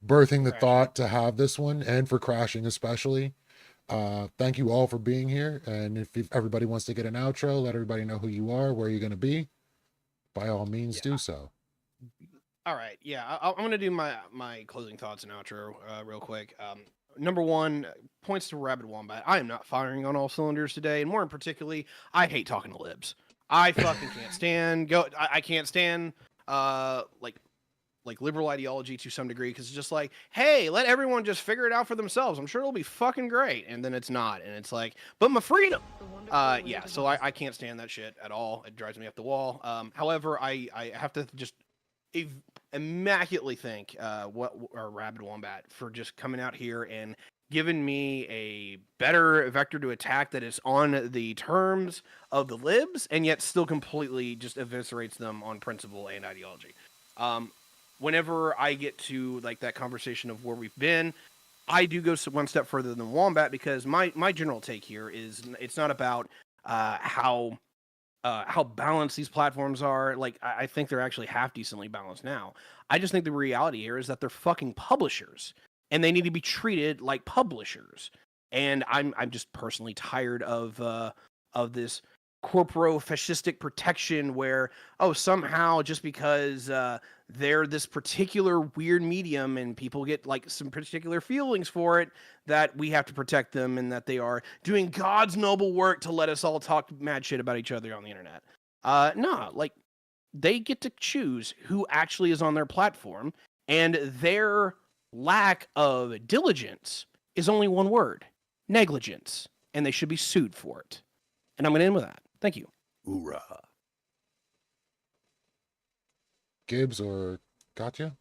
birthing the thought to have this one, and for crashing especially. Thank you all for being here, and if everybody wants to get an outro, let everybody know who you are, where you're going to be. By all means, do so. All right, yeah, I'm gonna do my closing thoughts and outro real quick. Number one, points to Rabid Wombat. I am not firing on all cylinders today, and more particularly, I hate talking to libs. I fucking can't stand I can't stand like liberal ideology to some degree, because it's just like, hey, let everyone just figure it out for themselves. I'm sure it'll be fucking great, and then it's not, and it's like, but my freedom. Yeah, so I can't stand that shit at all. It drives me up the wall. However, I have to just immaculately thank Rabid Wombat for just coming out here and giving me a better vector to attack that is on the terms of the libs and yet still completely just eviscerates them on principle and ideology. Whenever I get to like that conversation of where we've been, I do go one step further than Wombat, because my general take here is it's not about how balanced these platforms are. Like, I think they're actually half decently balanced now. I just think the reality here is that they're fucking publishers, and they need to be treated like publishers. And I'm just personally tired of this corporo-fascistic protection where, oh, somehow just because they're this particular weird medium and people get like some particular feelings for it, that we have to protect them, and that they are doing God's noble work to let us all talk mad shit about each other on the internet. No, like, they get to choose who actually is on their platform, and their lack of diligence is only one word: negligence, and they should be sued for it. And I'm going to end with that. Thank you. Hoorah. Gibbs or Gotcha?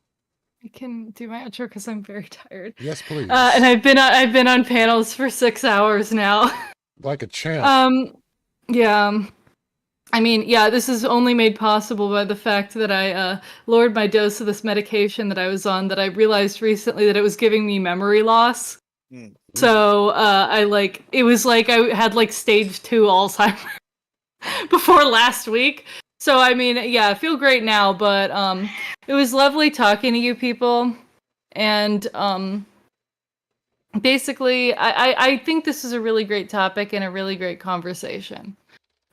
I can do my outro because I'm very tired. Yes, please. And I've been on panels for 6 hours now. Like a champ. Yeah. I mean, yeah, this is only made possible by the fact that I lowered my dose of this medication that I was on, that I realized recently that it was giving me memory loss. So it was like I had like stage 2 Alzheimer's before last week. So I mean, yeah, I feel great now, but it was lovely talking to you people. And basically, I think this is a really great topic and a really great conversation.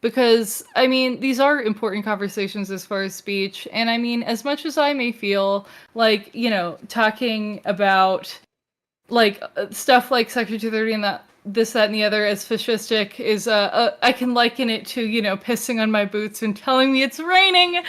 Because, I mean, these are important conversations as far as speech. And I mean, as much as I may feel like, talking about like stuff like Section 230 and that, and the other as fascistic is, I can liken it to, pissing on my boots and telling me it's raining.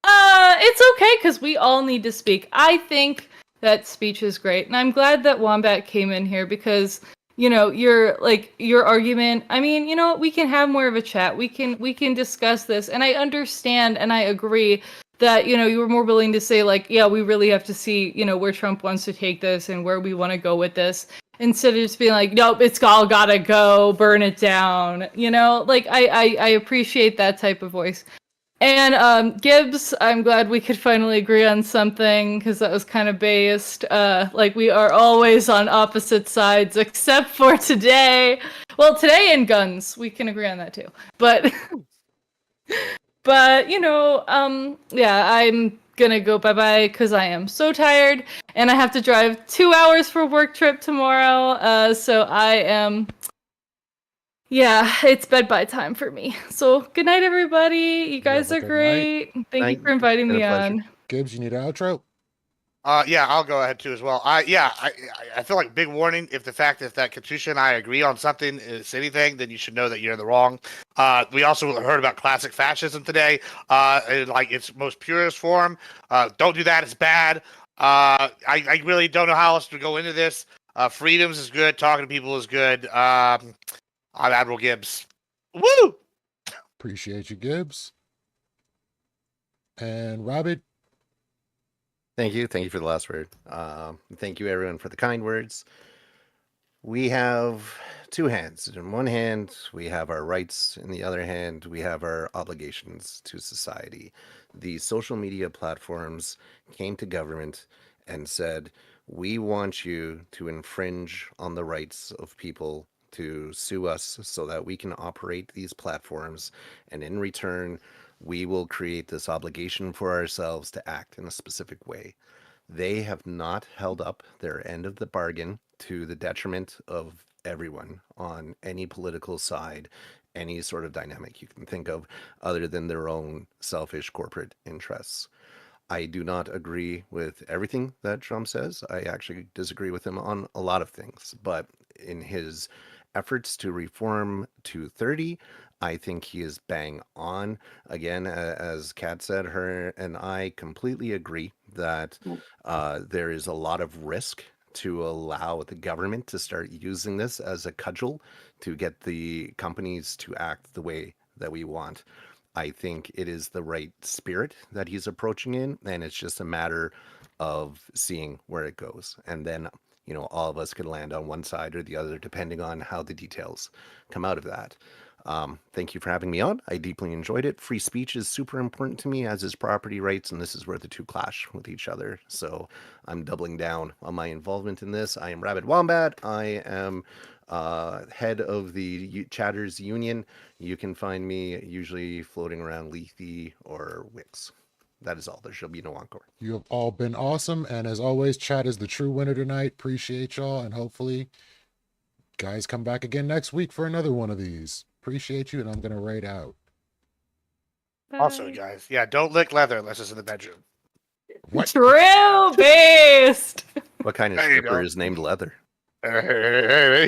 It's okay, because we all need to speak. I think that speech is great. And I'm glad that Wombat came in here because, your argument, I mean, we can have more of a chat. We can discuss this. And I understand and I agree that, you were more willing to say like, yeah, we really have to see, where Trump wants to take this and where we want to go with this. Instead of just being like, nope, it's all gotta go, burn it down. I appreciate that type of voice. And Gibbs, I'm glad we could finally agree on something because that was kind of based. Like we are always on opposite sides, except for today. Well, today in guns, we can agree on that too. But, yeah, I'm gonna go bye-bye because I am so tired and I have to drive 2 hours for a work trip tomorrow. So I am. Yeah, it's bed-by time for me. So, good night, everybody. You guys are great. Thank you for inviting me on. Gibbs, you need an outro? Yeah, I'll go ahead too as well. I feel like big warning. If that Katusha and I agree on something, is anything, then you should know that you're in the wrong. We also heard about classic fascism today, in like its most purest form. Don't do that. It's bad. I really don't know how else to go into this. Freedoms is good. Talking to people is good. I'm Admiral Gibbs. Woo! Appreciate you, Gibbs. And Robert? Thank you. Thank you for the last word. Thank you, everyone, for the kind words. We have two hands. In one hand, we have our rights. In the other hand, we have our obligations to society. The social media platforms came to government and said, we want you to infringe on the rights of people to sue us so that we can operate these platforms, and in return we will create this obligation for ourselves to act in a specific way. They have not held up their end of the bargain, to the detriment of everyone on any political side, any sort of dynamic you can think of, other than their own selfish corporate interests. I do not agree with everything that Trump says. I actually disagree with him on a lot of things, but in his efforts to reform 230, I think he is bang on. Again, as Kat said, her and I completely agree that there is a lot of risk to allow the government to start using this as a cudgel to get the companies to act the way that we want. I think it is the right spirit that he's approaching in, and it's just a matter of seeing where it goes. And then, all of us could land on one side or the other, depending on how the details come out of that. Thank you for having me on. I deeply enjoyed it. Free speech is super important to me, as is property rights, and this is where the two clash with each other. So I'm doubling down on my involvement in this. I am Rabbit Wombat. I am head of the Chatters Union. You can find me usually floating around Lethe or Wix. That is all. There shall be no encore. You have all been awesome. And as always, Chat is the true winner tonight. Appreciate y'all. And hopefully, guys come back again next week for another one of these. Appreciate you. And I'm going to raid out. Also, guys, yeah, don't lick leather unless it's in the bedroom. What? True based. What kind of There you stripper go. is named Leather? Hey.